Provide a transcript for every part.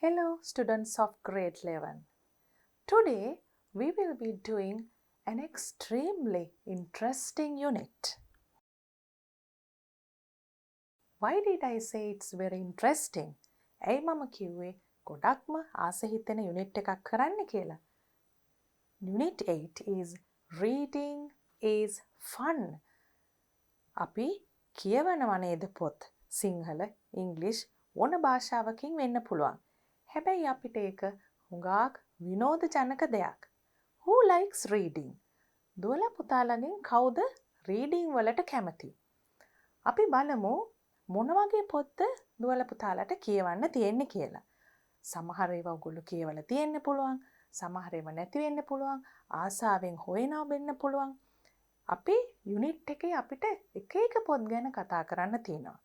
Hello, students of grade 11. Today we will be doing an extremely interesting unit. Why did I say it's very interesting? ඇයි මම කිව්වේ ගොඩක්ම ආස හිතෙන unit එකක් කරන්න කියලා. Unit 8 is reading is fun. අපි කියවනවා නේද පොත්. සිංහල, ඉංග්‍රීසි ඕන භාෂාවකින් වෙන්න පුළුවන්. හැබැයි අපිට ඒක හුඟක් විනෝද ජනක දෙයක්. Who likes reading? දුවලා පුතාලගෙන් කවුද reading වලට කැමති? අපි බලමු මොන වගේ පොත්ද දුවලා පුතාලට කියවන්න තියෙන්නේ කියලා. සමහර ඒවා ඔයගොල්ලෝ කියවලා තියෙන්න පුළුවන්. සමහර ඒවා නැති වෙන්න පුළුවන්. ආසාවෙන් හොයනවා වෙන්න පුළුවන්. අපි යුනිට් එකේ අපිට එක එක පොත් ගැන කතා කරන්න තියෙනවා.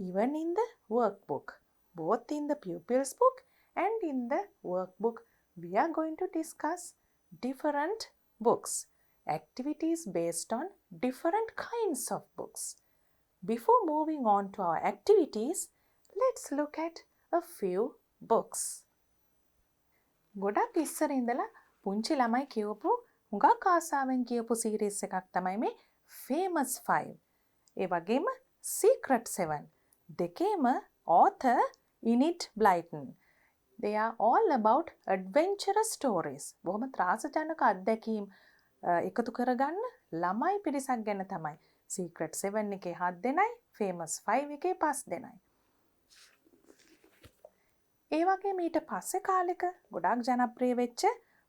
Even in the workbook, both in the pupils book and in the workbook, we are going to discuss different books, activities based on different kinds of books. Before moving on to our activities, let's look at a few books. ගොඩක් ඉස්සර ඉඳලා පුංචි ළමයි කියවපු හුඟක් ආසාවෙන් කියවපු series එකක් තමයි මේ Famous 5. ඒ වගේම Secret 7. දෙකේම author Enid Blyton. They are all about adventurous stories. බොහොම ත්‍රාසජනක අත්දැකීම් එකතු කරගන්න ළමයි පිරිසක් ගැන තමයි. Secret 7 එකේ 7 දෙනයි, Famous 5 එකේ 5 දෙනයි. ඒ වගේම ඊට පස්සේ කාලෙක ගොඩාක් ජනප්‍රිය වෙච්ච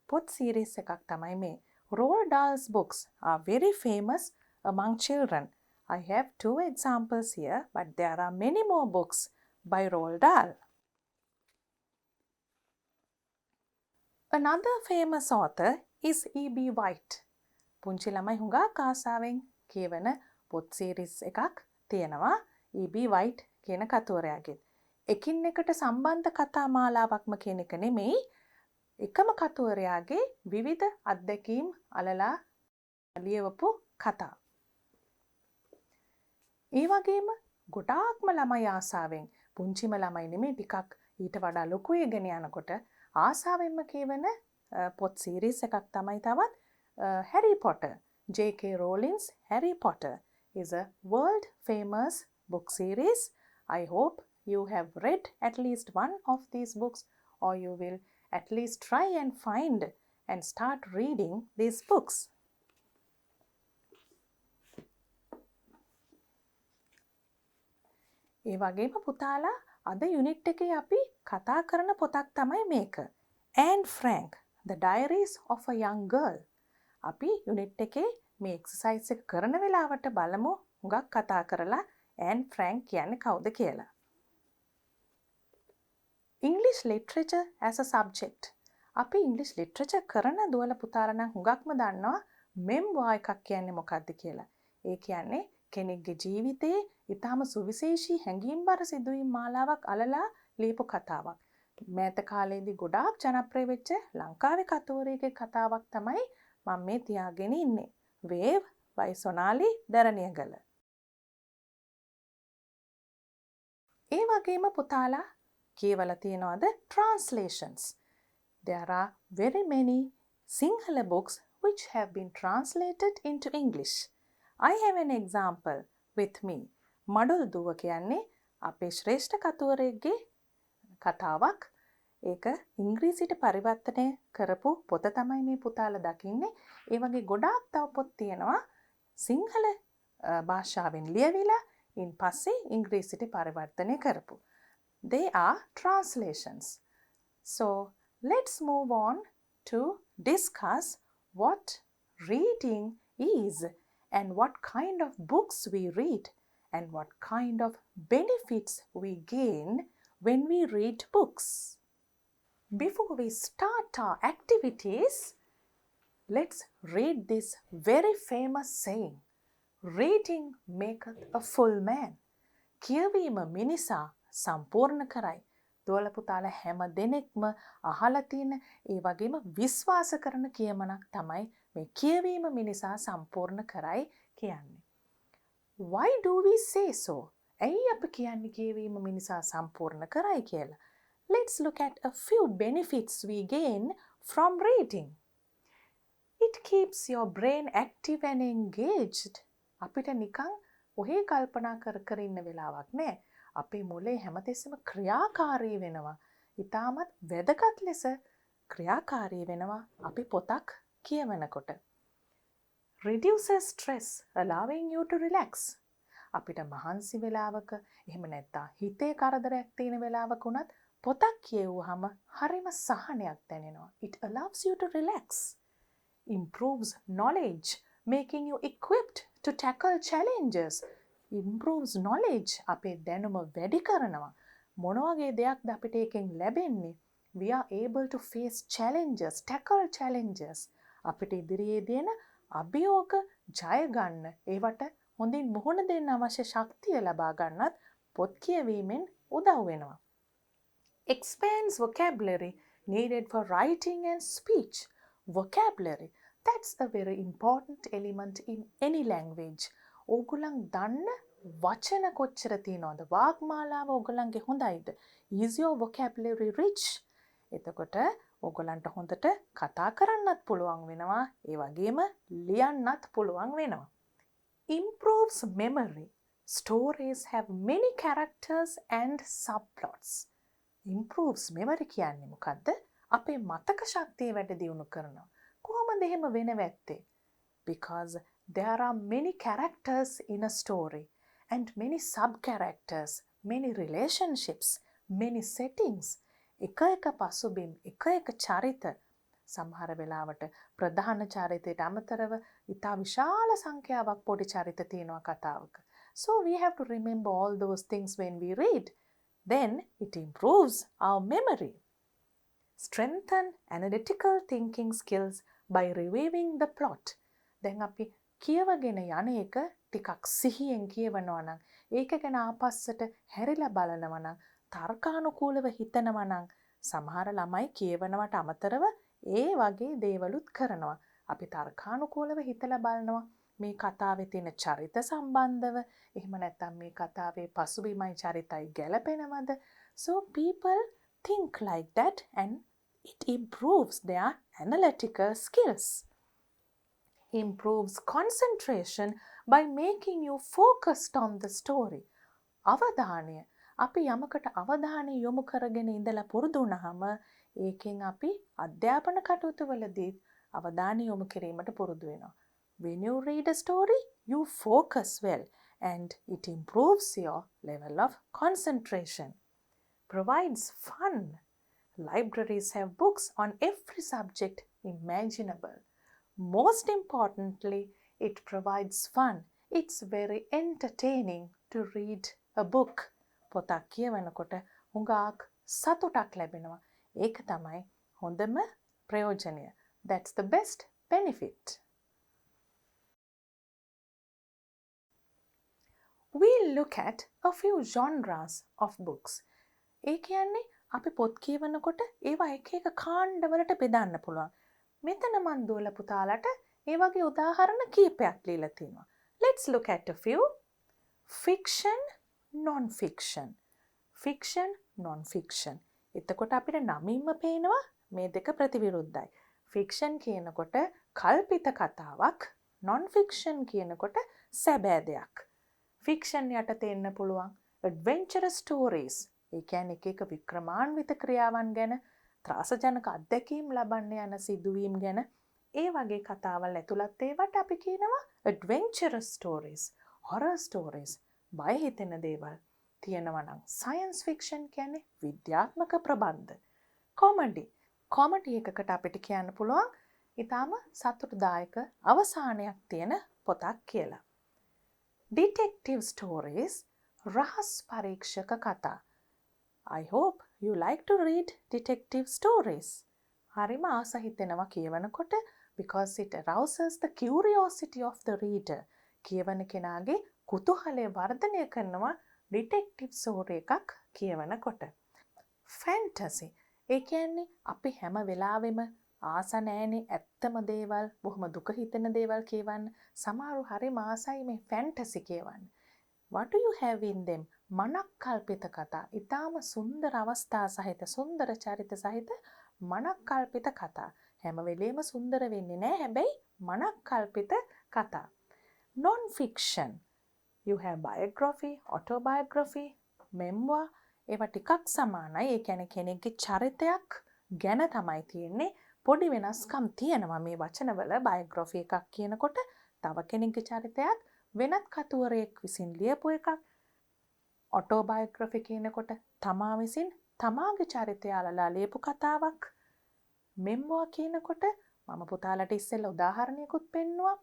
පොත් සීරීස් එකක් තමයි මේ. Roald Dahl's books are very famous among children. I have 2 examples here, but there are many more books by Roald Dahl. Another famous author is E.B. White. පුංචි ළමයි හුඟක් ආසාවෙන් කියවන පොත් සීරීස් එකක් තියෙනවා E.B. White කියන කතුවරයාගෙන්. එකින් එකට සම්බන්ධ කතා මාලාවක්ම කියන එක නෙමෙයි, එකම කතුවරයාගේ විවිධ අත්දැකීම් අලලා ලියවපු කතා. ඒ වගේම ගොඩාක්ම ළමයි ආසාවෙන් පුංචිම ළමයි නෙමෙයි ටිකක් ඊට වඩා ලොකු වෙගෙන යනකොට ආසාවෙන්ම කියවන පොත් සීරීස් එකක් තමයි තවත් Harry Potter. J.K. Rowling's Harry Potter is a world famous book series. I hope you have read at least one of these books, or you will at least try and find and start reading these books. ඒ වගේම පුතාලා අද unit එකේ අපි කතා කරන පොතක් තමයි මේක. Anne Frank, The Diaries of a Young Girl. අපි යුනිට් එකේ මේ එක්සර්සයිස් එක කරන වෙලාවට බලමු හුඟක් කතා කරලා Anne Frank කියන්නේ කවුද කියලා. English literature as a subject. අපි English literature කරන දුවල පුතාලා නම් හුඟක්ම දන්නවා මෙම්වා එකක් කියන්නේ මොකක්ද කියලා. ඒ කියන්නේ කෙනෙක්ගේ ජීවිතයේ ඊටාම සුවිශේෂී හැඟීම්බර සිදුවීම් මාලාවක් අලලා ලියපු කතාවක්. මෑත කාලේදී ගොඩාක් ජනප්‍රිය වෙච්ච ලංකාවේ කතෝරියගේ කතාවක් තමයි මම මේ තියාගෙන ඉන්නේ. Wave by Sonali Dharaniagala. ඒ වගේම පුතාලා කියවලා තියනවාද translations. There are very many Sinhala books which have been translated into English. I have an example with me. මඩුල් දුව කියන්නේ අපේ ශ්‍රේෂ්ඨ කතුවරයෙක්ගේ කතාවක්. ඒක ඉංග්‍රීසියට පරිවර්තනය කරපු පොත තමයි මේ පුතාලා දකින්නේ. ඒ වගේ ගොඩාක් තව පොත් තියෙනවා සිංහල භාෂාවෙන් ලියවිලා ඉන් පස්සේ ඉංග්‍රීසියට පරිවර්තනය කරපු. They are translations. So let's move on to discuss what reading is and what kind of books we read and what kind of benefits we gain when we read books. Before we start our activities, let's read this very famous saying. Reading maketh a full man. කියවීම මිනිසා සම්පූර්ණ කරයි. දුවල පුතාලා හැම දෙනෙක්ම අහලා තියෙන ඒ වගේම විශ්වාස කරන කියමනක් තමයි මේ කියවීම මිනිසා සම්පූර්ණ කරයි කියන්නේ. Why do we say so? ඇයි අපි කියන්නේ කියවීම මිනිසා සම්පූර්ණ කරයි කියලා? let's look at a few benefits we gain from reading. It keeps your brain active and engaged. අපිට නිකන් ඔහේ කල්පනා කර කර ඉන්න වෙලාවක් නෑ. අපේ මොලේ හැමතිස්සෙම ක්‍රියාකාරී වෙනවා. ඉතාමත් වැදගත් ලෙස ක්‍රියාකාරී වෙනවා අපි පොතක් කියවනකොට. Reduces stress, allowing you to relax. අපිට මහන්සි වෙලාවක එහෙම නැත්නම් හිතේ කරදරයක් තියෙන වෙලාවක උනත් පොතක් කියවුවාම හරිම සහනයක් දැනෙනවා. It allows you to relax. Improves knowledge, making you equipped to tackle challenges. Improves knowledge. අපේ දැනුම වැඩි කරනවා. මොන වගේ දෙයක්ද අපිට එකෙන් ලැබෙන්නේ? We are able to face challenges, tackle challenges. අපිට ඉදිරියේදී එන අභියෝග ජය ගන්න, ඒවට හොඳින් මුහුණ දෙන්න අවශ්‍ය ශක්තිය ලබා ගන්නත් පොත් කියවීමෙන් උදව් වෙනවා. Expands vocabulary needed for writing and speech. Vocabulary, that's a very important element in any language. ඕගොල්ලන් දන්න වචන කොච්චර තියෙනවද? වාග්මාලාව ඕගොල්ලන්ගේ හොඳයිද? Is your vocabulary rich? එතකොට ඕගොල්ලන්ට හොඳට කතා කරන්නත් පුළුවන් වෙනවා. ඒ වගේම ලියන්නත් පුළුවන් වෙනවා. Improves memory. Stories have many characters and subplots. Improves memory කියන්නේ මොකද්ද? අපේ මතක ශක්තිය වැඩි දියුණු කරනවා. කොහොමද එහෙම වෙනව ඇත්තේ? Because there are many characters in a story and many sub-characters, many relationships, many settings. එක එක පසුබිම්, එක එක චරිත සමහර වෙලාවට ප්‍රධාන චරිතයට අමතරව ඉතා විශාල සංඛ්‍යාවක් පොඩි චරිත තියෙනවා කතාවක. So we have to remember all those things when we read. Then it improves our memory. Strengthen analytical thinking skills by reviewing the plot. දැන් අපි කියවගෙන යන එක ටිකක් සිහියෙන් කියවනවා නම්, ඒක ගැන ආපස්සට හැරිලා බලනවා නම්, තර්කානුකූලව හිතනවා නම්, සමහර ළමයි කියවනවට අමතරව ඒ වගේ දේවලුත් කරනවා. අපි තර්කානුකූලව හිතලා බලනවා මේ කතාවේ තියෙන චරිත සම්බන්ධව, එහෙම නැත්නම් මේ කතාවේ පසුබිමයි චරිතයි ගැලපෙනවද? So people think like that and it improves their analytical skills. Improves concentration by making you focused on the story. අවධානය. අපි යමකට අවධානය යොමු කරගෙන ඉඳලා පුරුදු වුණාම ඒකෙන් අපි අධ්‍යාපන කටයුතු වලදී අවධානය යොමු කිරීමට පුරුදු වෙනවා. When you read a story, you focus well and it improves your level of concentration. Provides fun. Libraries have books on every subject imaginable. Most importantly, it provides fun. It's very entertaining to read a book. පොතක් කියවනකොට හුඟක් සතුටක් ලැබෙනවා. ඒක තමයි හොඳම ප්‍රයෝජනය. That's the best benefit. We'll look at a few genres of books. ඒ කියන්නේ අපි පොත් කියවනකොට ඒවා එක එක කාණ්ඩවලට බෙදන්න පුළුවන්. මෙතන මන් දුවලා පුතාලට ඒ වගේ උදාහරණ කීපයක් ලියලා තියෙනවා. Let's look at a few. Fiction, non-fiction. Fiction, non-fiction. එතකොට අපිට නමින්ම පේනවා මේ දෙක ප්‍රතිවිරුද්ධයි. Fiction කියනකොට කල්පිත කතාවක්, non-fiction කියනකොට සැබෑ දෙයක්. Fiction යටතේ එන්න පුළුවන් adventurous stories. ඒ කියන්නේ එක එක වික්‍රමාන්විත ක්‍රියාවන් ගැන, ත්‍රාසජනක අත්දැකීම් ලබන්න යන සිදුවීම් ගැන, ඒ වගේ කතාවල් ඇතුළත් ඒවට අපි කියනවා adventurous stories, horror stories, බය හිතෙන දේවල් තියෙනවා නම් science fiction කියන්නේ විද්‍යාත්මක ප්‍රබන්ධ. comedy එකකට අපිට කියන්න පුළුවන් ඊටාම සතුටුදායක අවසානයක් තියෙන පොතක් කියලා. Detective stories, රහස් පරීක්ෂක කතා. I hope you like to read detective stories. හරිම ආස හිතෙනවා කියවනකොට because it arouses the curiosity of the reader. කියවන කෙනාගේ කුතුහලය වර්ධනය කරනවා detective story එකක් කියවනකොට. Fantasy. ඒ කියන්නේ අපි හැම වෙලාවෙම ආස නැහැනේ ඇත්තම දේවල්, බොහොම දුක හිතෙන දේවල් කියවන්න. සමහරව හරිම ආසයි මේ fantasy කියවන්න. What do you have in them? මනක්කල්පිත කතා. ඊටාම සුන්දර අවස්ථා සහිත සුන්දර චරිත සහිත මනක්කල්පිත කතා. හැම වෙලේම සුන්දර වෙන්නේ නැහැ. හැබැයි මනක්කල්පිත කතා. Non-fiction. You have biography, autobiography, memoir. ඒවා ටිකක් සමානයි. ඒ කියන්නේ කෙනෙක්ගේ චරිතයක් ගැන තමයි තියෙන්නේ. පොඩි වෙනස්කම් තියෙනවා මේ වචනවල. biography එකක් කියනකොට තව කෙනෙක්ගේ චරිතයක් වෙනත් කතුවරයෙක් විසින් ලියපු එකක්. autobiography කියනකොට තමා විසින් තමාගේ චරිතය අලලා ලියපු කතාවක්. memoir කියනකොට මම පුතාලට ඉස්සෙල්ලා උදාහරණයකුත් පෙන්නුවා.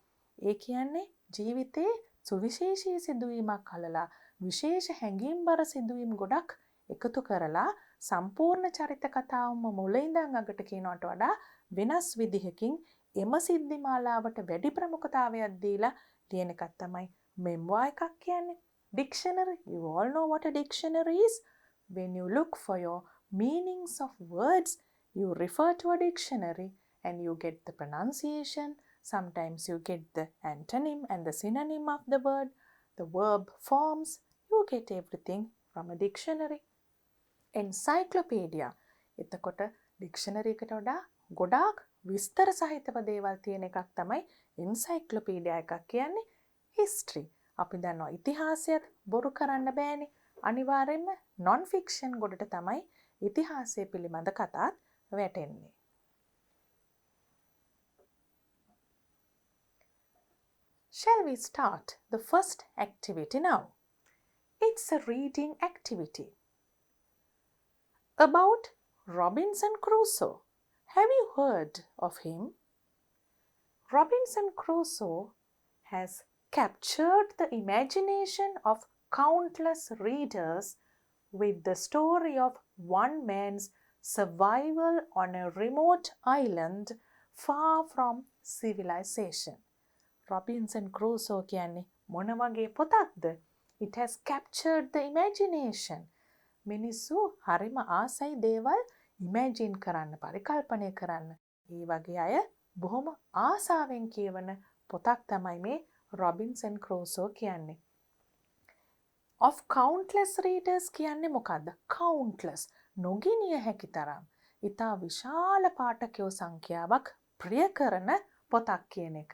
ඒ කියන්නේ ජීවිතේ සුවිශේෂී සිදුවීමක් අලලා විශේෂ හැඟීම්බර සිදුවීම් ගොඩක් එකතු කරලා සම්පූර්ණ චරිත කතාවම මුල ඉඳන් අගට කියනවට වඩා වෙනස් විදිහකින් එම සිද්ධි මාලාවට වැඩි ප්‍රමුඛතාවයක් දීලා ලියන එකක් තමයි memoir එකක් කියන්නේ. Dictionary. You all know what a dictionary is. When you look for your meanings of words, you refer to a dictionary and you get the pronunciation. Sometimes you get the antonym and the synonym of the word, the verb forms. You get everything from a dictionary. Encyclopedia. එතකොට dictionary එකට වඩා ගොඩාක් විස්තර සහිතව දේවල් තියෙන එකක් තමයි encyclopedia එකක් කියන්නේ. History. අපි දන්නවා ඉතිහාසයත් බොරු කරන්න බෑනේ. අනිවාර්යෙන්ම non fiction ගොඩට තමයි ඉතිහාසය පිළිබඳ කතාත් වැටෙන්නේ. Shall we start the first activity now? It's a reading activity about Robinson Crusoe. Have you heard of him? Robinson Crusoe has captured the imagination of countless readers with the story of one man's survival on a remote island far from civilization. Robinson Crusoe කියන්නේ මොන වගේ පොතක්ද? It has captured the imagination. මිනිස්සු හරිම ආසයි දේවල් imagine කරන්න, පරිකල්පනය කරන්න. ඒ වගේ අය බොහොම ආසාවෙන් කියවන පොතක් තමයි මේ Robinson Crusoe කියන්නේ. Of countless readers කියන්නේ මොකද්ද? Countless. නොගිනිය හැකි තරම්. ඊටා විශාල පාඨකයෝ සංඛ්‍යාවක් ප්‍රිය කරන පොතක් කියන එක.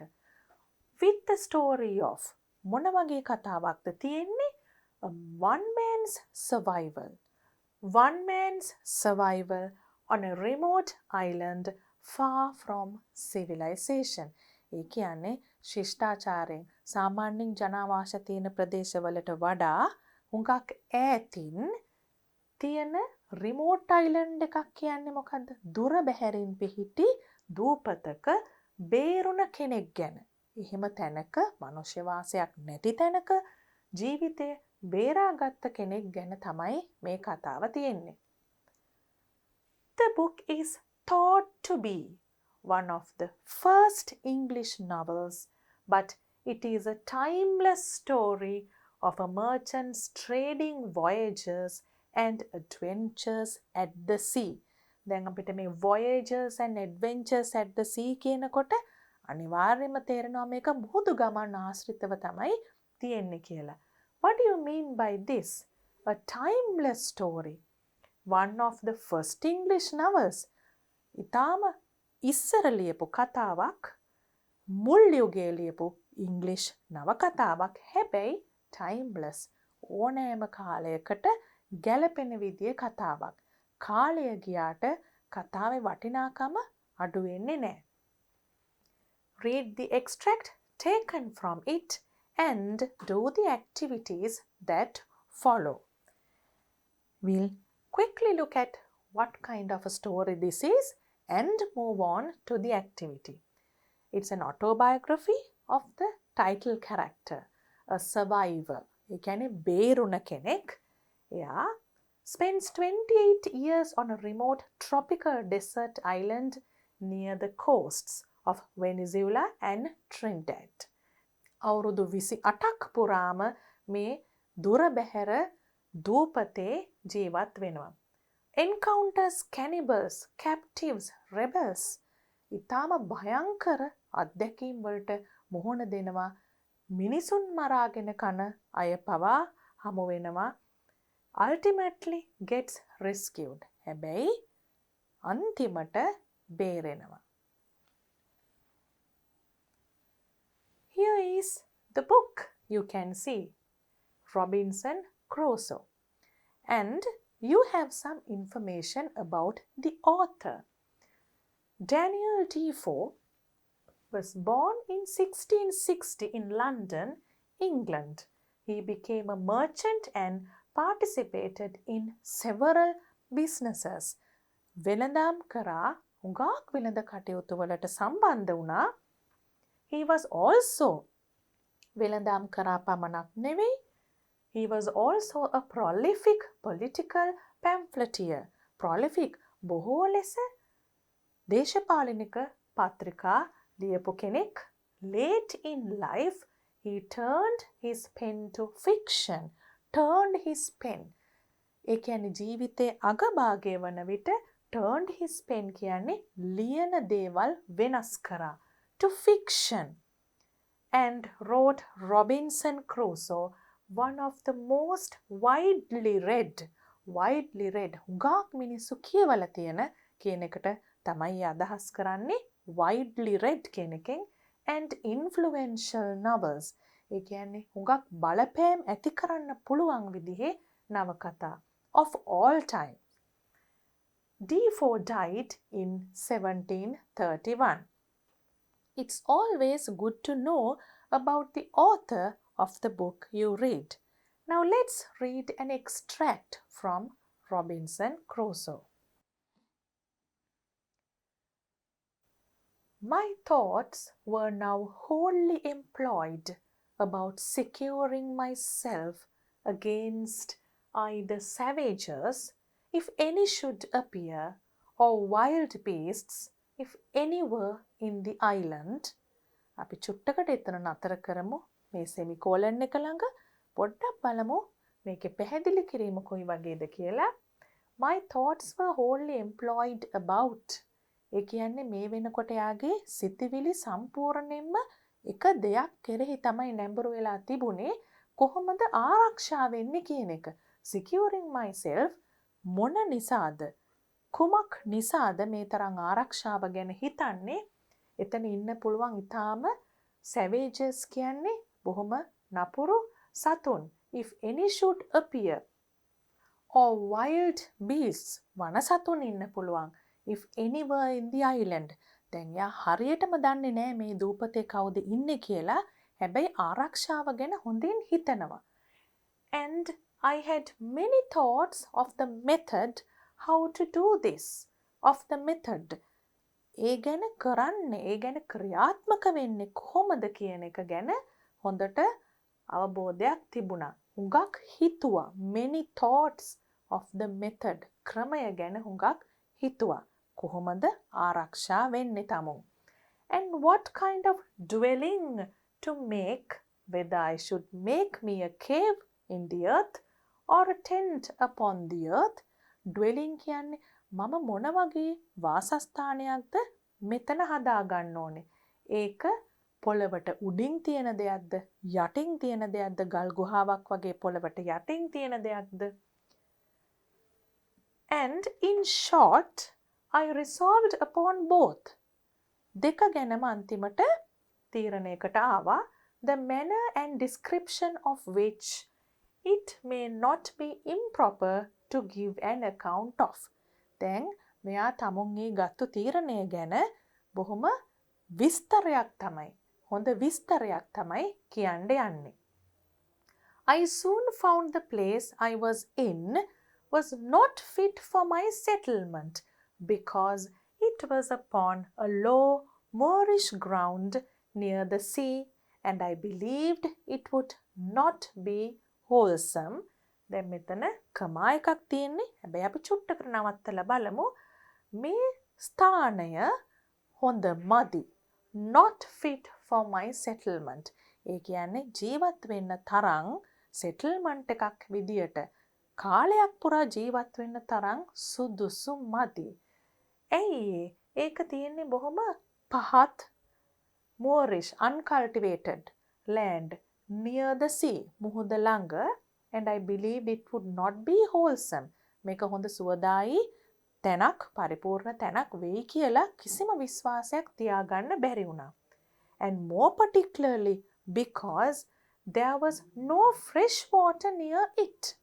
With the story of මොන වගේ කතාවක්ද තියෙන්නේ? One man's survival. One man's survival on a remote island far from civilization. ඒ කියන්නේ ශිෂ්ටාචාරයෙන් සාමාන්‍යයෙන් ජනාවාශ තියෙන ප්‍රදේශවලට වඩා හුඟක් ඈතින් තියෙන රිමෝට් අයිලන්ඩ් එකක් කියන්නේ මොකද්ද? දුර බැහැරින් පිහිටි දූපතක බේරුණ කෙනෙක් ගැන. එහෙම තැනක මනුෂ්‍ය වාසයක් නැති තැනක ජීවිතය බේරාගත්ත කෙනෙක් ගැන තමයි මේ කතාව තියෙන්නේ. The book is thought to be one of the first English novels, but it is a timeless story of a merchant's trading voyages and adventures at the sea. දැන් අපිට මේ voyages and adventures at the sea කියනකොට අනිවාර්යයෙන්ම තේරෙනවා මේක මුහුදු ගමන් ආශ්‍රිතව තමයි තියෙන්නේ කියලා. What do you mean by this? A timeless story. One of the first English novels. ඊටාම ඉස්සර ලියපු කතාවක්, මුල් යුගයේ ලියපු ඉංග්‍රීසි නවකතාවක්. හැබැයි timeless. ඕනෑම කාලයකට ගැලපෙන විදිය කතාවක්. කාලය ගියාට කතාවේ වටිනාකම අඩු වෙන්නේ නැහැ. Read the extract taken from it and do the activities that follow. We'll quickly look at what kind of a story this is and move on to the activity. It's an autobiography of the title character, a survivor. ඒ කියන්නේ බේරුණ කෙනෙක්. එයා spends 28 years on a remote tropical desert island near the coasts of Venezuela and Trinidad. අවුරුදු 28ක් පුරාම මේ දුර බැහැර දූපතේ ජීවත් වෙනවා. Encounters cannibals, captives, rebels. ඊටාම භයංකර අත්දැකීම් වලට මුහුණ දෙනවා. මිනිසුන් මරාගෙන කන අය පවා හමු වෙනවා. ultimately gets rescued. හැබැයි අන්තිමට බේරෙනවා. Here is the book. You can see Robinson Crusoe. And you have some information about the author. Daniel Defoe was born in 1660 in London, England. He became a merchant and participated in several businesses. වෙළඳාම් කරා හුඟක් වෙළඳ කටයුතු වලට සම්බන්ධ වුණා. He was also වෙළඳාම් කරා පමණක් නෙවෙයි. He was also a prolific political pamphleteer. Prolific බොහෝ ලෙස දේශපාලනික පත්‍රිකා ලියපු කෙනෙක්. Late in life, he turned his pen to fiction. Turned his pen. ඒ කියන්නේ ජීවිතේ අගභාගය වන විට turned his pen කියන්නේ ලියන දේවල් වෙනස් කරා. To fiction. And wrote Robinson Crusoe, one of the most widely read හුඟක් මිනිස්සු කියවලා තියෙන කියන එකට තමයි අදහස් කරන්නේ widely read කියන එකෙන් and influential novels. ඒ කියන්නේ හුඟක් බලපෑම් ඇති කරන්න පුළුවන් විදිහේ නවකතා of all time. Defoe died in 1731. It's always good to know about the author of the book you read. Now let's read an extract from Robinson Crusoe. My thoughts were now wholly employed about securing myself against either savages, if any should appear, or wild beasts, if any were in the island. අපි චුට්ටකට එතන නතර කරමු. මේ semicolon එක ළඟ පොඩ්ඩක් බලමු මේකේ පැහැදිලි කිරීම කොයි වගේද කියලා. My thoughts were wholly employed about. ඒ කියන්නේ මේ වෙනකොට යාගේ සිතිවිලි සම්පූර්ණයෙන්ම එක දෙයක් කෙරෙහි තමයි නැඹුරු වෙලා තිබුණේ. කොහොමද ආරක්ෂා වෙන්නේ කියන එක. Securing myself මොන නිසාද? කුමක් නිසාද මේ තරම් ආරක්ෂාව ගැන හිතන්නේ? එතන ඉන්න පුළුවන් ඊටාම savages කියන්නේ බොහොම නපුරු සතුන්. If any should appear. Or wild beasts වන සතුන් ඉන්න පුළුවන්. If any were in the island. දැන් යා හරියටම දන්නේ නැහැ මේ දූපතේ කවුද ඉන්නේ කියලා. හැබැයි ආරක්ෂාව ගැන හොඳින් හිතනවා. And I had many thoughts of the method how to do this. Of the method. ඒ ගැන කරන්නේ, ඒ ගැන ක්‍රියාත්මක වෙන්නේ කොහොමද කියන එක ගැන හොඳට අවබෝධයක් තිබුණා. හුඟක් හිතුවා. Many thoughts of the method. ක්‍රමය ගැන හුඟක් හිතුවා. කොහොමද ආරක්ෂා වෙන්නේ තමුන්. And what kind of dwelling to make, whether I should make me a cave in the earth or a tent upon the earth. Dwelling කියන්නේ මම මොන වගේ වාසස්ථානයක්ද මෙතන හදා ගන්න ඕනේ. ඒක පොළවට උඩින් තියෙන දෙයක්ද යටින් තියෙන දෙයක්ද ගල් ගුහාවක් වගේ පොළවට යටින් තියෙන දෙයක්ද? And in short, I resolved upon both. දෙක ගැනම අන්තිමට තීරණයකට ආවා. The manner and description of which it may not be improper to give an account of. දැන් මෙයා තමුන්ගේ ගත්තු තීරණය ගැන බොහොම විස්තරයක් තමයි. හොඳ විස්තරයක් තමයි කියන්න යන්නේ. I soon found the place I was in was not fit for my settlement because it was upon a low moorish ground near the sea and I believed it would not be wholesome. දැන් මෙතන කමා එකක් තියෙන්නේ. හැබැයි අපි චුට්ටකට නවත්තලා බලමු. මේ ස්ථානය හොඳ මදි. Not fit for my settlement. ඒ කියන්නේ ජීවත් වෙන්න තරම් settlement එකක් විදියට කාලයක් පුරා ජීවත් වෙන්න තරම් සුදුසු මදි. ඇයි ඒක තියෙන්නේ බොහොම පහත් moorish uncultivated land near the sea මුහුද ළඟ and I believed it would not be wholesome. මේක හොඳ සුවදායි තැනක් පරිපූර්ණ තැනක් වෙයි කියලා කිසිම විශ්වාසයක් තියාගන්න බැරි වුණා. And more particularly because there was no fresh water near it.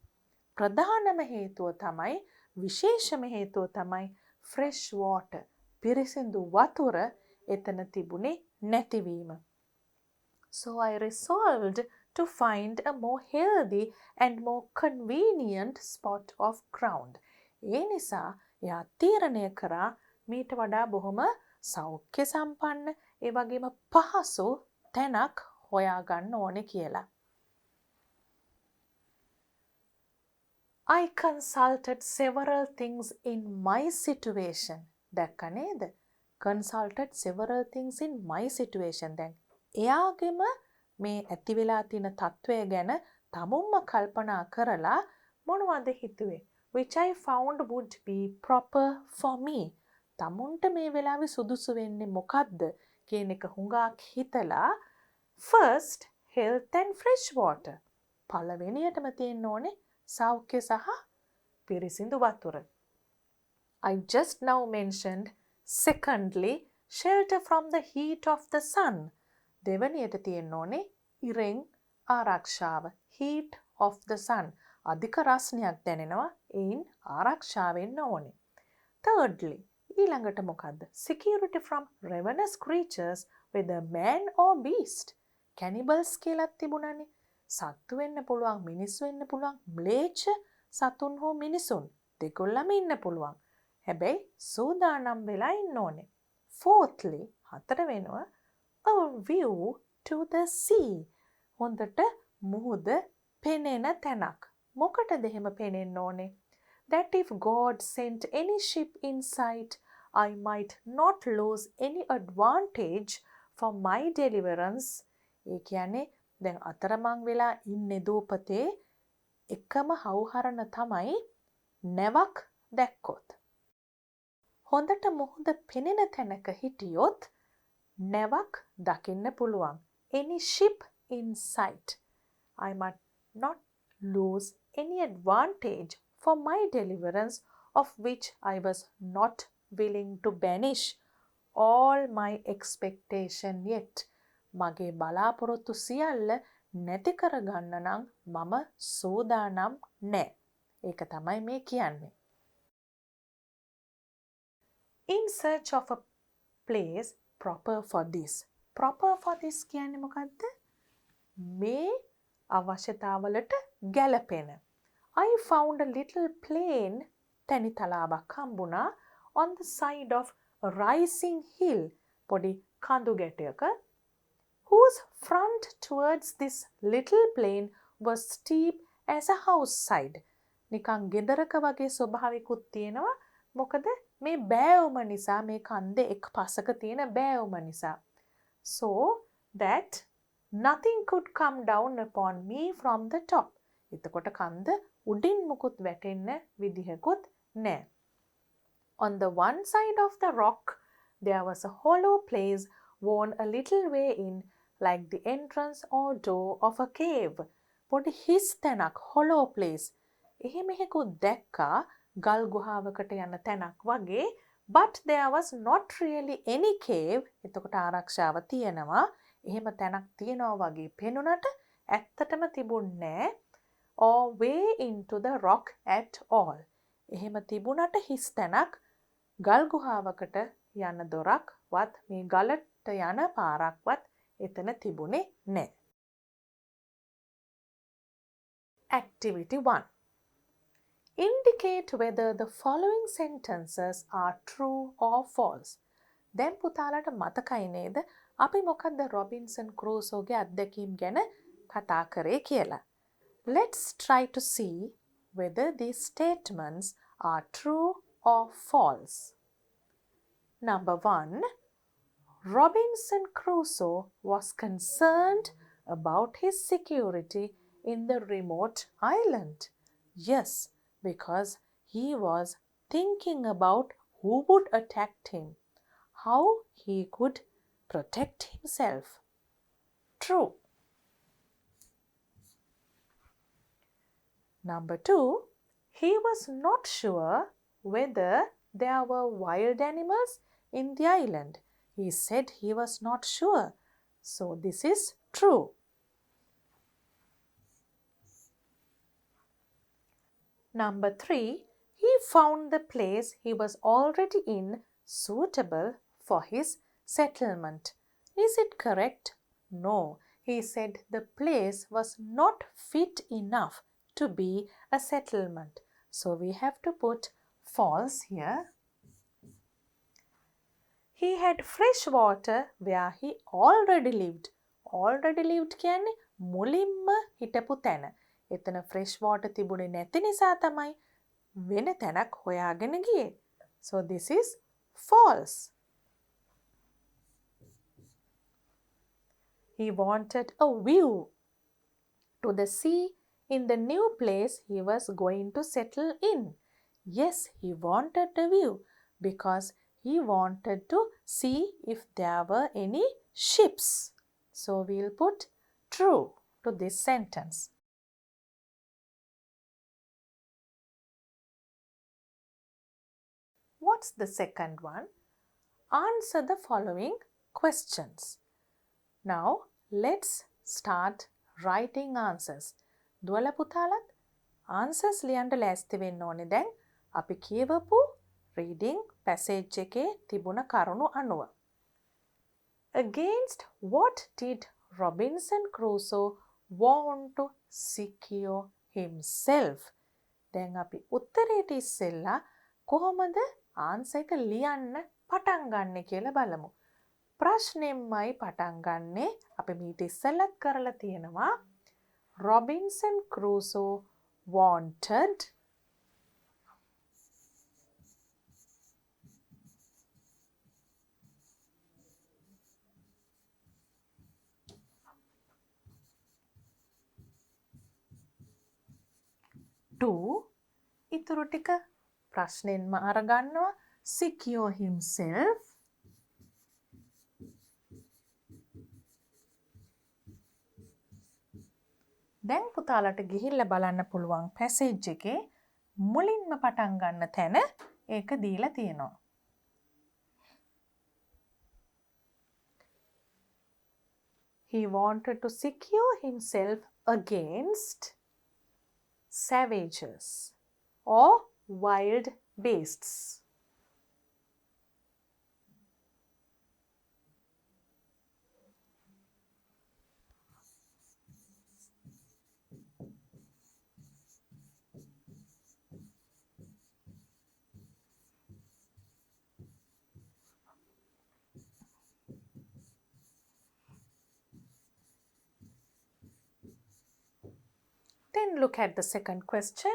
ප්‍රධානම හේතුව තමයි විශේෂම හේතුව තමයි fresh water පිරිසිදු වතුර එතන තිබුණේ නැතිවීම. So I resolved to find a more healthy and more convenient spot of ground. ඒ නිසා එයා තීරණය කරා මීට වඩා බොහොම සෞඛ්‍ය සම්පන්න ඒ වගේම පහසු තැනක් හොයාගන්න ඕනේ කියලා. I consulted several things in my situation. දැක්ක නේද? Consulted several things in my situation. දැන් එයාගෙම මේ ඇති වෙලා තියෙන තත්වය ගැන තමුන්ම කල්පනා කරලා මොනවද හිතුවේ? Which I found would be proper for me. තමුන්ට මේ වෙලාවේ සුදුසු වෙන්නේ මොකද්ද කියන එක හුඟක් හිතලා first health and fresh water. පළවෙනියටම තියෙන්න ඕනේ සෞඛ්‍ය සහ පිරිසිදු වතුර. I just now mentioned secondly shelter from the heat of the sun. දෙවනියට තියෙන්න ඕනේ ඉරෙන් ආරක්ෂාව. heat of the sun. අධික රස්නයක් දැනෙනවා එයින් ආරක්ෂා වෙන්න ඕනේ. thirdly ඊළඟට මොකද්ද? security from ravenous creatures whether man or beast. cannibals කියලාත් තිබුණානේ. සත්තු වෙන්න පුළුවන්, මිනිස්සු වෙන්න පුළුවන්, ම්ලේච්ඡ සතුන් හෝ මිනිසුන් දෙකොල්ලම ඉන්න පුළුවන්. හැබැයි සූදානම් වෙලා ඉන්න ඕනේ. fourthly හතර වෙනුව a view to the sea. හොඳට මුහුද පෙනෙන තැනක්. මොකටද එහෙම පෙනෙන්න ඕනේ? That if God sent any ship in sight, I might not lose any advantage for my deliverance. ඒ කියන්නේ දැන් අතරමං වෙලා ඉන්නේ දූපතේ එකම හවුහරණ තමයි නැවක් දැක්කොත්. හොඳට මුහුද පෙනෙන තැනක හිටියොත් නැවක් දකින්න පුළුවන්. Any ship in sight. I might not lose any advantage for my deliverance, of which I was not willing to banish all my expectation yet. මගේ බලාපොරොත්තු සියල්ල නැති කරගන්න නම් මම සූදානම් නැහැ. ඒක තමයි මේ කියන්නේ. In search of a place proper for this. Proper for this කියන්නේ මොකද්ද? මේ අවශ්‍යතාවලට ගැලපෙන. I found a little plain තැනිතලාවක් හම්බුණා on the side of a rising hill. පොඩි කඳු ගැටයක whose front towards this little plain was steep as a house side. නිකන් ගෙදරක වගේ ස්වභාවිකුත් තියෙනවා. මොකද මේ බෑවුම නිසා මේ කන්දේ එක් පසක තියෙන බෑවුම නිසා. So that nothing could come down upon me from the top. එතකොට කන්ද උඩින් මුකුත් වැටෙන්න විදිහකුත් නැහැ. On the one side of the rock there was a hollow place worn a little way in, like the entrance or door of a cave. පොඩි හිස් තැනක්, hollow place. එහෙම එකකුත් දැක්කා ගල් ගුහාවකට යන තැනක් වගේ, but there was not really any cave. එතකොට ආරක්ෂාව තියෙනවා. එහෙම තැනක් තියෙනවා වගේ පෙනුනට ඇත්තටම තිබුණේ නැහැ. Or way into the rock at all. එහෙම තිබුණට හිස් තැනක් ගල් ගුහාවකට යන දොරක් වත් මේ ගලට යන පාරක්වත් එතන තිබුණේ නැහැ. Activity 1. Indicate whether the following sentences are true or false. දැන් පුතාලට මතකයි නේද අපි මොකද්ද රොබින්සන් ක්‍රූසෝගේ අත්දැකීම් ගැන කතා කරේ කියලා. Let's try to see whether these statements are true or false. Number 1. Robinson Crusoe was concerned about his security in the remote island. Yes, because he was thinking about who would attack him, how he could protect himself. True. Number 2, he was not sure whether there were wild animals in the island. He said he was not sure. So this is true. Number 3, he found the place he was already in suitable for his settlement. Is it correct? No. He said the place was not fit enough to be a settlement. So we have to put false here. He had fresh water where he already lived. Already lived කියන්නේ මුලින්ම හිටපු තැන. එතන fresh water තිබුණේ නැති නිසා තමයි වෙන තැනක් හොයාගෙන ගියේ. So this is false. He wanted a view to the sea in the new place he was going to settle in. Yes, he wanted a view because he wanted to see if there were any ships. So we'll put true to this sentence. What's the second one? Answer the following questions. Now, let's start writing answers. දුවලා පුතාලත් answers ලියන්න ලෑස්ති වෙන්න ඕනේ. දැන් අපි කියවපු reading passage එකේ තිබුණ කරුණු අනුව. Against what did Robinson Crusoe want to secure himself? දැන් අපි උත්තරේට ඉස්සෙල්ලා කොහොමද answer එක ලියන්න පටන් ගන්නෙ කියලා බලමු. ප්‍රශ්නෙම්මයි පටන් ගන්නෙ. අපි මීට ඉස්සෙල්ලත් කරලා තියෙනවා. Robinson Crusoe wanted to ඉතුරු ටික ප්‍රශ්නෙන්ම අරගන්නවා. Secure himself දැන් පුතාලට ගිහිල්ලා බලන්න පුළුවන් පැසේජ් එකේ මුලින්ම පටන් ගන්න තැන ඒක දීලා තියෙනවා. He wanted to secure himself against savages or wild beasts. Then look at the second question.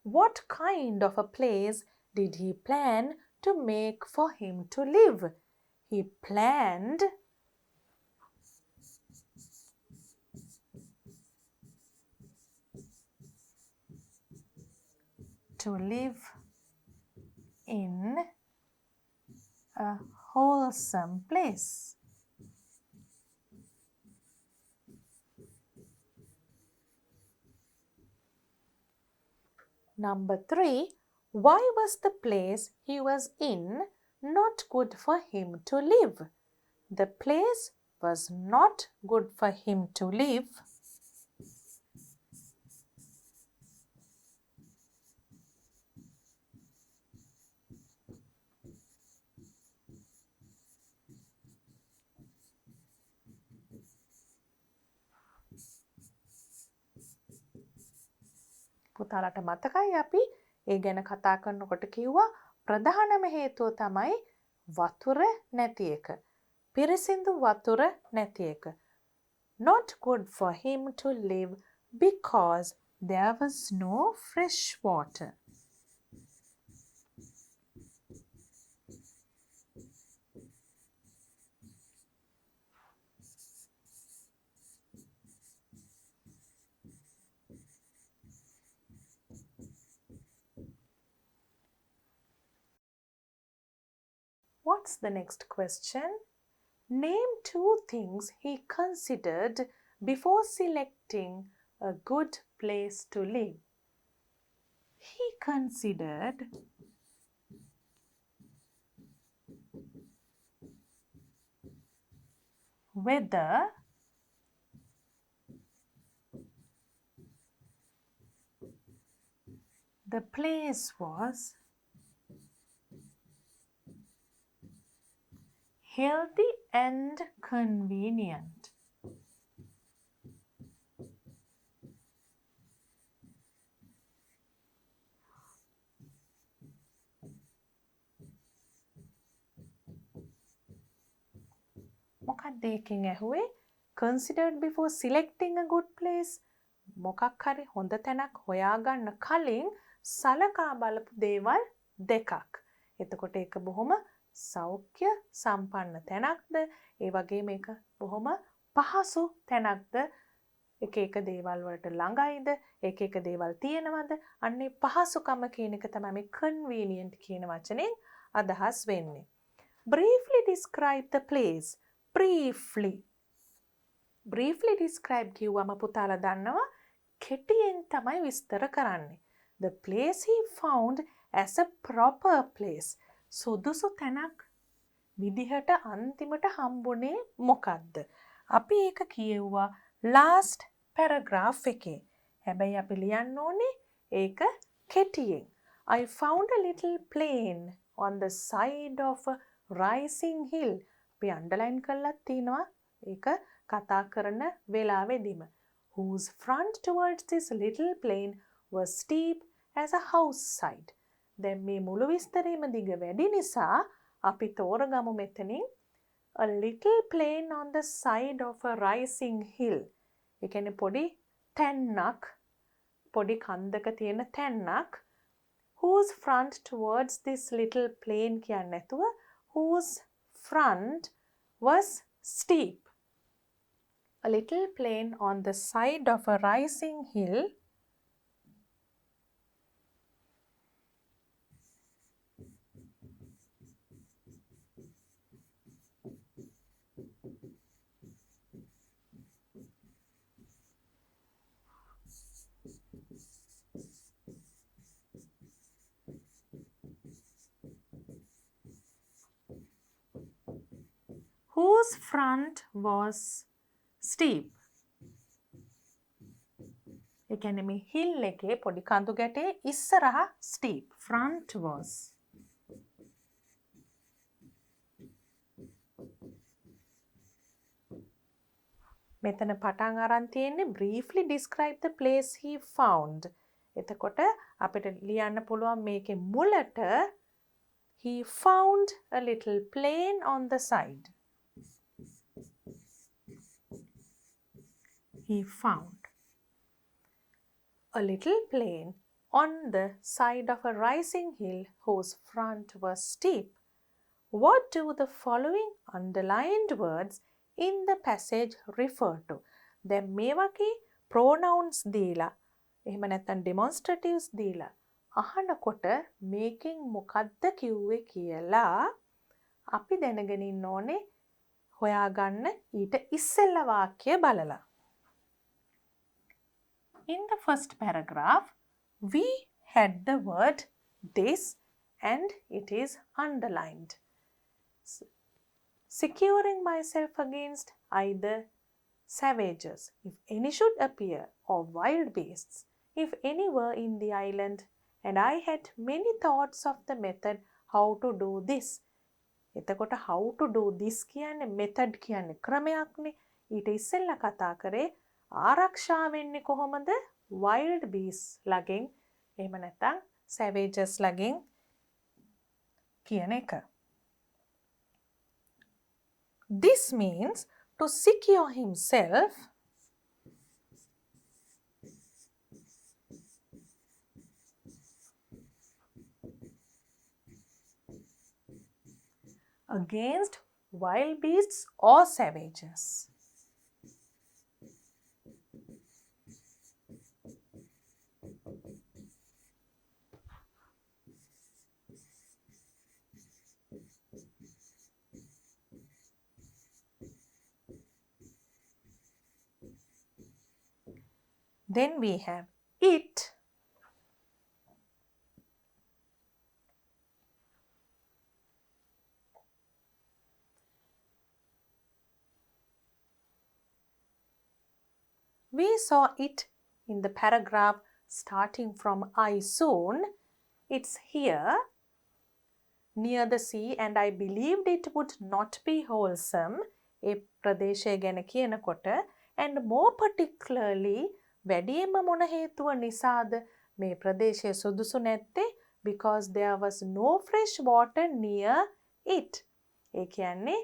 What kind of a place did he plan to make for him to live? He planned to live in a wholesome place. Number 3, why was the place he was in not good for him to live? The place was not good for him to live පුතාලට මතකයි අපි ඒ ගැන කතා කරනකොට කිව්වා ප්‍රධානම හේතුව තමයි වතුර නැති එක. පිරිසිදු වතුර නැති එක. Not good for him to live because there was no fresh water. What's the next question? Name 2 things he considered before selecting a good place to live. he considered whether the place was healthy and convenient. මොකක්ද ඒකෙන් ඇහුවේ? Considered before selecting a good place. මොකක් හරි හොඳ තැනක් හොයාගන්න කලින් සලකා බලපු දේවල් දෙකක්. එතකොට ඒක බොහොම සෞඛ්‍ය සම්පන්න තැනක්ද? ඒ වගේම මේක බොහොම පහසු තැනක්ද? එක එක දේවල් වලට ළඟයිද? එක එක දේවල් තියෙනවද? අන්නේ පහසුකම කියන එක තමයි මේ convenient කියන වචනෙන් අදහස් වෙන්නේ. Briefly describe the place. Briefly describe කිව්වම පුතාලා දන්නවා කෙටියෙන් තමයි විස්තර කරන්නේ. The place he found as a proper place. සුදුසු තැනක් විදිහට අන්තිමට හම්බුනේ මොකක්ද? අපි ඒක කියෙව්වා last paragraph එකේ. හැබැයි අපි ලියන්න ඕනේ ඒක කෙටියෙන්. I found a little plane on the side of a rising hill. අපි underline කරලා තිනවා ඒක කතා කරන වෙලාවෙදිම. Whose front towards this little plane was steep as a house side. දැන් මේ මුළු විස්තරෙම දිග වැඩි නිසා අපි තෝරගමු මෙතනින් a little plane on the side of a rising hill. ඒ කියන්නේ පොඩි තැන්නක්, පොඩි කන්දක තියෙන තැන්නක්. Whose front towards this little plane කියන්නේ නැතුව whose front was steep. A little plane on the side of a rising hill whose front was steep. ඒ කියන්නේ මේ hill එකේ පොඩි කඳු ගැටේ ඉස්සරහ steep. Front was. මෙතන පටන් අරන් තියෙන්නේ briefly describe the place he found. එතකොට අපිට ලියන්න පුළුවන් මේකේ මුලට he found a little plane on the side. He found a little plane on the side of a rising hill whose front was steep. What do the following underlined words in the passage refer to? දැන් මේ වගේ pronouns දීලා එහෙම නැත්නම් demonstratives දීලා අහනකොට මේකෙන් මොකද්ද කිව්වේ කියලා අපි දැනගෙන ඉන්න ඕනේ හොයාගන්න ඊට ඉස්සෙල්ලා වාක්‍ය බලලා. In the first paragraph, we had the word this and it is underlined. Securing myself against either savages, if any should appear, or wild beasts, if any were in the island, and I had many thoughts of the method how to do this. එතකොට how to do this කියන්නේ method කියන්නේ ක්‍රමයක්නේ. ඊට ඉස්සෙල්ලා කතා කරේ ආරක්ෂා වෙන්නේ කොහොමද? wild beasts ළගෙන් එහෙම නැත්නම් savages ළගෙන් කියන එක. This means to secure himself against wild beasts or savages. Then we have it We saw it in the paragraph starting from I soon. It's here near the sea and I believed it would not be wholesome. ඒ ප්‍රදේශය ගැන කියනකොට and more particularly වැඩියෙන්ම මොන හේතුව නිසාද මේ ප්‍රදේශය සුදුසු නැත්තේ because there was no fresh water near it. ඒ කියන්නේ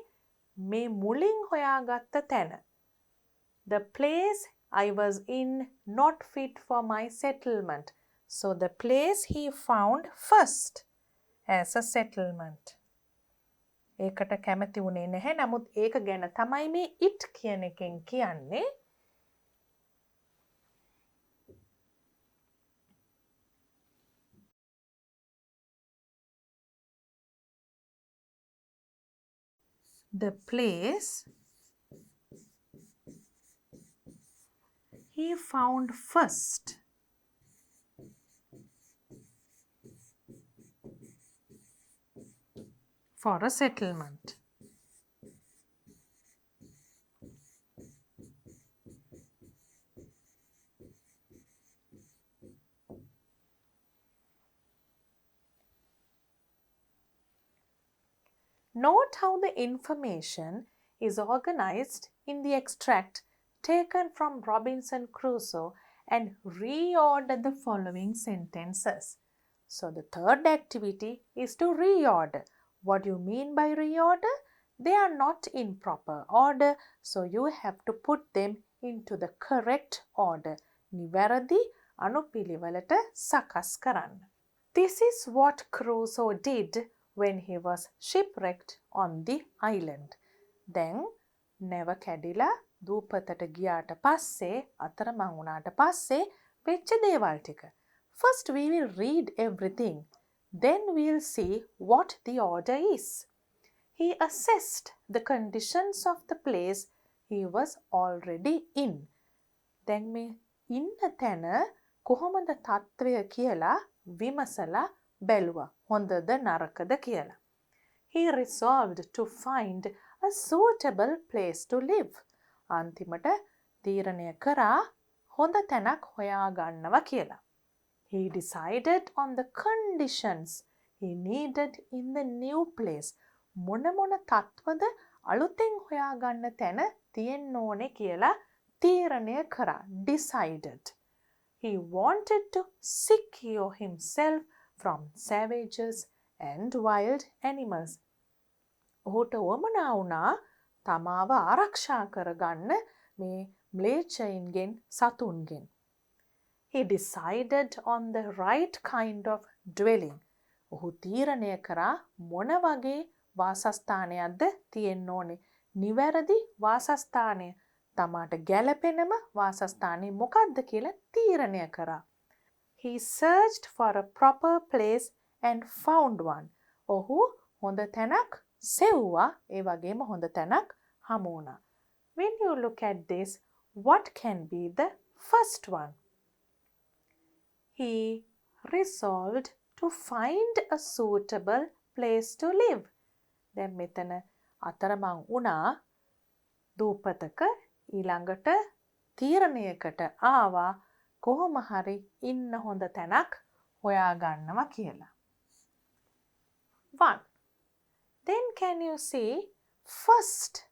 මේ මුලින් හොයාගත්ත තැන. The place I was in not fit for my settlement. So the place he found first as a settlement. ඒකට කැමති වුණේ නැහැ. නමුත් ඒක ගැන තමයි මේ it කියන එකෙන් කියන්නේ. The place he found first for a settlement. Note how the information is organized in the extract taken from Robinson Crusoe and reorder the following sentences. So the third activity is to reorder. What do you mean by reorder? They are not in proper order, so you have to put them into the correct order. නිවැරදි අනුපිළිවෙලට සකස් කරන්න. This is what Crusoe did when he was shipwrecked on the island. දැන් නැව කැඩිලා දූපතට ගියාට පස්සේ අතරමං වුණාට පස්සේ වෙච්ච දේවල් ටික. First we will read everything. Then we'll see what the order is. He assessed the conditions of the place he was already in. දැන් මේ ඉන්න තැන කොහොමද තත්ත්වය කියලා විමසලා බැලුවා. හොඳද නරකද කියලා. He resolved to find a suitable place to live. අන්තිමට තීරණය කරා හොඳ තැනක් හොයාගන්නවා කියලා. He decided on the conditions he needed in the new place. මොන මොන තත්ත්වද අලුතෙන් හොයාගන්න තැන තියෙන්න ඕනේ කියලා තීරණය කරා. Decided. He wanted to secure himself from savages and wild animals. ඔහුට වමනා වුණා තමාව ආරක්ෂා කරගන්න මේ ම්ලේච්ඡයින්ගෙන් සතුන්ගෙන්. He decided on the right kind of dwelling. ඔහු තීරණය කරා මොන වගේ වාසස්ථානයක්ද තියෙන්න ඕනේ. නිවැරදි වාසස්ථානය. තමාට ගැළපෙනම වාසස්ථානය මොකක්ද කියලා තීරණය කරා. He searched for a proper place and found one. ඔහු හොඳ තැනක් සෙව්වා. ඒ වගේම හොඳ තැනක් හමු වුණා. When you look at this, what can be the first one? He resolved to find a suitable place to live. දැන් මෙතන අතරමං වුණා දූපතක ඊළඟට තීරණයකට ආවා කොහොම හරි ඉන්න හොඳ තැනක් හොයාගන්නවා කියලා. 1. Then can you see first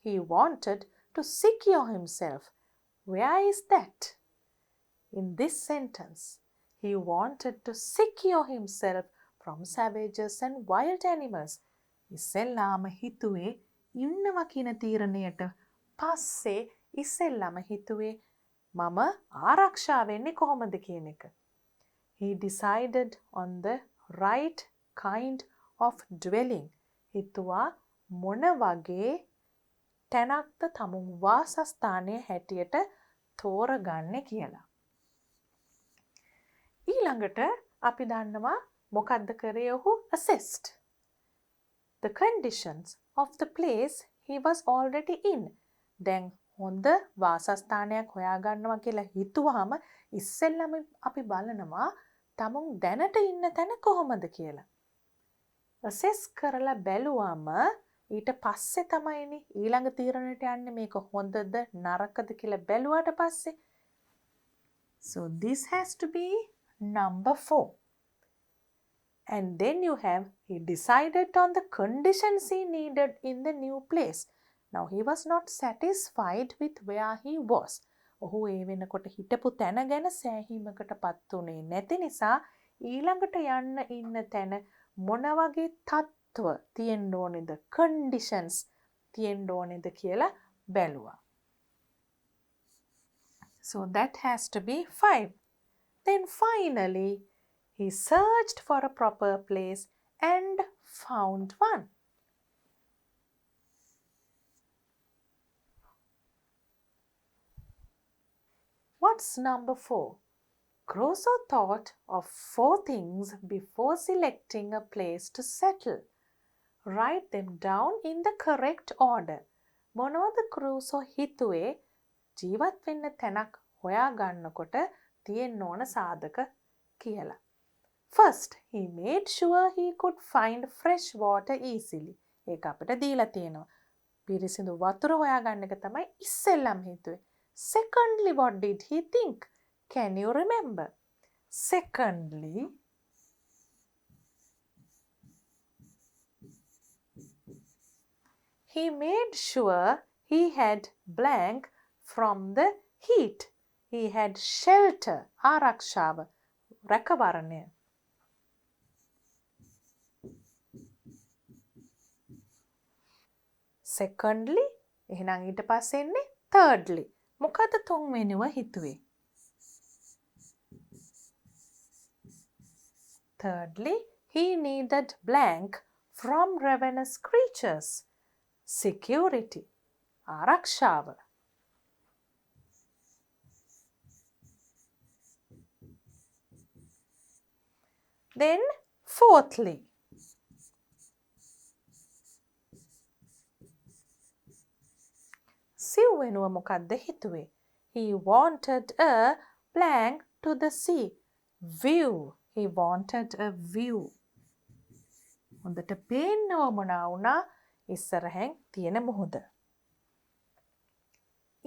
he wanted to secure himself. Where is that? In this sentence, he wanted to secure himself from savages and wild animals. ඉස්සෙල්ලාම හිතුවේ ඉන්නවා කියන තීරණයට පස්සේ ඉස්සෙල්ලාම හිතුවේ මම ආරක්ෂා වෙන්නේ කොහොමද කියන එක. He decided on the right kind of dwelling. හිතුවා මොන වගේ තැනක්ද තමුන් වාසස්ථානය හැටියට තෝරගන්නේ කියලා. ඊළඟට අපි දන්නවා මොකක්ද කරේ ඔහු assessed the conditions of the place he was already in. දැන් හොඳ වාසස්ථානයක් හොයාගන්නවා කියලා හිතුවාම ඉස්සෙල්ලම අපි බලනවා තමුන් දැනට ඉන්න තැන කොහොමද කියලා. assess කරලා බැලුවම ඊට පස්සේ තමයිනේ ඊළඟ තීරණයට යන්නේ මේක හොඳද නරකද කියලා බැලුවාට පස්සේ So this has to be number 4. And then you have, he decided on the conditions he needed in the new place. Now he was not satisfied with where he was. ඔහු ඒ වෙනකොට හිටපු තැන ගැන සෑහීමකට පත් වුණේ නැති නිසා ඊළඟට යන්න ඉන්න තැන මොන වගේ තත්ත්ව තියෙන්න ඕනේද, conditions තියෙන්න ඕනේද කියලා බැලුවා. So that has to be 5. Then finally, he searched for a proper place and found one. What's number 4? Crusoe thought of 4 things before selecting a place to settle. Write them down in the correct order. මොනවද Crusoe හිතුවේ ජීවත් වෙන්න තැනක් හොයාගන්නකොට තියෙන්න ඕන සාධක කියලා. First, he made sure he could find fresh water easily. ඒක අපිට දීලා තියෙනවා. පිරිසිදු වතුර හොයාගන්න එක තමයි ඉස්සෙල්ලම හිතුවේ. Secondly, what did he think? Can you remember? Secondly, he made sure he had blank from the heat. He had shelter, ආරක්ෂාව, රැකවරණය. Secondly, එහෙනම් ඊට පස්සේ එන්නේ thirdly. මොකද තුන්වෙනිව හිතුවේ? Thirdly, he needed blank from ravenous creatures. Security, ආරක්ෂාව. Then, fourthly, සිව්වෙනුව මොකක්ද හිතුවේ? He wanted a blank to the sea. View. He wanted a view. හොඳට පේන්නව මොනා වුණා ඉස්සරහෙන් තියෙන මුහුද.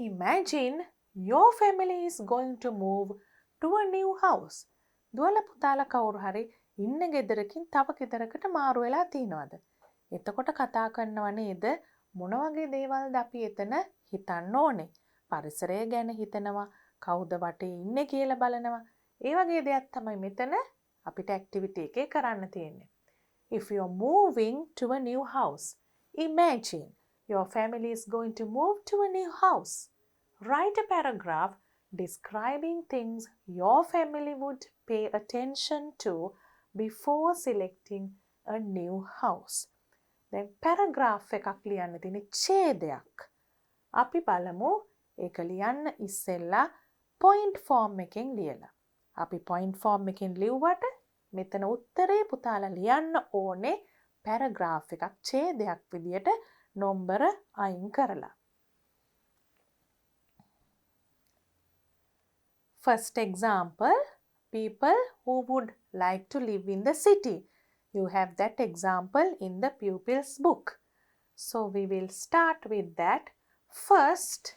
Imagine your family is going to move to a new house. දුවල පුතාලා කවුරු හරි ඉන්න ගෙදරකින් තව ගෙදරකට මාරු වෙලා තියනවාද? එතකොට කතා කරනව නේද? මොන වගේ දේවල්ද අපි එතන හිතන්න ඕනේ? පරිසරය ගැන හිතනවා, කවුද වටේ ඉන්නේ කියලා බලනවා. ඒ වගේ දෙයක් තමයි මෙතන අපිට ඇක්ටිවිටි එකේ කරන්න තියෙන්නේ. If you're moving to a new house, imagine your family is going to move to a new house. Write a paragraph describing things your family would pay attention to before selecting a new house. Then paragraph එකක් ලියන්න තියෙන ඡේදයක්. අපි බලමු ඒක ලියන්න ඉස්සෙල්ලා point form එකෙන් ලියලා. අපි point form එකෙන් ලිව්වට මෙතන උත්තරේ පුතාලා ලියන්න ඕනේ paragraph එකක් ඡේදයක් විදියට නම්බර අයින් කරලා. First example, people who would like to live in the city. You have that example in the Pupil's book. So we will start with that. First,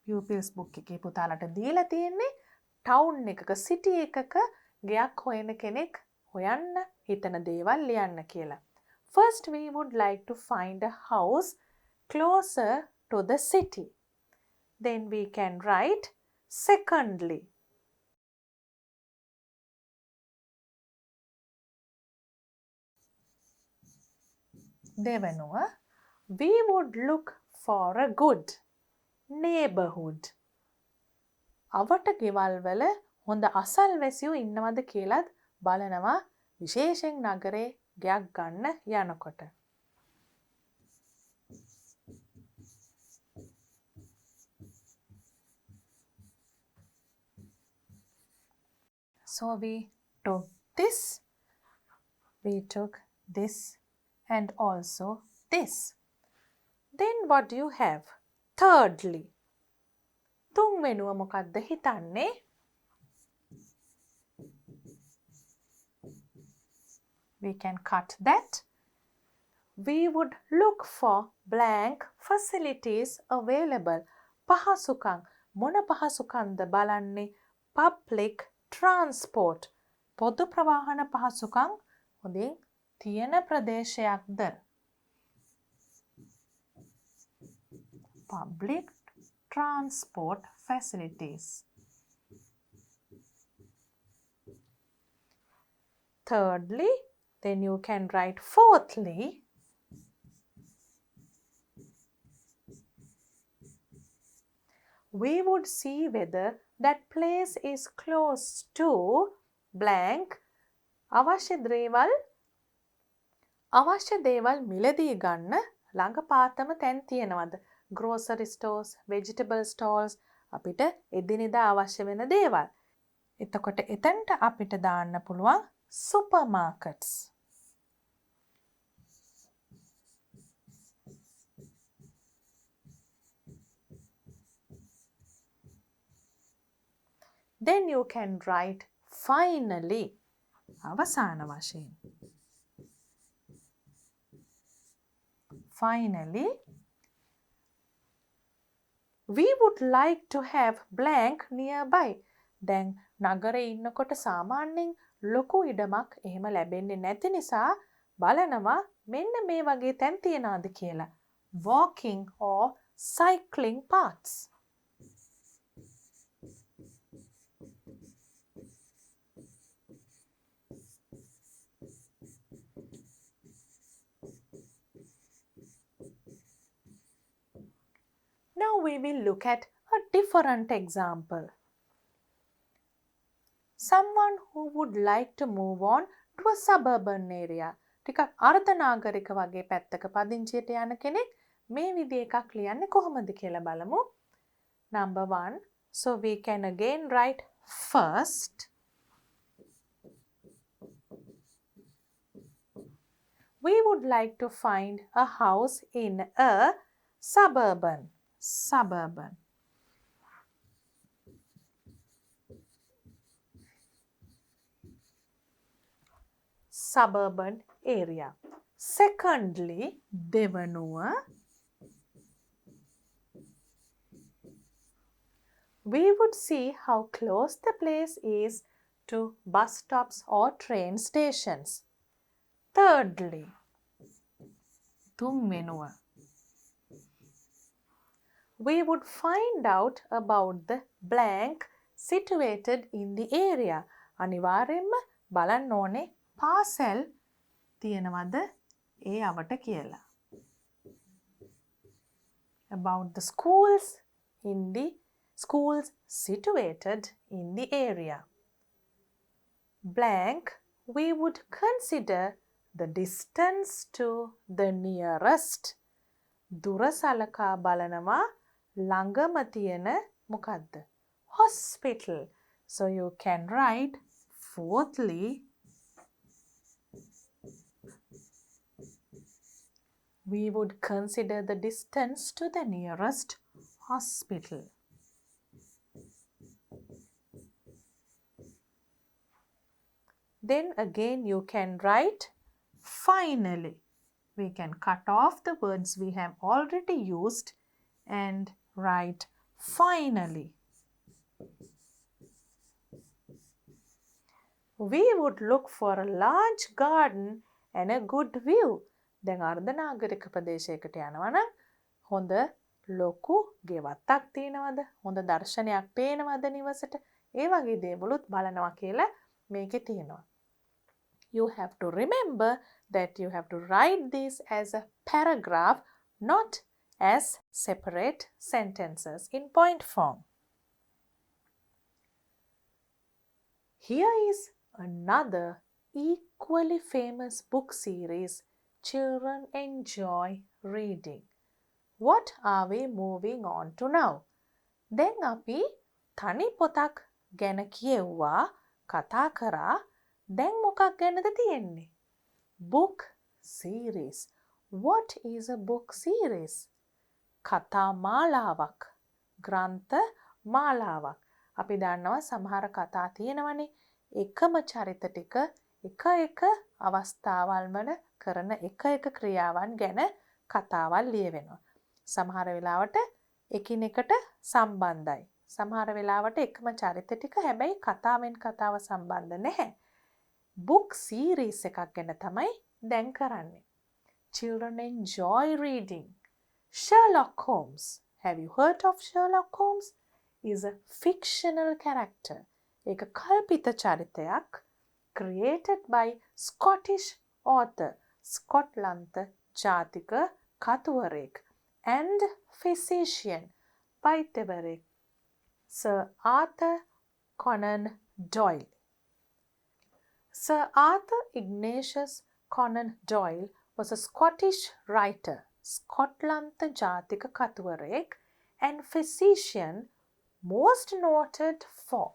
Pupil's book එකේ පුතාලට දීලා තියෙන්නේ town එකක city එකක ගයක් හොයන කෙනෙක් හොයන්න හිතන දේවල් ලියන්න කියලා. First, we would like to find a house closer to the city. Then we can write secondly. දෙවනුව, we would look for a good neighborhood. අවට ගෙවල් වල හොඳ අසල්වැසියෝ ඉන්නවද කියලාත් බලනවා විශේෂයෙන් නගරේ ගයක් ගන්න යනකොට. So we took this, we took this and also this. Then what do you have? Thirdly, තුන්වෙනුව මොකක්ද හිතන්නේ? We can cut that. We would look for blank facilities available. පහසුකම් මොන පහසුකම්ද බලන්නේ public transport පොදු ප්‍රවාහන පහසුකම් හොඳින් තියෙන ප්‍රදේශයක්ද public transport facilities. Thirdly, then you can write fourthly, we would see whether that place is close to blank අවශ්‍ය දේවල් මිලදී ගන්න ළඟපාතම තැන් තියෙනවද grocery stores vegetable stalls අපිට එදිනෙදා අවශ්‍ය වෙන දේවල් එතකොට එතනට අපිට දාන්න පුළුවන් supermarkets. Then you can write finally අවසාන වශයෙන්. Finally, we would like to have blank nearby. දැන් නගරේ ඉන්නකොට සාමාන්‍යයෙන් ලොකු ඉඩමක් එහෙම ලැබෙන්නේ නැති නිසා බලනවා මෙන්න මේ වගේ තැන් තියනවාද කියලා. Walking or cycling paths. Now we will look at a different example. Someone who would like to move on to a suburban area. ටිකක් අර්ධනාගරික වගේ පැත්තක පදිංචියට යන කෙනෙක් මේ විදිහ එකක් ලියන්නේ කොහොමද කියලා බලමු. Number 1. So we can again write first. We would like to find a house in a suburban. Suburban area. Secondly, දෙවනුව we would see how close the place is to bus stops or train stations. Thirdly, තුන්වෙනුව we would find out about the blank situated in the area. අනිවාර්යෙන්ම බලන්න ඕනේ පාසල් තියෙනවද ඒ අවට කියලා. About the schools situated in the area. Blank, we would consider the distance to the nearest. දුර සලකා බලනවා ළඟම තියෙන මොකද්ද? Hospital. So you can write fourthly, we would consider the distance to the nearest hospital. Then again you can write finally. We can cut off the words we have already used and write finally. We would look for a large garden and a good view. දැන් අර්ධනාගරික ප්‍රදේශයකට යනවා නම් හොඳ ලොකු ගෙවත්තක් තියෙනවද? හොඳ දර්ශනයක් පේනවද නිවසට? ඒ වගේ දේවලුත් බලනවා කියලා මේකේ තියෙනවා. You have to remember that you have to write this as a paragraph, not as separate sentences in point form. Here is another equally famous book series children enjoy reading. What are we moving on to now? දැන් අපි තනි පොතක් ගැන කියුවා, කතා කරා. දැන් මොකක් ගැනද තියෙන්නේ? Book series. What is a book series? කතා මාලාවක්. ග්‍රන්ථ මාලාවක්. අපි දන්නවා සමහර කතා තියෙනවනේ. එකම චරිත ටික එක එක අවස්ථාවල් වල කරන එක එක ක්‍රියාවන් ගැන කතාවල් ලියවෙනවා. සමහර වෙලාවට එකිනෙකට සම්බන්ධයි. සමහර වෙලාවට එකම චරිත ටික හැබැයි කතාවෙන් කතාව සම්බන්ධ නැහැ. book series එකක් ගැන තමයි දැන් කරන්නේ. Children enjoy reading. Sherlock Holmes. Have you heard of Sherlock Holmes? Is a fictional character. ඒක කල්පිත චරිතයක් created by Scottish author. ස්කොට්ලන්ත ජාතික කතුවරයෙක් and physician වෛද්‍යවරයෙක් Sir Arthur Conan Doyle. Sir Arthur Ignatius Conan Doyle was a Scottish writer, ස්කොට්ලන්ත ජාතික කතුවරයෙක් and physician most noted for.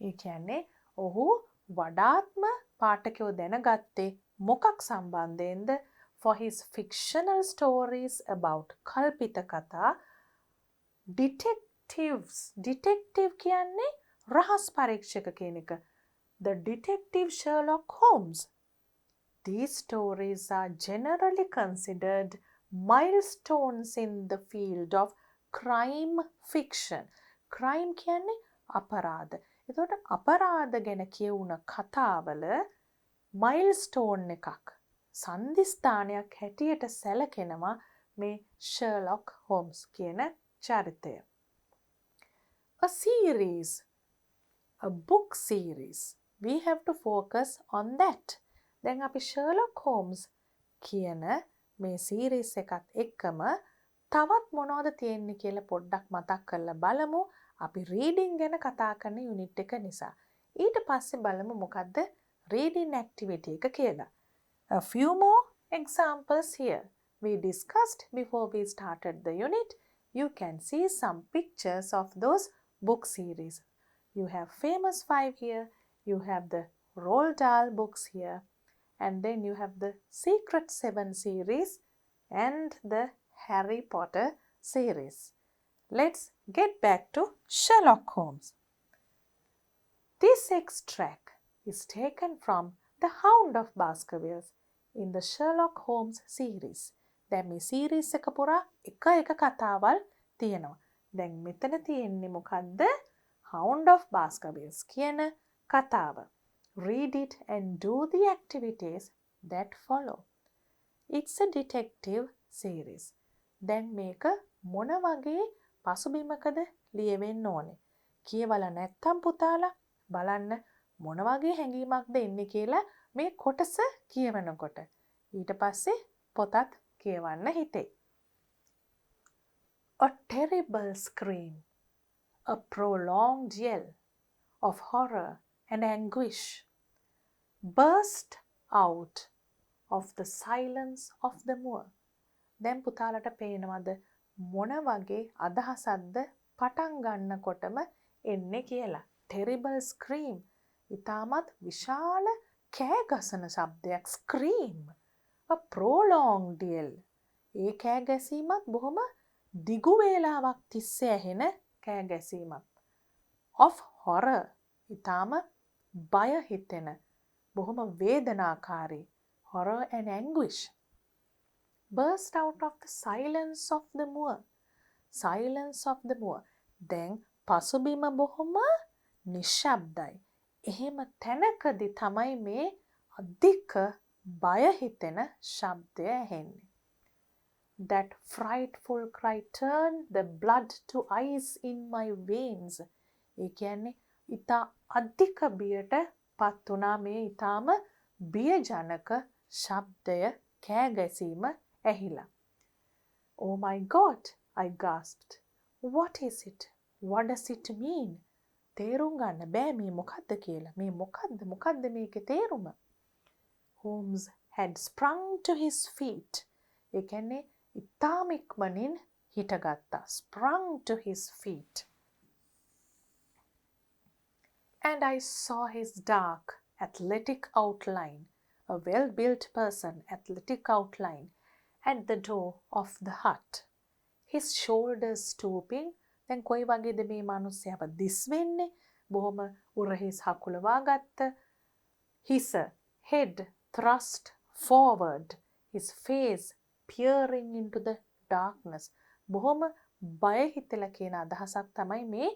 ඒ කියන්නේ ඔහු වඩාත්ම පාඨකයෝ දැනගත්තේ මොකක් සම්බන්ධයෙන්ද? For his fictional stories about කල්පිත කතා detective කියන්නේ රහස් පරීක්ෂක කියන එක. The detective Sherlock Holmes. These stories are generally considered milestones in the field of crime fiction. Crime කියන්නේ අපරාධ. එතකොට අපරාධ ගැන කියවුන කතාවල milestone එකක් සන්ධිස්ථානයක් හැටියට සැලකෙනවා මේ Sherlock Holmes කියන චරිතය. A series, a book series. We have to focus on that. දැන් අපි Sherlock Holmes කියන මේ series එකත් එක්කම තවත් මොනවද තියෙන්නේ කියලා පොඩ්ඩක් මතක් කරලා බලමු. අපි reading ගැන කතා කරන unit එක නිසා. ඊට පස්සේ බලමු මොකද්ද reading activity එක කියලා. A few more examples here. We discussed before we started the unit. You can see some pictures of those book series. You have Famous Five here. You have the Roald Dahl books here. And then you have the Secret Seven series and the Harry Potter series. Let's get back to Sherlock Holmes. This extract is taken from The Hound of Baskervilles in the Sherlock Holmes series. දැන් මේ series එක පුරා එක කතාවල් තියෙනවා. දැන් මෙතන තියෙන්නේ මොකද්ද? Hound of Baskervilles කියන කතාව. Read it and do the activities that follow. It's a detective series. දැන් මේක මොන වගේ පසුබිමකද ලියවෙන්න ඕනේ? කියවලා නැත්තම් පුතාලා බලන්න මොන වගේ හැඟීමක්ද එන්නේ කියලා මේ කොටස කියවනකොට. ඊට පස්සේ පොතත් කියවන්න හිතේ. A terrible scream, a prolonged yell of horror and anguish burst out of the silence of the moor. දැන් පුතාලට පේනවද මොන වගේ අදහසක්ද පටන් ගන්නකොටම එන්නේ කියලා? Terrible scream. ඉතාමත් විශාල කෑ ගසන ශබ්දයක් scream. A prolonged yell. ඒ කෑ ගැසීමත් බොහොම දිගු වේලාවක් තිස්සේ ඇහෙන කෑ ගැසීමක්. Of horror. ඉතාම බය හිතෙන බොහොම වේදනාකාරී. Horror and anguish. Burst out of the silence of the moor. Silence of the moor. දැන් පසුබිම බොහොම නිශ්ශබ්දයි. එහෙම තැනකදී තමයි මේ අධික බය හිතෙන ශබ්දය ඇහෙන්නේ. That frightful cry turned the blood to ice in my veins. ඒ කියන්නේ ඉතා අධික බියට පත් වුණා මේ ඉතාම බියජනක ශබ්දය කෑ ගැසීම ඇහිලා. Oh my God, I gasped. What is it? What does it mean? තේරුම් ගන්න බෑ මේ මොකද්ද කියලා. මේ මොකද්ද මේකේ තේරුම? Holmes had sprung to his feet. ඒ කියන්නේ ඉතාම ඉක්මනින් හිටගත්තා. Sprung to his feet. And I saw his dark, athletic outline, a well-built person, athletic outline, at the door of the hut. His shoulders stooping. දැන් කොයි වගේද මේ මිනිස්සයාව දිස් වෙන්නේ? බොහොම උරහිස් හකුලවා ගත්ත. His head thrust forward, his face peering into the darkness. බොහොම බය හිතලා කියන අදහසක් තමයි මේ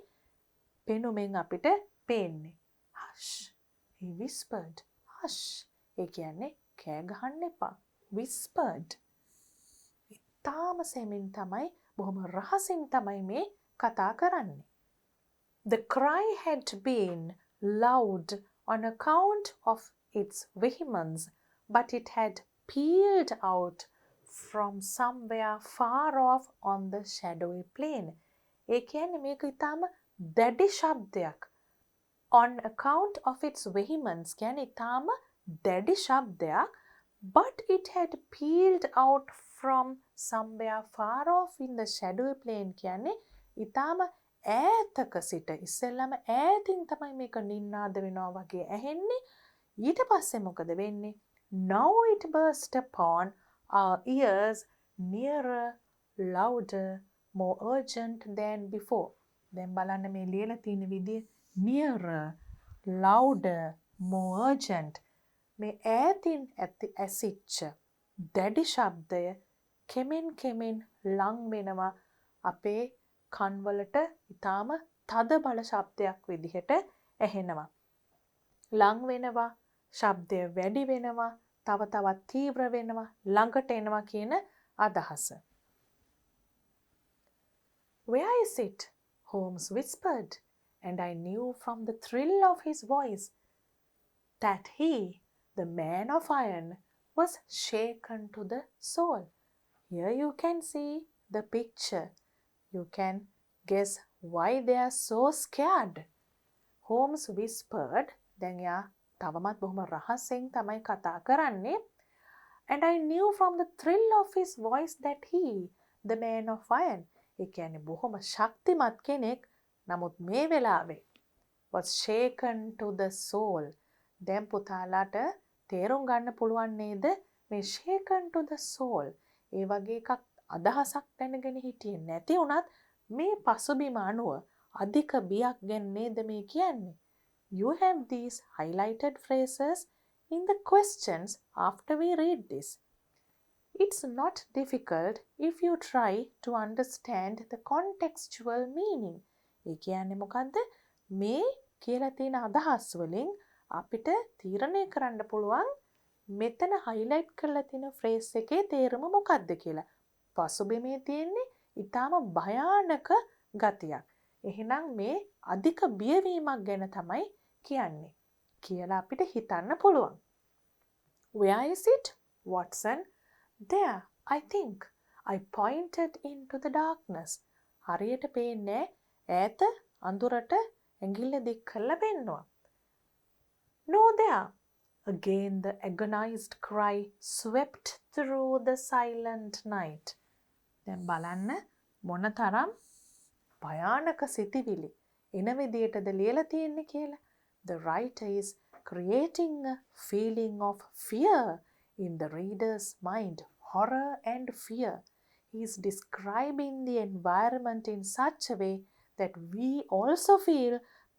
පෙනුමෙන් අපිට පේන්නේ. Hush. He whispered. Hush. ඒ කියන්නේ කෑ ගහන්න එපා. Whispered. තාම සෙමින් තමයි බොහොම රහසින් තමයි මේ කතා කරන්නේ. The cry had been loud on account of its vehemence, but it had pealed out from somewhere far off on the shadowy plain. ඒ කියන්නේ මේක ඊටාම දැඩි ශබ්දයක්. On account of its vehemence කියන්නේ ඊටාම දැඩි ශබ්දයක්, but it had pealed out from somewhere far off in the shadowy plain කියන්නේ ඊටාම ඈතක සිට ඉස්සෙල්ලාම ඈතින් තමයි මේක නින්නාද වෙනවා වගේ ඇහෙන්නේ. ඊට පස්සේ මොකද වෙන්නේ? Now it burst upon our ears nearer, louder, more urgent than before. දැන් බලන්න මේ ලියලා තියෙන විදිය nearer, louder, more urgent. මේ ඈතින් ඇසිච්ච දැඩි ශබ්දය කෙමෙන් ලං වෙනවා අපේ කන්වලට ඊටාම තද බල ශබ්දයක් විදිහට ඇහෙනවා. ලං වෙනවා, ශබ්දය වැඩි වෙනවා, තව තවත් තීව්‍ර වෙනවා, ළඟට එනවා කියන අදහස. Where is it? Holmes whispered, and I knew from the thrill of his voice that he, the man of iron, was shaken to the soul. Here you can see the picture. You can guess why they are so scared. Holmes whispered. දැන් යා තවමත් බොහොම රහසෙන් තමයි කතා කරන්නේ. And I knew from the thrill of his voice that he, the man of iron, ඒ කියන්නේ බොහොම ශක්තිමත් කෙනෙක්, නමුත් මේ වෙලාවේ was shaken to the soul. දැන් පුතාලාට තේරුම් ගන්න පුළුවන් නේද මේ shaken to the soul? ඒ වගේ එකක් අදහසක් දැනගෙන හිටියේ නැති වුණත් මේ පසුබිම අනුව අධික බියක් ගැන නේද මේ කියන්නේ. You have these highlighted phrases in the questions after we read this. It's not difficult if you try to understand the contextual meaning. ඒ කියන්නේ මොකද්ද? මේ කියලා තියෙන අදහස් වලින් අපිට තීරණය කරන්න පුළුවන් මෙතන highlight කරලා තියෙන phrase එකේ තේරුම මොකක්ද කියලා. පසුබිමේ තියෙන්නේ ඊටාම භයානක ගතියක්. එහෙනම් මේ අධික බියවීමක් ගැන තමයි කියන්නේ කියලා අපිට හිතන්න පුළුවන්. Where is it, Watson? There, I think. I pointed into the darkness. හරියට පේන්නේ ඈත අඳුරට ඇඟිල්ල දික් කරලා පෙන්නවා. No, there. Again the agonized cry swept through the silent night. දැන් බලන්න මොනතරම් භයානක සිතිවිලි එන විදියටද ලියලා තියෙන්නේ කියලා. The writer is creating a feeling of fear in the reader's mind, horror and fear. He is describing the environment in such a way that we also feel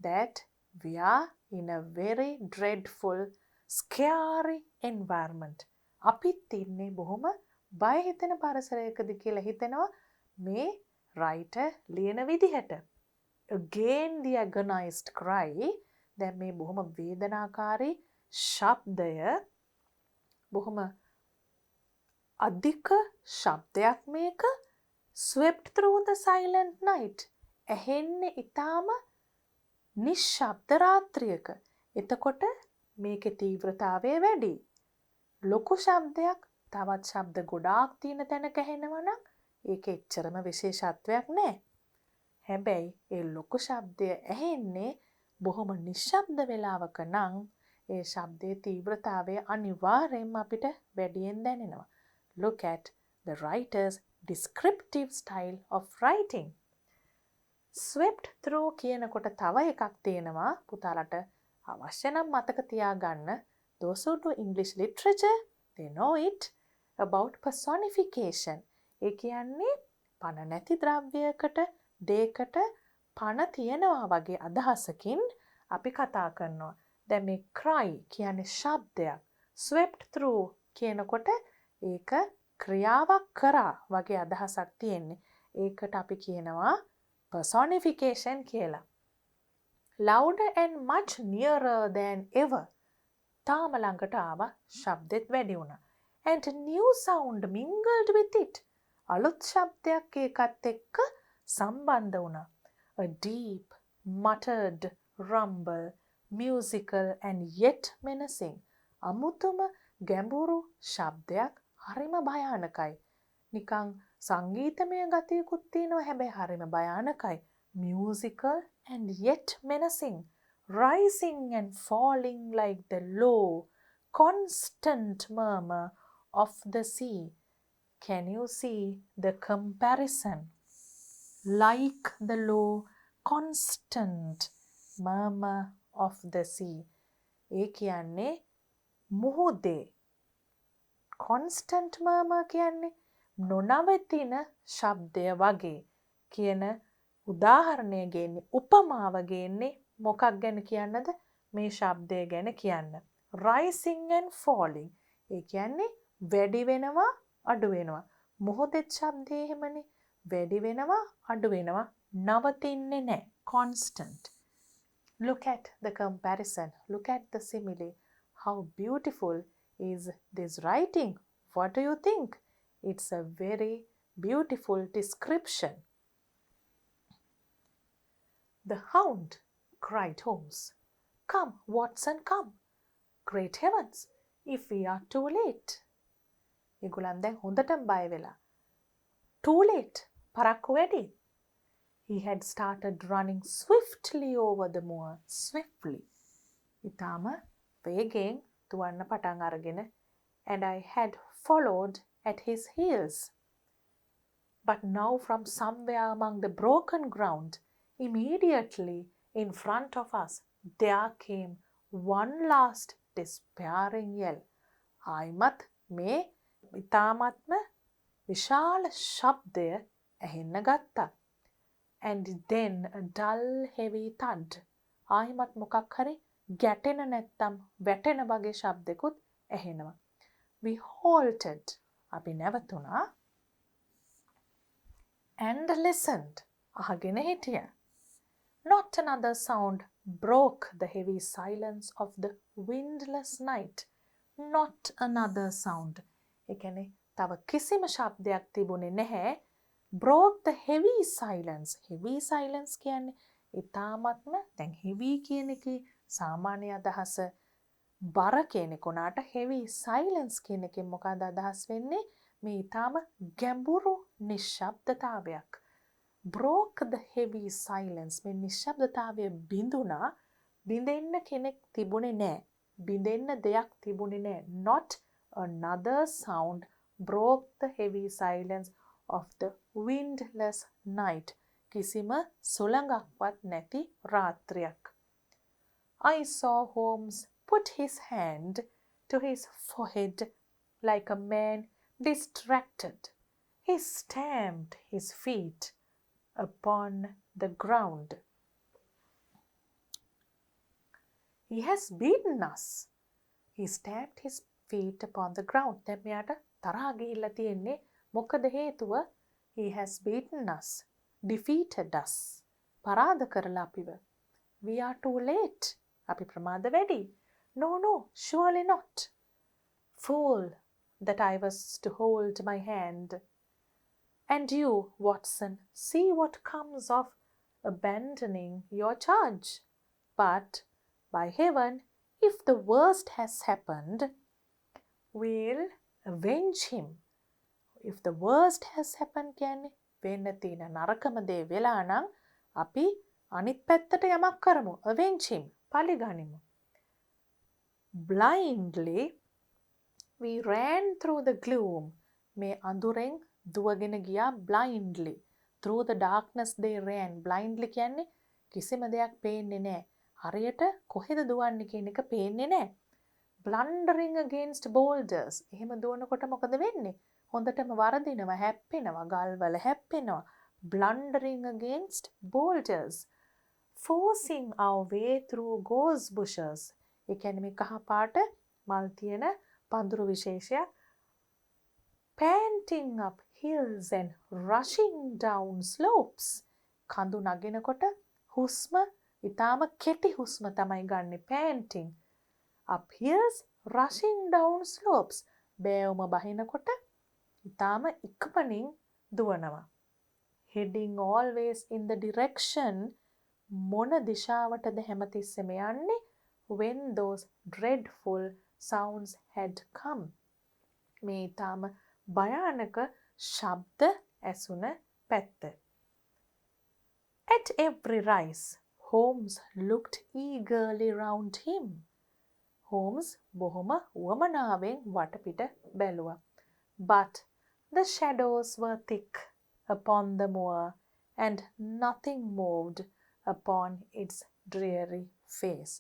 that we are in a very dreadful, scary environment. අපිත් ඉන්නේ බොහොම බය හිතෙන පරිසරයකද කියලා හිතෙනවා මේ writer ලියන විදිහට. Again the agonized cry. දැන් මේ බොහොම වේදනාකාරී ශබ්දය, බොහොම අධික ශබ්දයක් මේක. Swept through the silent night. ඇහෙන්නේ ඊටාම නිශ්ශබ්ද රාත්‍රියක. එතකොට මේකේ තීව්‍රතාවය වැඩි. ලොකු ශබ්දයක් තවත් ශබ්ද ගොඩාක් තියෙන තැනක ඇහෙනවා නම් ඒක එච්චරම විශේෂත්වයක් නෑ. හැබැයි ඒ ලොකු ශබ්දය ඇහෙන්නේ බොහොම නිශ්ශබ්ද වෙලාවක නම් ඒ ශබ්දයේ තීව්‍රතාවය අනිවාර්යයෙන්ම අපිට වැඩියෙන් දැනෙනවා. Look at the writer's descriptive style of writing. Swept through කියනකොට තව එකක් තියෙනවා පුතාලට අවශ්‍ය නම් මතක තියාගන්න. Those who do English literature, they know it, about personification. ඒ කියන්නේ පණ නැති ද්‍රව්‍යයකට, දෙයකට පණ තියනවා වගේ අදහසකින් අපි කතා කරනවා. දැන් මේ cry කියන්නේ ශබ්දයක්. Swept through කියනකොට ඒක ක්‍රියාවක් කරා වගේ අදහසක් තියෙන්නේ. ඒකට අපි කියනවා personification කියලා. Louder and much nearer than ever. තාම ළඟට ආවා, ශබ්දෙත් වැඩි වුණා. And a new sound mingled with it. අලුත් ශබ්දයක් ඒකත් එක්ක සම්බන්ධ වුණා. A deep, muttered rumble, musical and yet menacing. අමුතුම ගැඹුරු ශබ්දයක්, හරිම භයානකයි. නිකං සංගීතමය ගතියකුත් තියෙනවා, හැබැයි හරිම භයානකයි. Musical and yet menacing. Rising and falling like the low, constant murmur of the sea. Can you see the comparison? Like the low, constant murmur of the sea. ඒ කියන්නේ මුහුදේ. Constant murmur කියන්නේ නොනවතින ශබ්දය වගේ කියන උදාහරණය ගේන්නේ, උපමාව ගේන්නේ මොකක් ගැන කියන්නද? මේ ශබ්දය ගැන කියන්න. Rising and falling. ඒ කියන්නේ වැඩි වෙනවා, අඩු වෙනවා. මොහොතේ ශබ්දය එහෙමනේ. වැඩි වෙනවා, අඩු වෙනවා. නවතින්නේ නැහැ. Constant. Look at the comparison. Look at the simile. How beautiful is this writing? What do you think? It's a very beautiful description. The hound cried Holmes. Come, Watson, come. Great heavens, if we are too late. ඒගොල්ලන් දැන් හොඳටම බය වෙලා. Too late. පරක්කු වැඩි. He had started running swiftly over the moor. Swiftly. ඉතාම වේගෙන් දුවන්න පටන් අරගෙන, and I had followed at his heels. But now from somewhere among the broken ground, immediately in front of us, there came one last despairing yell. ආයිමත් මේ ඉතාමත්ම විශාල ශබ්දය ඇහෙන්න ගත්තා. And then a dull heavy thud. ආයිමත් මොකක් හරි ගැටෙන නැත්තම් වැටෙන වගේ ශබ්දෙකුත් ඇහෙනවා. We halted. අපි නැවතුණා. And listened. අහගෙන හිටියා. Not another sound broke the heavy silence of the windless night. Not another sound. ඒ කියන්නේ තව කිසිම ශබ්දයක් තිබුණේ නැහැ. Broke the heavy silence. Heavy silence කියන්නේ ඊ타මත්ම, දැන් heavy කියන එකේ සාමාන්‍ය අදහස බර කියන එක උනාට heavy silence කියන එකෙන් මොකක්ද අදහස් වෙන්නේ? මේ ඊ타ම ගැඹුරු නිශ්ශබ්දතාවයක්. Broke the heavy silence. මේ නිශ්ශබ්දතාවය බිඳුණා. බිඳෙන්න කෙනෙක් තිබුණේ නැහැ. බිඳෙන්න දෙයක් තිබුණේ නැහැ. Not another sound broke the heavy silence of the windless night. කිසිම සුළඟක්වත් නැති රාත්‍රියක්. I saw Holmes put his hand to his forehead like a man distracted. He stamped his feet upon the ground. He has beaten us. He stamped his feet upon the ground. දැන් මෙයාට තරහා ගිහිල්ලා තියෙන්නේ. මොකද හේතුව? He has beaten us. Defeated us. පරාද කරලා අපිව. We are too late. අපි ප්‍රමාද වැඩි. No, surely not. Fool that I was to hold my hand. And you, Watson, see what comes of abandoning your charge. But, by heaven, if the worst has happened, we'll avenge him. If the worst has happened කියන්නේ වෙන්න තියෙන නරකම දේ වෙලා නම් අපි අනිත් පැත්තට යමක් කරමු. Avenge him. පලිගනිමු. Blindly, we ran through the gloom. මේ අඳුරෙන් දුවගෙන ගියා blindly. Through the darkness they ran. Blindly කියන්නේ කිසිම දෙයක් පේන්නේ නැහැ. හරියට කොහෙද දුවන්නේ කියන එක පේන්නේ නැහැ. Blundering against boulders. එහෙම දුවනකොට මොකද වෙන්නේ? හොඳටම වරදිනවා, හැප්පෙනවා, ගල්වල හැප්පෙනවා. Blundering against boulders. Forcing our way through gorse bushes. ඒ කියන්නේ මේ කහ පාට මල් තියෙන පඳුරු විශේෂයක්. Panting up hills and rushing down slopes. කඳු නගිනකොට හුස්ම ඊටාම කෙටි හුස්ම තමයි ගන්නෙ panting. Up hills, rushing down slopes. බෑවුම බහිනකොට ඊටාම ඉක්මනින් දුවනවා. Heading always in the direction මොන දිශාවටද හැමතිස්සෙම යන්නේ when those dreadful sounds had come. මේ ඊටාම භයානක ශබ්ද ඇසුන පැත්ත. At every rise, Holmes looked eagerly round him. Holmes බොහොම වමනාවෙන් වටපිට බැලුවා. But the shadows were thick upon the moor and nothing moved upon its dreary face.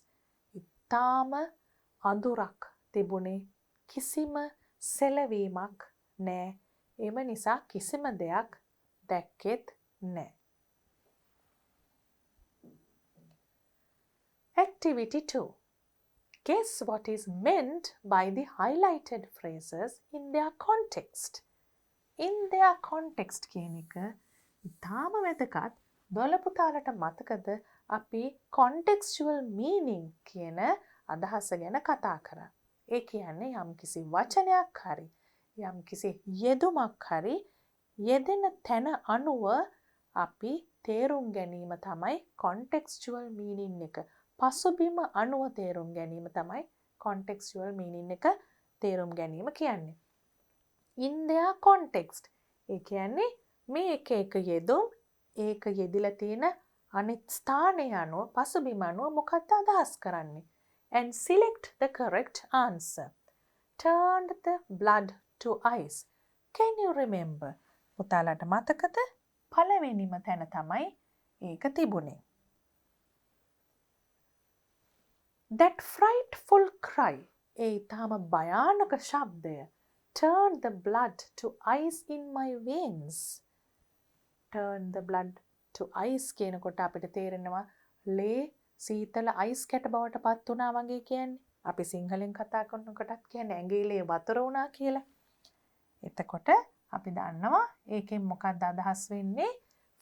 ඊටාම අඳුරක් තිබුණේ කිසිම සෙලවීමක් නෑ. එම නිසා කිසිම දෙයක් දැක්කෙත් නෑ. Activity 2. Guess what is meant by the highlighted phrases in their context. In their context කියන එක ඉතාම වැදගත්. දොළපුතාලට මතකද අපි contextual meaning කියන අදහස ගැන කතා කරා. ඒ කියන්නේ යම්කිසි වචනයක් හරි යම්කිසි යෙදුමක් හරි යෙදෙන තැන අනුව අපි තේරුම් ගැනීම තමයි contextual meaning එක. පසුබිම අනුව තේරුම් ගැනීම තමයි contextual meaning එක තේරුම් ගැනීම කියන්නේ. In their context. ඒ කියන්නේ මේ එක යෙදුම් ඒක යෙදිලා තියෙන අනිත් ස්ථානය අනුව පසුබිම අනුව මොකක්ද අදහස් කරන්නේ. And select the correct answer. Turned the blood to ice. Can you remember? පුතාලට මතකද? පළවෙනිම තැන තමයි ඒක තිබුණේ. That frightful cry. ඒ ඊටම භයානක ශබ්දය. Turned the blood to ice in my veins. Turn the blood to ice කියනකොට අපිට තේරෙනවා ලේ සීතල අයිස් කැට බවට පත් වුණා වගේ කියන්නේ. අපි සිංහලෙන් කතා කරනකොටත් කියන්නේ ඇඟේ ලේ වතුර වුණා කියලා. එතකොට අපි දන්නවා ඒකෙන් මොකක්ද අදහස් වෙන්නේ?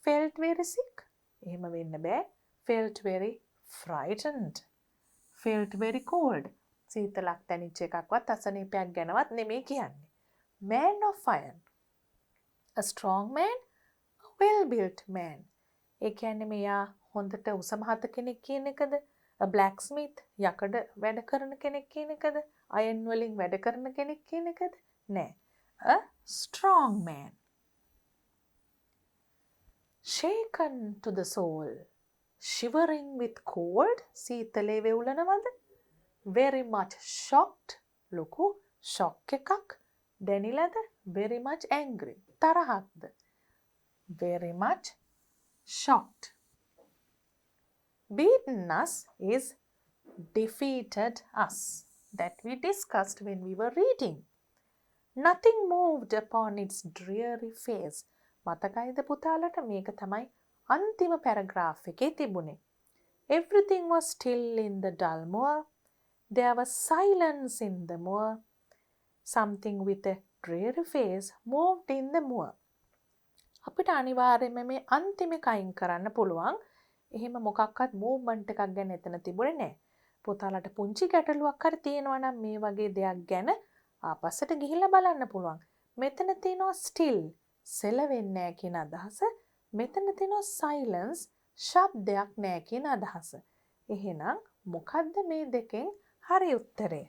felt very sick. එහෙම වෙන්න බෑ. felt very frightened. felt very cold. සීතලක් දැනෙච්ච එකක්වත් අසනීපයක් ගැනවත් නෙමෙයි කියන්නේ. Man of iron. A strong man, a well-built man. ඒ කියන්නේ මෙයා හොඳට උස මහත කෙනෙක් කියන එකද? A blacksmith යකඩ වැඩ කරන කෙනෙක් කියන එකද? iron වලින් වැඩ කරන කෙනෙක් කියන එකද? නෑ. A strong man. Shaken to the soul. Shivering with cold. සීතලේ වෙවුලනවද? Very much shocked. ලොකු shock එකක්. දැනිලාද? Very much angry. තරහක්ද? Very much shocked. Beaten us is defeated us. That we discussed when we were reading. Nothing moved upon its dreary face. මතකයිද පුතාලට මේක තමයි අන්තිම paragraph එකේ තිබුණේ. Everything was still in the dull moor. There was silence in the moor. Something with a dreary face moved in the moor. අපිට අනිවාර්යයෙන්ම මේ අන්තිම එක අයින් කරන්න පුළුවන්. එහෙම මොකක්වත් මූව්මන්ට් එකක් ගැන එතන තිබුණේ නැහැ. පුතාලට පුංචි ගැටලුවක් හරි තියෙනවා නම් මේ වගේ දෙයක් ගැන ආපස්සට ගිහිල්ලා බලන්න පුළුවන්. මෙතන තියෙනවා still සෙලවෙන්නේ නැහැ කියන අදහස. මෙතන තියෙනවා silence ශබ්දයක් නැහැ කියන අදහස. එහෙනම් මොකද්ද මේ දෙකෙන් හරි උත්තරය?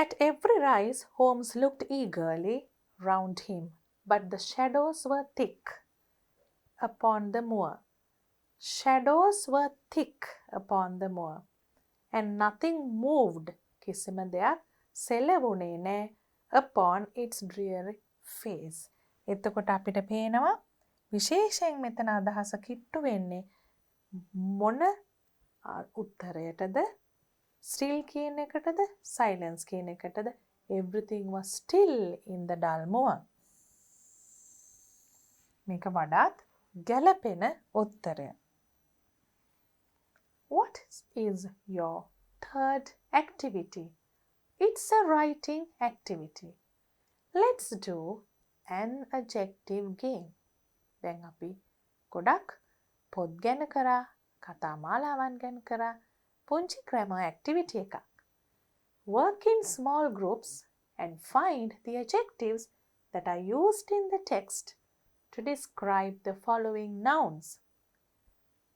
At every rise, Holmes looked eagerly round him, but the shadows were thick upon the moor. Shadows were thick upon the moor, and nothing moved, කිසිම දෙයක් සෙලවුනේ නැහැ upon its dreary face. එතකොට අපිට පේනවා විශේෂයෙන් මෙතන අදහස කිට්ටු වෙන්නේ මොන උත්තරයටද? still කියන එකටද? silence කියන එකටද? everything was still in the dull moor. මේක වඩාත් ගැළපෙන උත්තරය. What is your third activity? It's a writing activity. Let's do an adjective game. දැන් අපි ගොඩක් පොත් ගැන කරා, කතා මාලාවන් ගැන කරා, පුංචි grammar activity එකක්. Work in small groups and find the adjectives that are used in the text to describe the following nouns.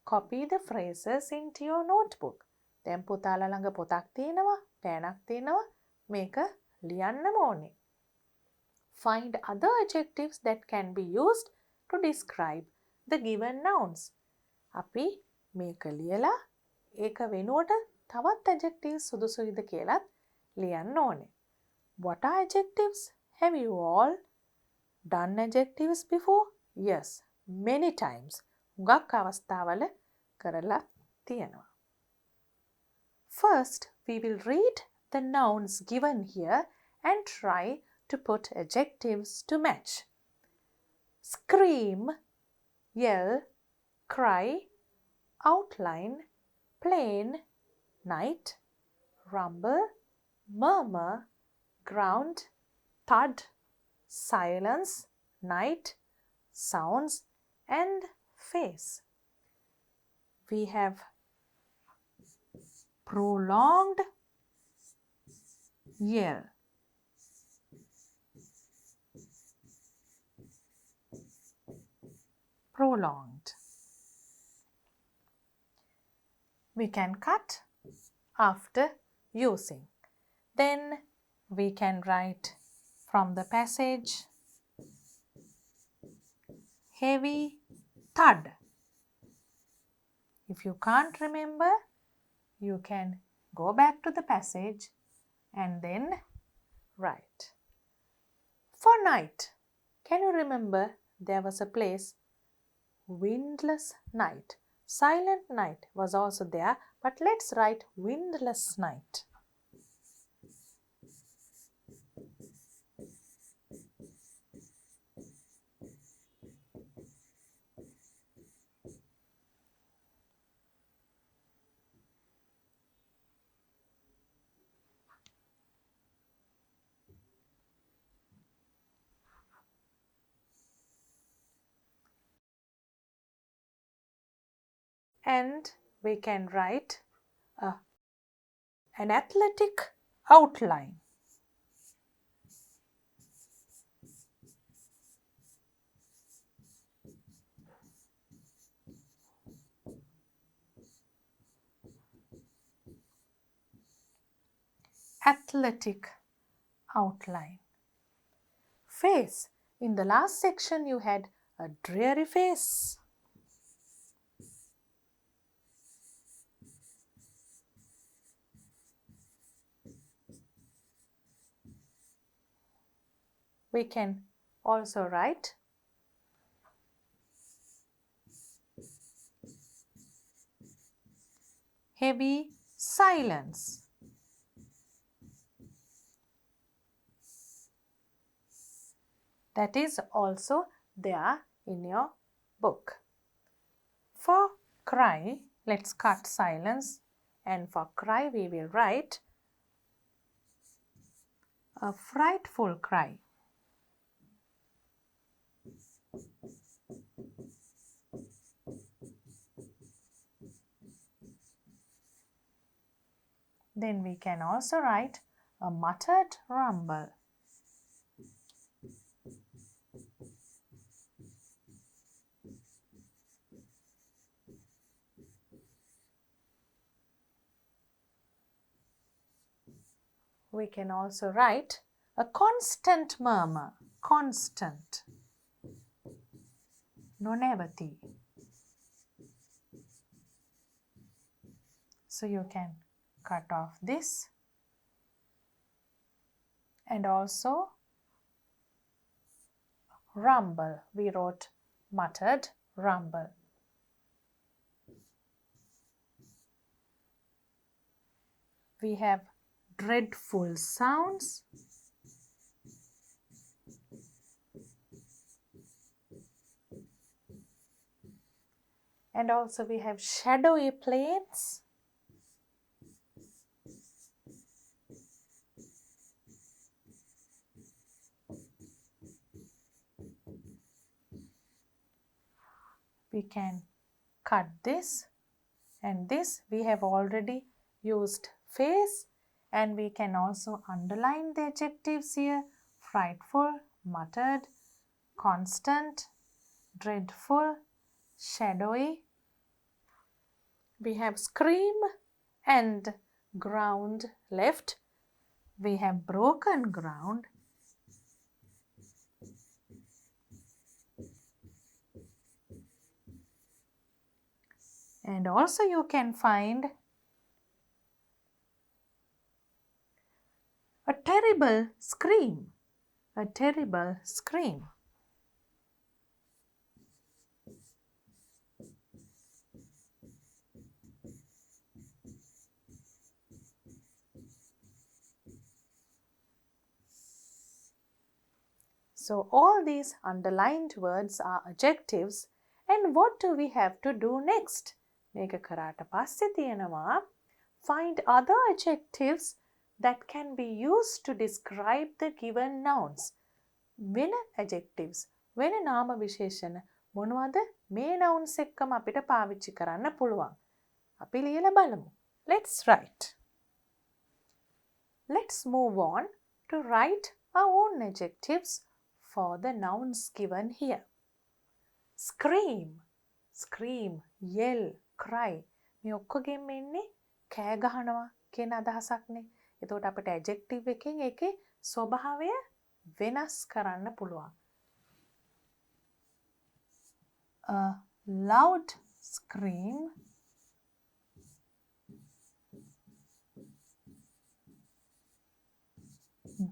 Copy the phrases into your notebook. දැන් පුතාලා ළඟ පොතක් තියෙනවා, පෑනක් තියෙනවා, මේක ලියන්නම ඕනේ. Find other adjectives that can be used to describe the given nouns. අපි මේක ලියලා ඒක වෙනුවට තවත් adjectives සුදුසුයිද කියලාත් ලියන්න ඕනේ. What are adjectives? Have you all done adjectives before? Yes, many times. හුඟක් අවස්ථාවල කරලා තියෙනවා. First, we will read the nouns given here and try to put adjectives to match. Scream, yell, cry, outline, plain, night, rumble, murmur, ground, thud, silence, night, sounds, and face. We have prolonged yell. Prolonged. We can cut after using. Then we can write from the passage heavy thud. If you can't remember, you can go back to the passage and then write. For night, can you remember there was a place, windless night. Silent night was also there, but let's write windless night. And we can write an athletic outline. Athletic outline. Face. In the last section you had a dreary face. We can also write heavy silence. That is also there in your book. For cry, let's cut silence, and for cry we will write a frightful cry. Then we can also write a muttered rumble. We can also write a constant murmur. Constant. Nonavati. So you can cut off this, and also rumble. We wrote muttered rumble. We have dreadful sounds. And also we have shadowy plains. we can cut this, and this we have already used face, and we can also underline the adjectives here: frightful, muttered, constant, dreadful, shadowy. We have scream and ground left. We have broken ground. And also you can find a terrible scream. A terrible scream. So all these underlined words are adjectives. And what do we have to do next? මේක කරාට පස්සේ තියෙනවා find other adjectives that can be used to describe the given nouns. වෙන adjectives, වෙන නාම විශේෂණ මොනවද මේ nouns එක්කම අපිට පාවිච්චි කරන්න පුළුවන්. අපි ලියලා බලමු. Let's write. Let's move on to write our own adjectives for the nouns given here. Scream, scream, yell, cry. මේ ඔක්කොගෙම එන්නේ කෑ ගහනවා කියන අදහසක්නේ. එතකොට අපිට adjective එකෙන් ඒකේ ස්වභාවය වෙනස් කරන්න පුළුවන්. A loud scream,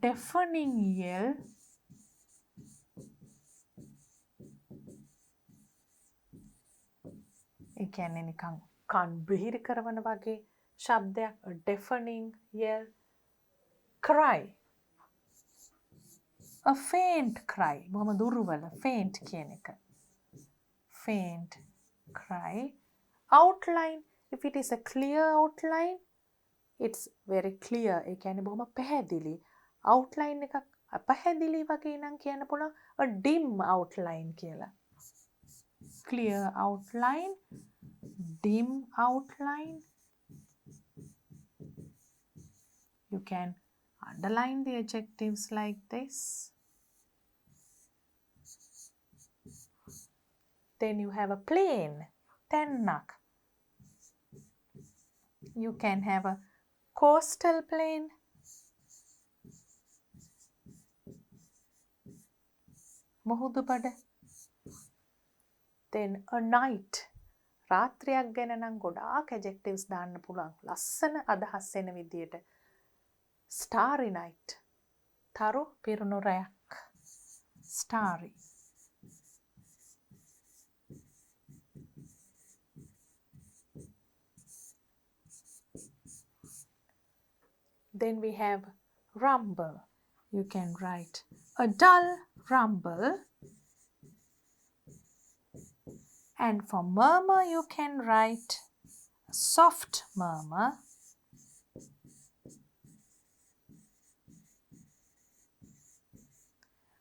deafening yell, ඒ කියන්නේ නිකන් කන් බිහිරි කරවන වගේ ශබ්දයක්. A deafening yell. Cry, a faint cry. බොහොම දුර්වල faint කියන එක. Faint cry. Outline, if it is a clear outline, it's very clear. ඒ කියන්නේ බොහොම පැහැදිලි. Outline එකක් අපැහැදිලි වගේ නම් කියන්න පුළුවන් a dim outline කියලා. Clear outline, dim outline. You can underline the adjectives like this. Then you have a plane, tennak. You can have a coastal plain, මුහුදුබඩ. Then a night, රාත්‍රියක් ගැන නම් ගොඩාක් adjectives දාන්න පුළුවන්. ලස්සන අදහස් එන විදියට. Starry night, තරු පිරුණු රැයක්. Starry. Then we have rumble. You can write a dull rumble. And for murmur, you can write a soft murmur.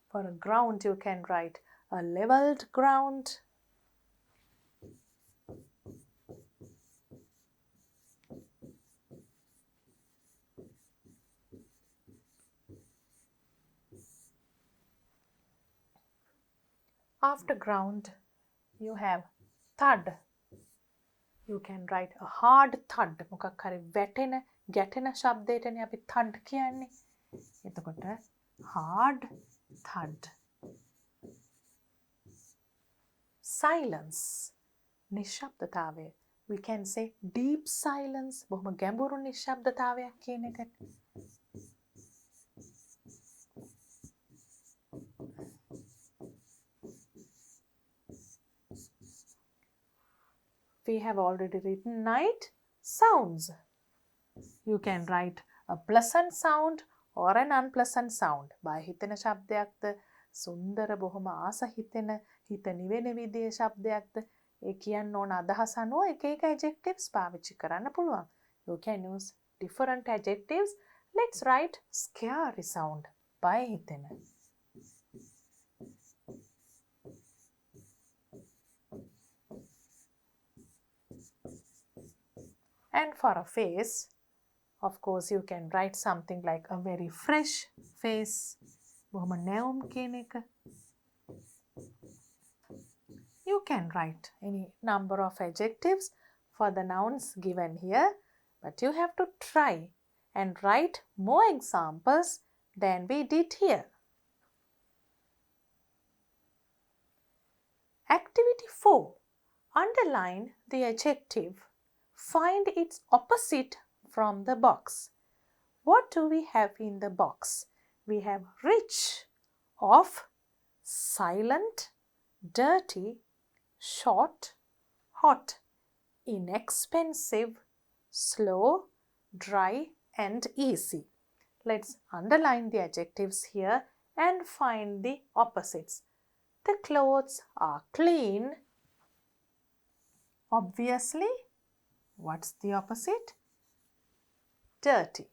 For a ground, you can write a leveled ground. After ground, you have thud. You can write a hard thud. මොකක් හරි වැටෙන ගැටෙන ශබ්දයටනේ අපි thud කියන්නේ. එතකොට hard thud. Silence, නිශ්ශබ්දතාවය. We can say deep silence. බොහොම ගැඹුරු නිශ්ශබ්දතාවයක් කියන එකට. We have already written night sounds. You can write a pleasant sound or an unpleasant sound. බය හිතෙන ශබ්දයක්ද, සුන්දර බොහොම ආස හිතෙන හිත නිවෙන විදිහේ ශබ්දයක්ද, ඒ කියන්න ඕන අදහස අනුව එක එක adjectives පාවිච්චි කරන්න පුළුවන්. You can use different adjectives. Let's write scary sound. බය හිතෙන. And for a face, of course, you can write something like a very fresh face. බොහොම නැවුම් කියන එක. You can write any number of adjectives for the nouns given here, but you have to try and write more examples than we did here. Activity 4. Underline the adjective. Find its opposite from the box. What do we have in the box? We have rich, off, silent, dirty, short, hot, inexpensive, slow, dry, and easy. Let's underline the adjectives here and find the opposites. The clothes are clean. Obviously, what's the opposite? Dirty.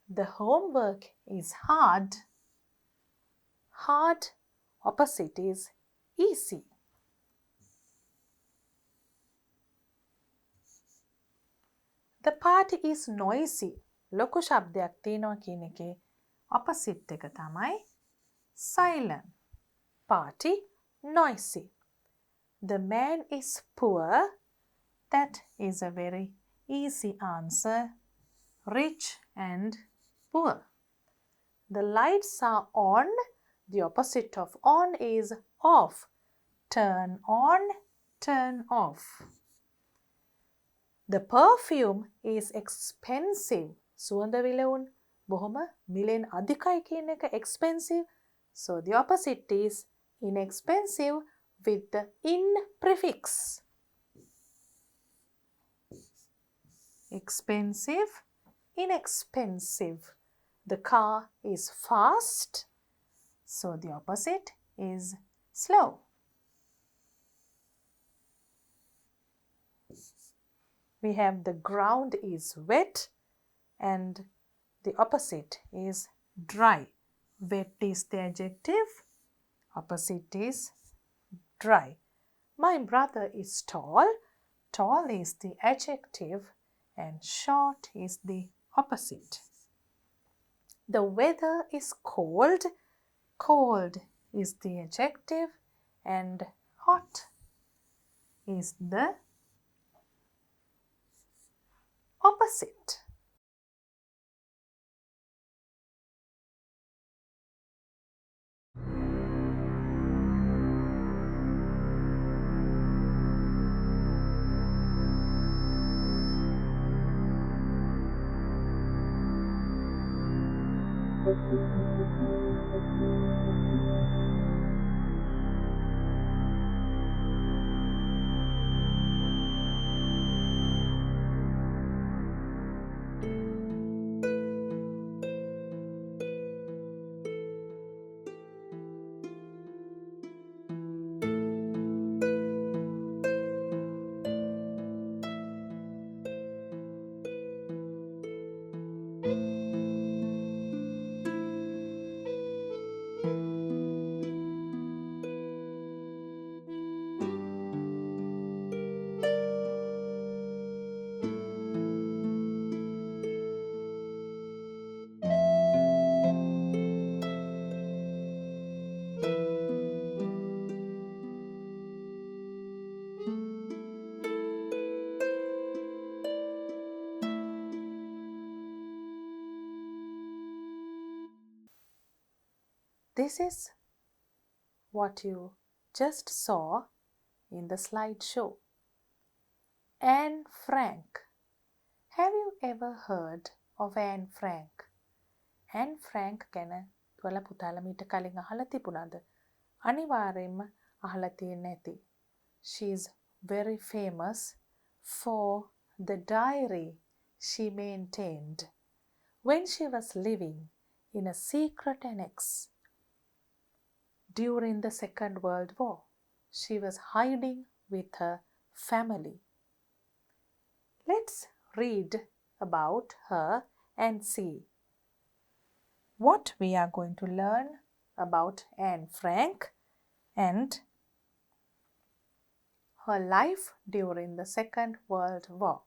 The homework is hard. Hard opposite is easy. The party is noisy. ලොකු ශබ්දයක් තියෙනවා කියන එකේ opposite එක තමයි silent. Party noisy. The man is poor. That is a very easy answer. Rich and poor. The lights are on. The opposite of on is off. Turn on, turn off. The perfume is expensive. සුවඳ විලවුන් බොහොම මිලෙන් අධිකයි කියන එක expensive. So the opposite is inexpensive with the in prefix. Expensive, inexpensive. The car is fast. So the opposite is slow. We have the ground is wet and the opposite is dry. Wet is the adjective, opposite is dry. My brother is tall. Tall is the adjective and short is the opposite. The weather is cold. Cold is the adjective and hot is the opposite. This is what you just saw in the slideshow. Anne Frank. Have you ever heard of Anne Frank? Anne Frank ගැන ඔයාලා පුතාලා මීට කලින් අහලා තිබුණාද? අනිවාර්යෙන්ම අහලා තියෙන්න ඇති. She is very famous for the diary she maintained when she was living in a secret annex. During the Second World War, she was hiding with her family. Let's read about her and see what we are going to learn about Anne Frank and her life during the Second World War.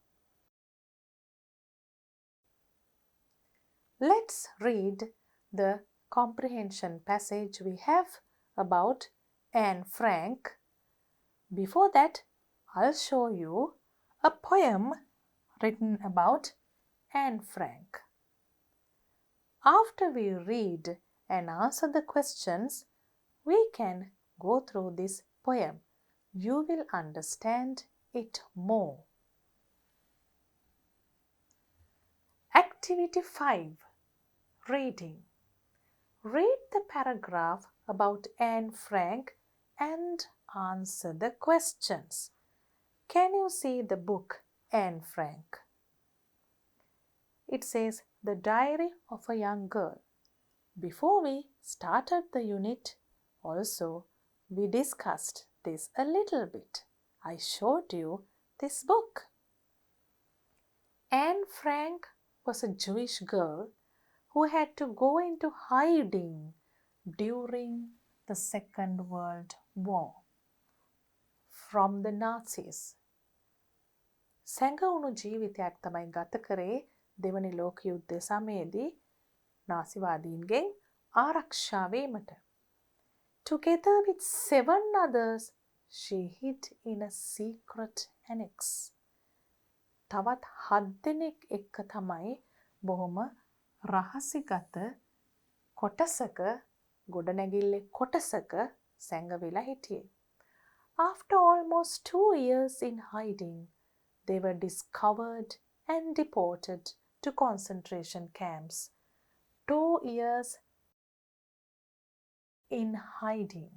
Let's read the comprehension passage we have about Anne Frank. Before that, I'll show you a poem written about Anne Frank. After we read and answer the questions, we can go through this poem. You will understand it more. Activity 5. Reading. Read the paragraph about Anne Frank and answer the questions. Can you see the book Anne Frank? It says The Diary of a Young Girl. Before we started the unit, also we discussed this a little bit. I showed you this book. Anne Frank was a Jewish girl who had to go into hiding during the Second World War from the Nazis. සැඟවුණු ජීවිතයක් තමයි ගත කරේ දෙවනි ලෝක යුද්ධ සමයේදී නාසිවාදීන්ගෙන් ආරක්ෂා වීමට. Together with 7 others, she hid in a secret annex. තවත් 7 දෙනෙක් එක්ක තමයි බොහොම රහසිගත කොටසක ගොඩනැගිල්ලේ කොටසක සැඟවිලා හිටියේ. After almost 2 years in hiding, they were discovered and deported to concentration camps. 2 years in hiding.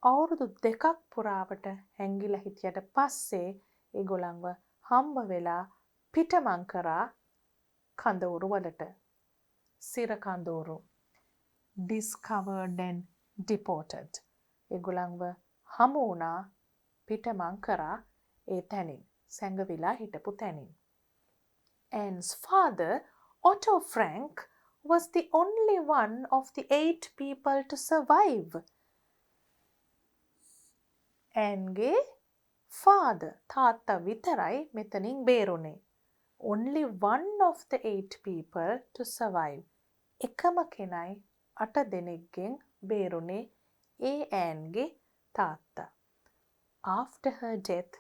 අවුරුදු 2ක් පුරාවට හැංගිලා හිටියට පස්සේ ඒගොල්ලන්ව හම්බ වෙලා පිටමං කරා කඳවුරු වලට. සිර කඳවුරු. Discovered and deported. ඒගොල්ලන්ව හමු වුණා පිටමං කරා ඒ තැනින්. සැඟවිලා හිටපු තැනින්. Anne's father, Otto Frank, was the only one of the 8 people to survive. Anneගේ father, තාත්තා විතරයි මෙතනින් බේරුණේ. Only one of the 8 people to survive. එකම කෙනයි 8 දෙනෙක්ගෙන් බේරුණේ ඒ Anneගේ තාත්තා. After her death,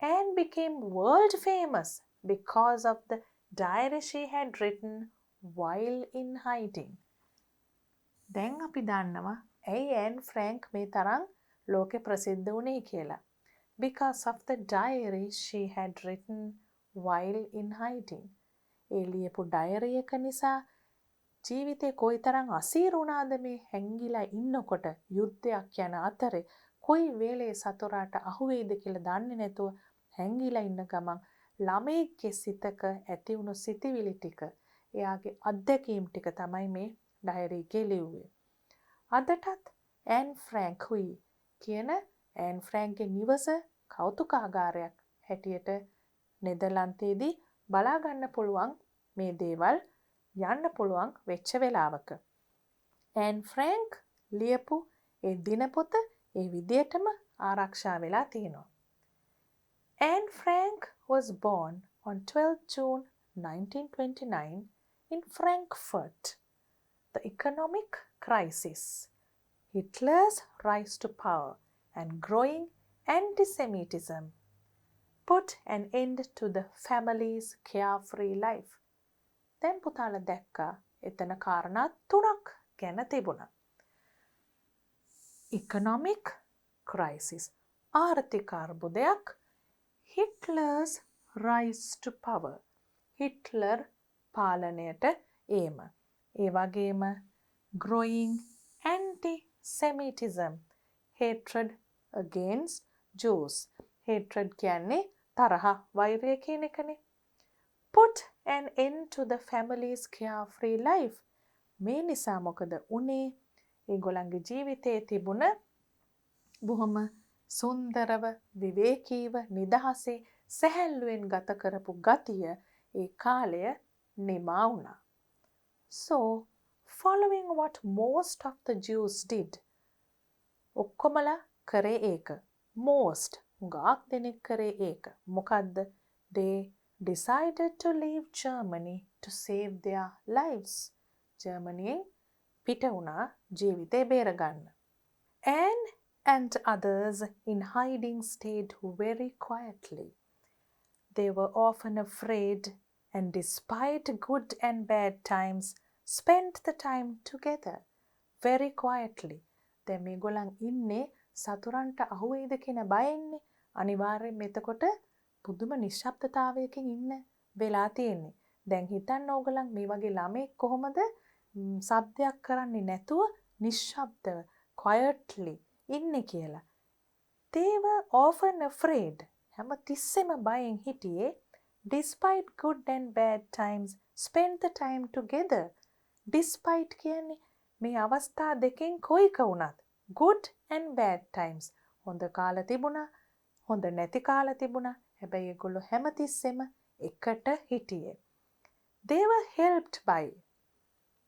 Anne became world famous because of the diary she had written while in hiding. දැන් අපි දන්නවා ඇයි Anne Frank මේ තරම් ලෝකෙ ප්‍රසිද්ධ වුණේ කියලා. Because of the diary she had written while in hiding. ඒ ලියපු ඩයරි එක නිසා ජීවිතේ කොයිතරම් අසීරු වුණාද මේ හැංගිලා ඉන්නකොට යුද්ධයක් යන අතරේ කොයි වෙලේ සතුරාට අහුවේද කියලා දන්නේ නැතුව හැංගිලා ඉන්න ගමන් ළමයෙක්ගේ සිතක ඇති වුණු සිතිවිලි ටික එයාගේ අත්දැකීම් ටික තමයි මේ ඩයරි එකේ ලිව්වේ. අදටත් ඇන් ෆ්‍රැන්ක් හුයි කියන ඇන් ෆ්‍රැන්ක්ගේ නිවස කෞතුකාගාරයක් හැටියට නෙදර්ලන්තයේදී බලා ගන්න පුළුවන් මේ දේවල් යන්න පුළුවන් වෙච්ච වෙලාවක. ඇන් ෆ්‍රැන්ක් ලියපු ඒ දිනපොත ඒ විදියටම ආරක්ෂා වෙලා තියෙනවා. Anne Frank was born on 12 June 1929 in Frankfurt. The economic crisis, Hitler's rise to power, and growing anti-Semitism put an end to the family's carefree life. දැන් පුතාලා දැක්කා එතන කාරණා 3ක් ගැන තිබුණා. Economic crisis, ආර්ථික අර්බුදයක්, Hitler's rise to power, Hitler පාලනයට ඒම. ඒ වගේම growing anti-Semitism, hatred against Jews. Hatred කියන්නේ තරහ වෛරය කියන එකනේ. Put an end to the family's carefree life. මේ නිසා මොකද උනේ? ඒගොල්ලන්ගේ ජීවිතයේ තිබුණ බොහොම සුන්දරව විවේකීව නිදහසේ සැහැල්ලුවෙන් ගත කරපු ගතිය ඒ කාලය නිමා වුණා. So, following what most of the Jews did, ඔක්කොමලා කරේ ඒක. Most, හුඟක් දෙනෙක් කරේ ඒක. මොකද්ද? They decided to leave Germany to save their lives. ජර්මනියෙන් පිට වුණා ජීවිතේ බේරගන්න. Anne and others in hiding stayed very quietly. They were often afraid and despite good and bad times spent the time together very quietly. දැන් මේගොල්ලන් ඉන්නේ සතුරන්ට අහුවෙයිද කියන බයෙන්නේ. අනිවාර්යෙන් එතකොට පුදුම නිශ්ශබ්දතාවයකින් ඉන්න වෙලා තියෙන්නේ. දැන් හිතන්න ඕගලන් මේ වගේ ළමෙක් කොහොමද ශබ්දයක් කරන්නේ නැතුව නිශ්ශබ්දව quietly ඉන්නේ කියලා. They were often afraid. හැම තිස්සෙම බයෙන් හිටියේ. Despite good and bad times spent the time together. Despite කියන්නේ මේ අවස්ථා දෙකෙන් කොයික වුණත් good and bad times. හොඳ කාල තිබුණා, හොඳ නැති කාල තිබුණා. හැබැයි ඒගොල්ලෝ හැමතිස්සෙම එකට හිටියේ. They were helped by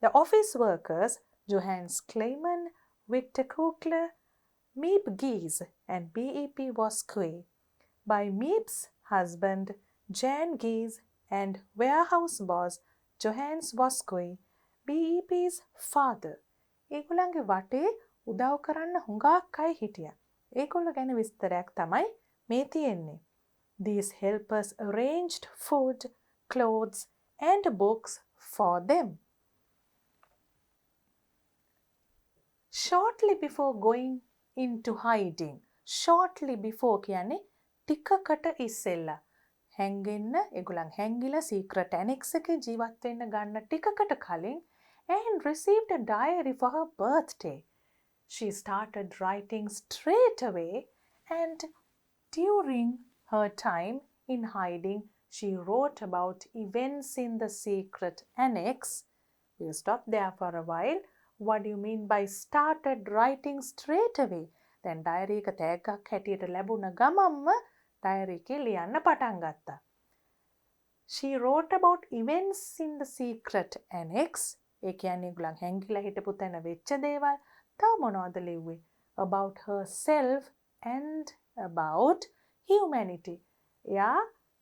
the office workers Johannes Kleiman, Victor Kukler, Miep Gies and B.E.P. Voskui, by Miep's husband Jan Gies and warehouse boss Johannes Voskui, B.E.P.'s father. ඒගොල්ලන්ගේ වටේ උදව් කරන්න හුඟක් අය හිටියා. ඒගොල්ලෝ ගැන විස්තරයක් තමයි මේ තියෙන්නේ. These helpers arranged food, clothes and books for them. Shortly before going into hiding, shortly before කියන්නේ ටිකකට ඉස්සෙල්ලා හැංගෙන්න ඒගොල්ලන් හැංගිලා secret annex එකේ ජීවත් වෙන්න ගන්න ටිකකට කලින් and received a diary for her birthday. She started writing straight away and during her time in hiding she wrote about events in the secret annex. We'll stop there for a while. What do you mean by started writing straight away? දැන් diary එක තෑග්ගක් හැටියට ලැබුණ ගමම්ම diary එකේ ලියන්න පටන් ගත්තා. She wrote about events in the secret annex. ඒ කියන්නේ ඒගොල්ලන් හැංගිලා හිටපු තැන වෙච්ච දේවල්. තව මොනවද ලිව්වේ? About herself and about humanity. එයා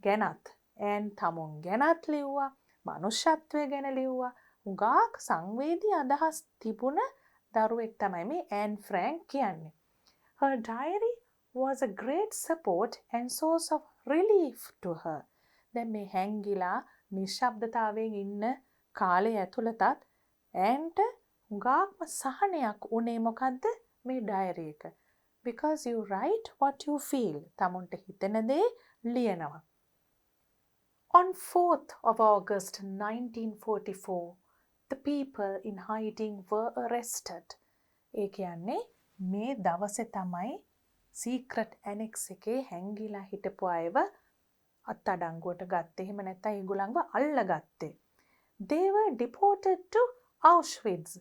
ගැනත් and තමුන් ගැනත් ලිව්වා. මනුෂ්‍යත්වය ගැන ලිව්වා. හුඟක් සංවේදී අදහස් තිබුණ දරුවෙක් තමයි මේ ඇන් ෆ්‍රැන්ක් කියන්නේ. Her diary was a great support and source of relief to her. දැන් මේ හැංගිලා නිශ්ශබ්දතාවයෙන් ඉන්න කාලය ඇතුළතත් ඇන්ට හුඟක්ම සහනයක් උනේ මොකද්ද මේ ඩයරි එක. Because you write what you feel. තමුන්ට හිතෙන දේ ලියනවා. On 4th of August 1944, the people in hiding were arrested. ඒ කියන්නේ මේ දවසේ තමයි secret annex එකේ හැංගිලා හිටපු අයව අත්අඩංගුවට ගත්තේ. එහෙම නැත්නම් ඒගොල්ලන්ව අල්ලගත්තේ. They were deported to Auschwitz.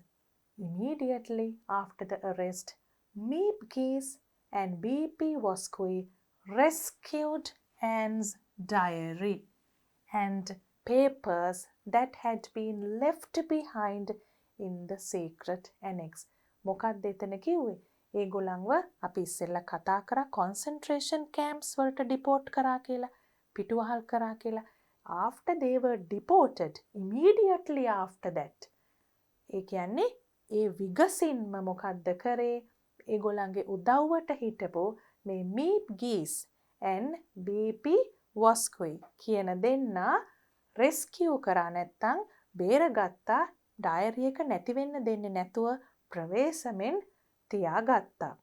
Immediately after the arrest, Miep Gies and B.P. Voskui rescued Anne's diary and papers that had been left behind in the secret annex. මොකක්ද එතන කිව්වේ? ඒගොල්ලන්ව අපි ඉස්සෙල්ලා කතා කරා concentration camps වලට deport කරා කියලා, පිටුවහල් කරා කියලා. After they were deported, immediately after that. ඒ කියන්නේ ඒ විගසින්ම මොකක්ද කරේ? ඒගොල්ලන්ගේ උදව්වට හිටපු මේ Miep Gies and B.P. Voskui කියන දෙන්නා rescue කරා නැත්තම් බේරගත්තා. ඩයරි එක නැති වෙන්න දෙන්නේ නැතුව ප්‍රවේශමෙන් තියාගත්තා.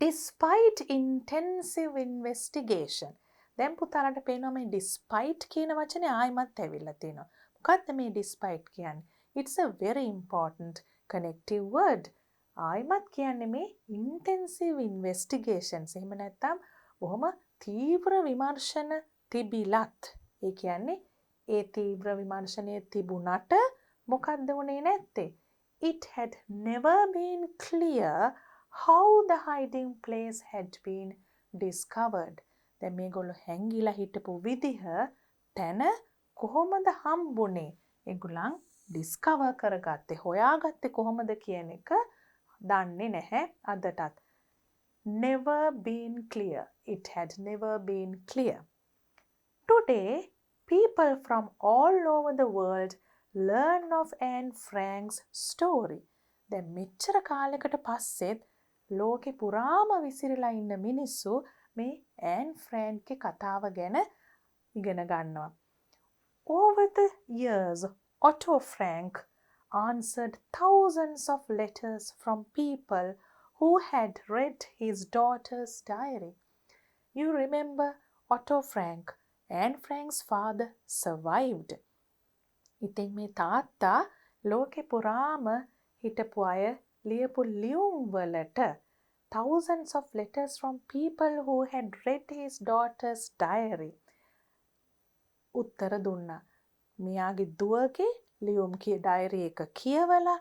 Despite intensive investigation. දැන් පුතාලට පේනවා මේ despite කියන වචනේ ආයිමත් ඇවිල්ලා තියෙනවා. මොකක්ද මේ despite කියන්නේ? It's a very important connective word. ආයිමත් කියන්නේ මේ intensive investigations. එහෙම නැත්තම් බොහොම තීව්‍ර විමර්ශන තිබිලත්. ඒ කියන්නේ ඒ තීව්‍ර විමර්ශනයේ තිබුණට මොකක්ද වුණේ නැත්තේ? It had never been clear how the hiding place had been discovered. දැන් මේගොල්ලෝ හැංගිලා හිටපු විදිහ තැන කොහොමද හම්බුනේ? ඒගොල්ලන් ඩිස්කවර් කරගත්තේ, හොයාගත්තේ කොහොමද කියන එක දන්නේ නැහැ අදටත්. Never been clear. It had never been clear. Today, people from all over the world learn of Anne Frank's story. දැන් මෙච්චර කාලයකට පස්සෙත් ලෝකෙ පුරාම විසිරලා ඉන්න මිනිස්සු මේ ඇන් ෆ්‍රෑන්ක්ගේ කතාව ගැන ඉගෙන ගන්නවා. Over the years, Otto Frank answered thousands of letters from people who had read his daughter's diary. You remember Otto Frank? Anne Frank's father survived. ඉතින් මේ තාත්තා ලෝකෙ පුරාම හිටපු අය ලියපු ලියුම් වලට thousands of letters from people who had read his daughter's diary උත්තර දුන්නා. මෙයාගේ දුවගේ ලියුම් ඩයරි එක කියවලා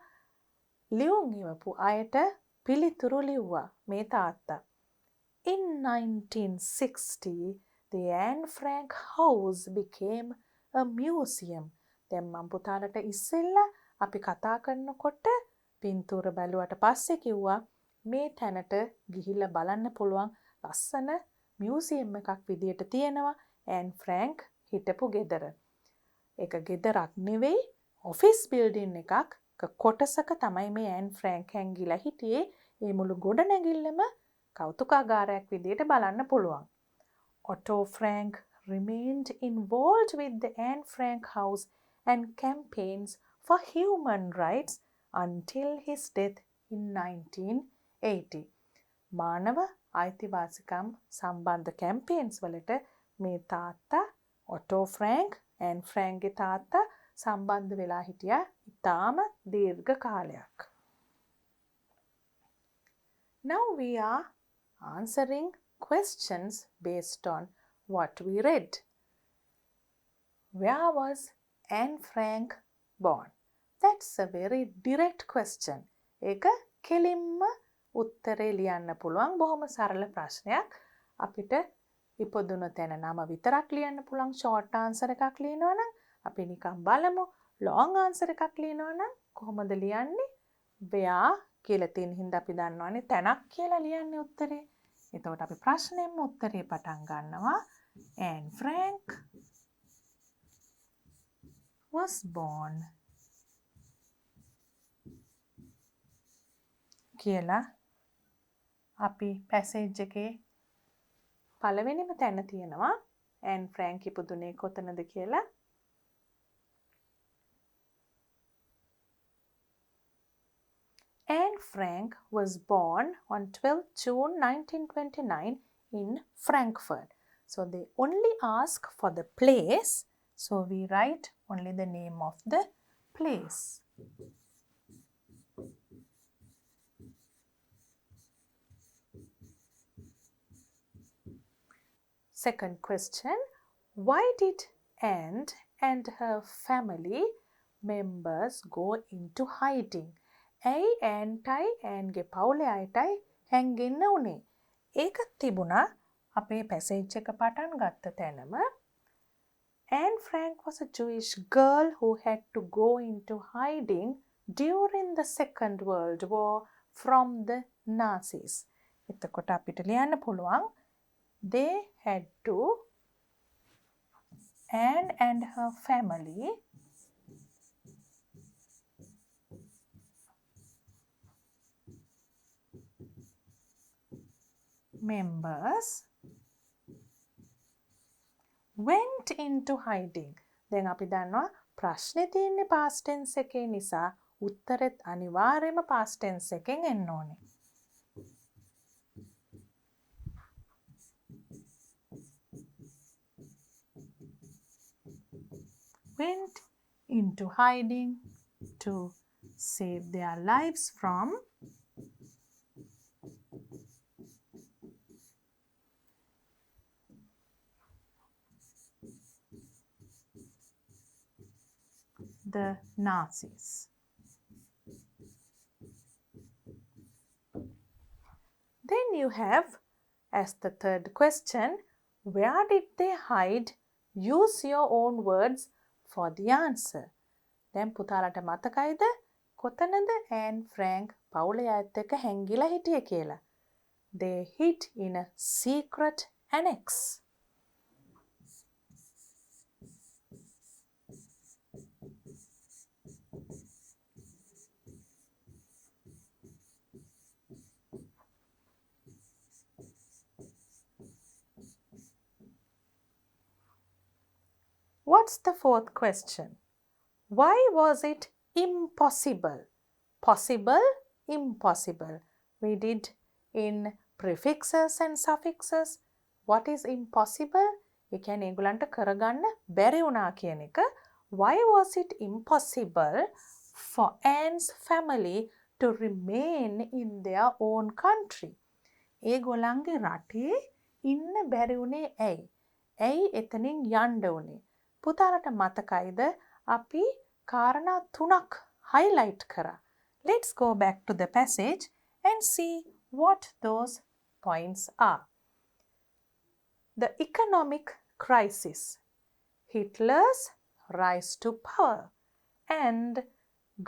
ලියුම් ඉවපු අයට පිළිතුරු ලිව්වා මේ තාත්තා. In 1960, the Anne Frank house became a museum. දැන් මම පුතාලට ඉස්සෙල්ලා අපි කතා කරනකොට පින්තූර බැලුවට පස්සේ කිව්වා මේ තැනට ගිහිල්ලා බලන්න පුළුවන් ලස්සන මියුසියම් එකක් විදියට තියෙනවා ඇන් ෆ්‍රැන්ක් හිටපු ගෙදර. ඒක ගෙදරක් නෙවෙයි ඔෆිස් බිල්ඩින් එකක් කොටසක තමයි මේ ඇන් ෆ්‍රැන්ක් හැංගිලා හිටියේ. ඒ මුළු ගොඩනැගිල්ලම කෞතුකාගාරයක් විදියට බලන්න පුළුවන්. Otto Frank remained involved with the Anne Frank house and campaigns for human rights until his death in 1980. මානව අයිතිවාසිකම් සම්බන්ධ කැම්පේන්ස් වලට මේ තාත්තා ඔටෝ ෆ්‍රැන්ක් ඇන් ෆ්‍රැන්ක්ගේ තාත්තා සම්බන්ධ වෙලා හිටියා ඉතාම දීර්ඝ කාලයක්. Now we are answering questions based on what we read. Where was Anne Frank born? That's a very direct question. ඒක කෙලින්ම උත්තරේ ලියන්න පුළුවන් බොහොම සරල ප්‍රශ්නයක්. අපිට ඉපදුන තැන නම විතරක් ලියන්න පුළුවන්. ෂෝට් ආන්සර් එකක් ලියනවා නම් අපි නිකන් බලමු. ලොංග් ආන්සර් එකක් ලියනවා නම් කොහොමද ලියන්නේ? where කියලා තියෙන හින්දා අපි දන්නවනේ තැනක් කියලා ලියන්නේ උත්තරේ. එතකොට අපි ප්‍රශ්නෙම උත්තරේ පටන් ගන්නවා. Anne Frank was born කියලා අපි පැසේජ් එකේ පළවෙනිම තැන තියෙනවා ඇන් ෆ්‍රැන්ක් ඉපදුනේ කොතනද කියලා. Anne Frank was born on 12 June 1929 in Frankfurt. So they only ask for the place. So we write only the name of the place. Second question. Why did Anne and her family members go into hiding? ඇයි anti ඇන්ගේ පවුලේ අයටයි හැංගෙන්න උනේ? ඒකත් තිබුණා අපේ passage එක පටන් ගත්ත තැනම. Anne Frank was a Jewish girl who had to go into hiding during the Second World War from the Nazis. එතකොට අපිට ලියන්න පුළුවන් they had to, Anne and her family members went into hiding. දැන් අපි දන්නවා ප්‍රශ්නේ තියෙන්නේ past tense එකේ නිසා උත්තරෙත් අනිවාර්යයෙන්ම past tense එකෙන් එන්න ඕනේ. Went into hiding to save their lives from the Nazis. Then you have, as the third question, where did they hide? Use your own words for the answer. දැන් පුතාලට මතකයිද කොතනද and Frank පවුලේ අයත් එක්ක හැංගිලා හිටියේ කියලා? They hid in a secret annex. What's the fourth question? Why was it impossible? Possible, impossible. We did in prefixes and suffixes. What is impossible? ඒ කියන්නේ ඒගොල්ලන්ට කරගන්න බැරි වුණා කියන එක. Why was it impossible for Anne's family to remain in their own country? ඒගොල්ලන්ගේ රටේ ඉන්න බැරි වුණේ ඇයි? ඇයි එතනින් යන්න උනේ? පුතාලට මතකයිද අපි කාරණා තුනක් highlight කරා. Let's go back to the passage and see what those points are. The economic crisis, Hitler's rise to power, and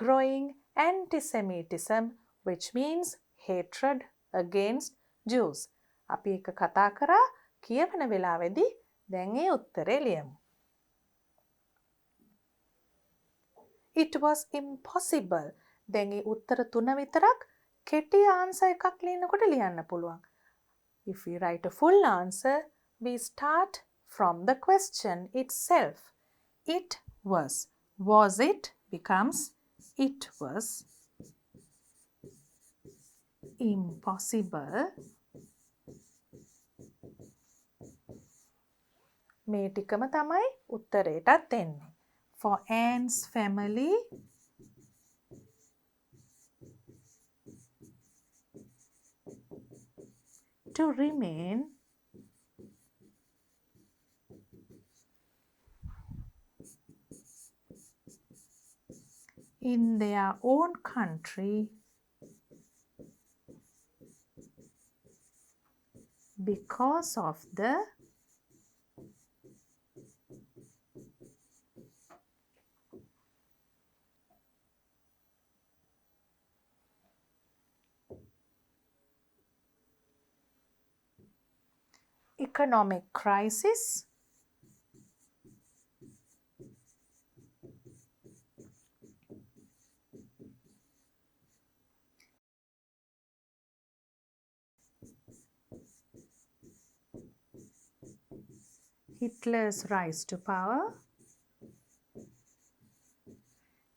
growing anti-Semitism, which means hatred against Jews. අපි එක කතා කරා කියවන වෙලාවේදී දැන් ඒ උත්තරේ ලියමු. It was impossible. දැන් ඒ උත්තර තුන විතරක් කෙටි ආන්සර් එකක් ලියනකොට ලියන්න පුළුවන්. If we write a full answer, we start from the question itself. It was. Was it becomes it was impossible. මේ ටිකම තමයි උත්තරේටත් එන්නේ. For Anne's family to remain in their own country because of the economic crisis, Hitler's rise to power,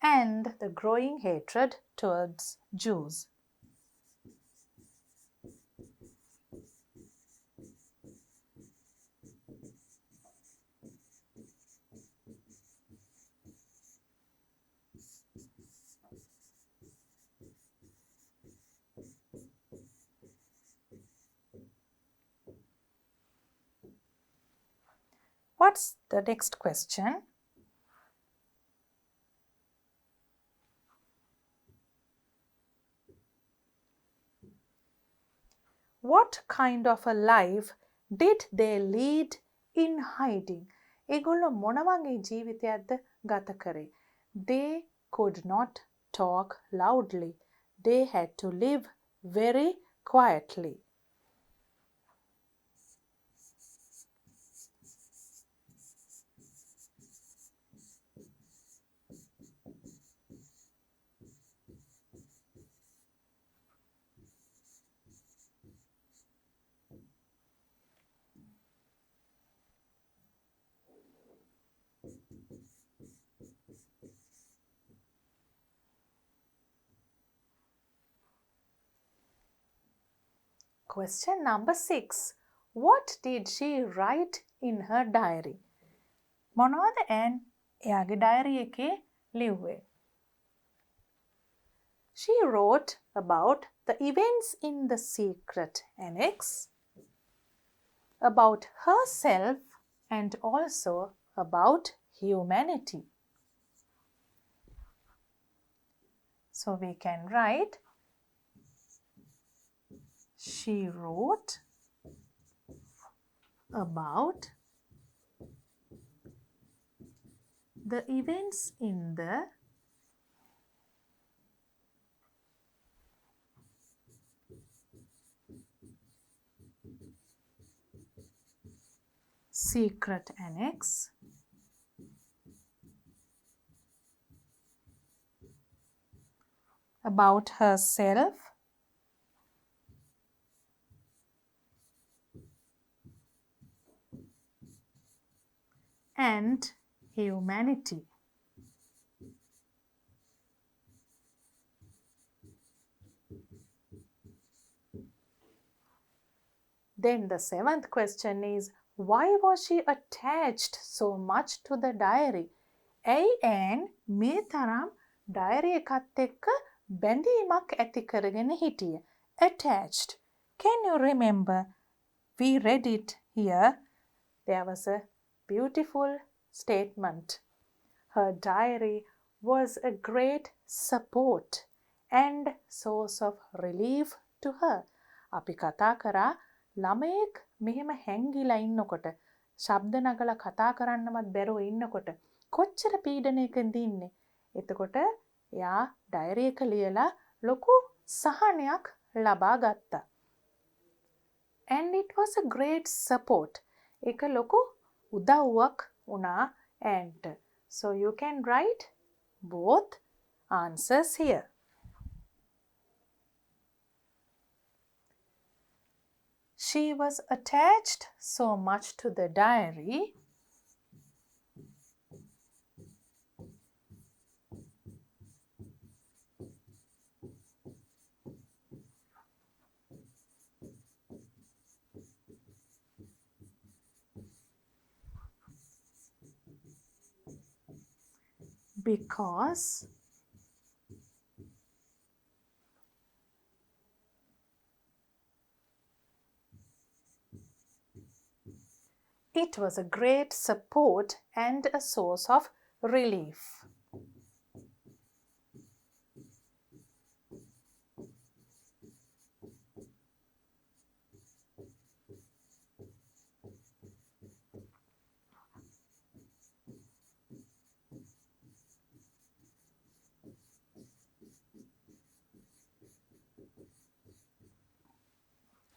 and the growing hatred towards Jews. What's the next question? What kind of a life did they lead in hiding? ඒගොල්ලෝ මොන වගේ ජීවිතයක්ද ගත කරේ? They could not talk loudly. They had to live very quietly. Question number 6. What did she write in her diary? මොනවද and එයාගේ diary එකේ ලිව්වේ? She wrote about the events in the secret annex, about herself, and also about humanity. So we can write, she wrote about the events in the secret annex, about herself, and humanity. Then the seventh question is, why was she attached so much to the diary? ඇයි and මේ තරම් diary එකත් එක්ක බැඳීමක් ඇති කරගෙන හිටිය? Attached. Can you remember? We read it here. There was a beautiful statement. Her diary was a great support and source of relief to her. අපි කතා කරා ළමයෙක් මෙහෙම හැංගිලා ඉන්නකොට ශබ්ද නගලා කතා කරන්නවත් බැරුව ඉන්නකොට කොච්චර පීඩනයකින්ද ඉන්නේ. එතකොට එයා ඩයරි එක ලියලා ලොකු සහනයක් ලබා ගත්තා. And it was a great support. ඒක ලොකු උදව්වක් වුණා ඇන්ට. So you can write both answers here. She was attached so much to the diary because it was a great support and a source of relief.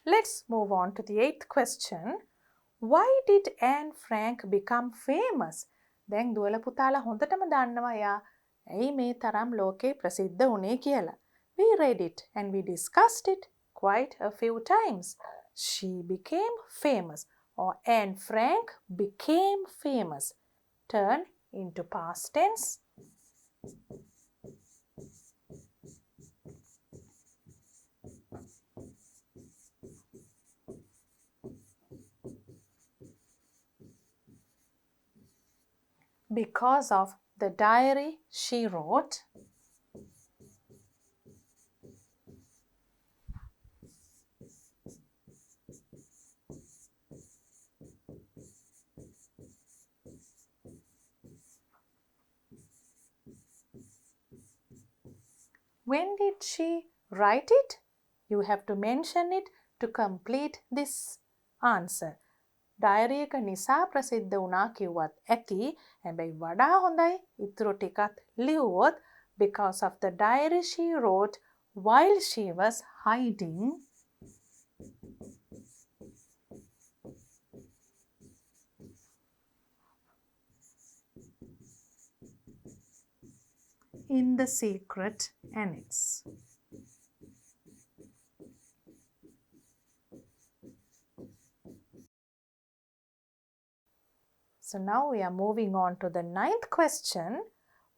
Let's move on to the eighth question. Why did Anne Frank become famous? දැන් දුවල පුතාලා හොඳටම දන්නවා යා ඇයි මේ තරම් ලෝකේ ප්‍රසිද්ධ වුණේ කියලා. We read it and we discussed it quite a few times. She became famous or Anne Frank became famous. Turn into past tense. Because of the diary she wrote. When did she write it? You have to mention it to complete this answer. Diary එක නිසා ප්‍රසිද්ධ වුණා කිව්වත් ඇති. හැබැයි වඩා හොඳයි ඉතුරු ටිකත් ලිව්වොත් because of the diary she wrote while she was hiding in the secret annex. So now we are moving on to the ninth question.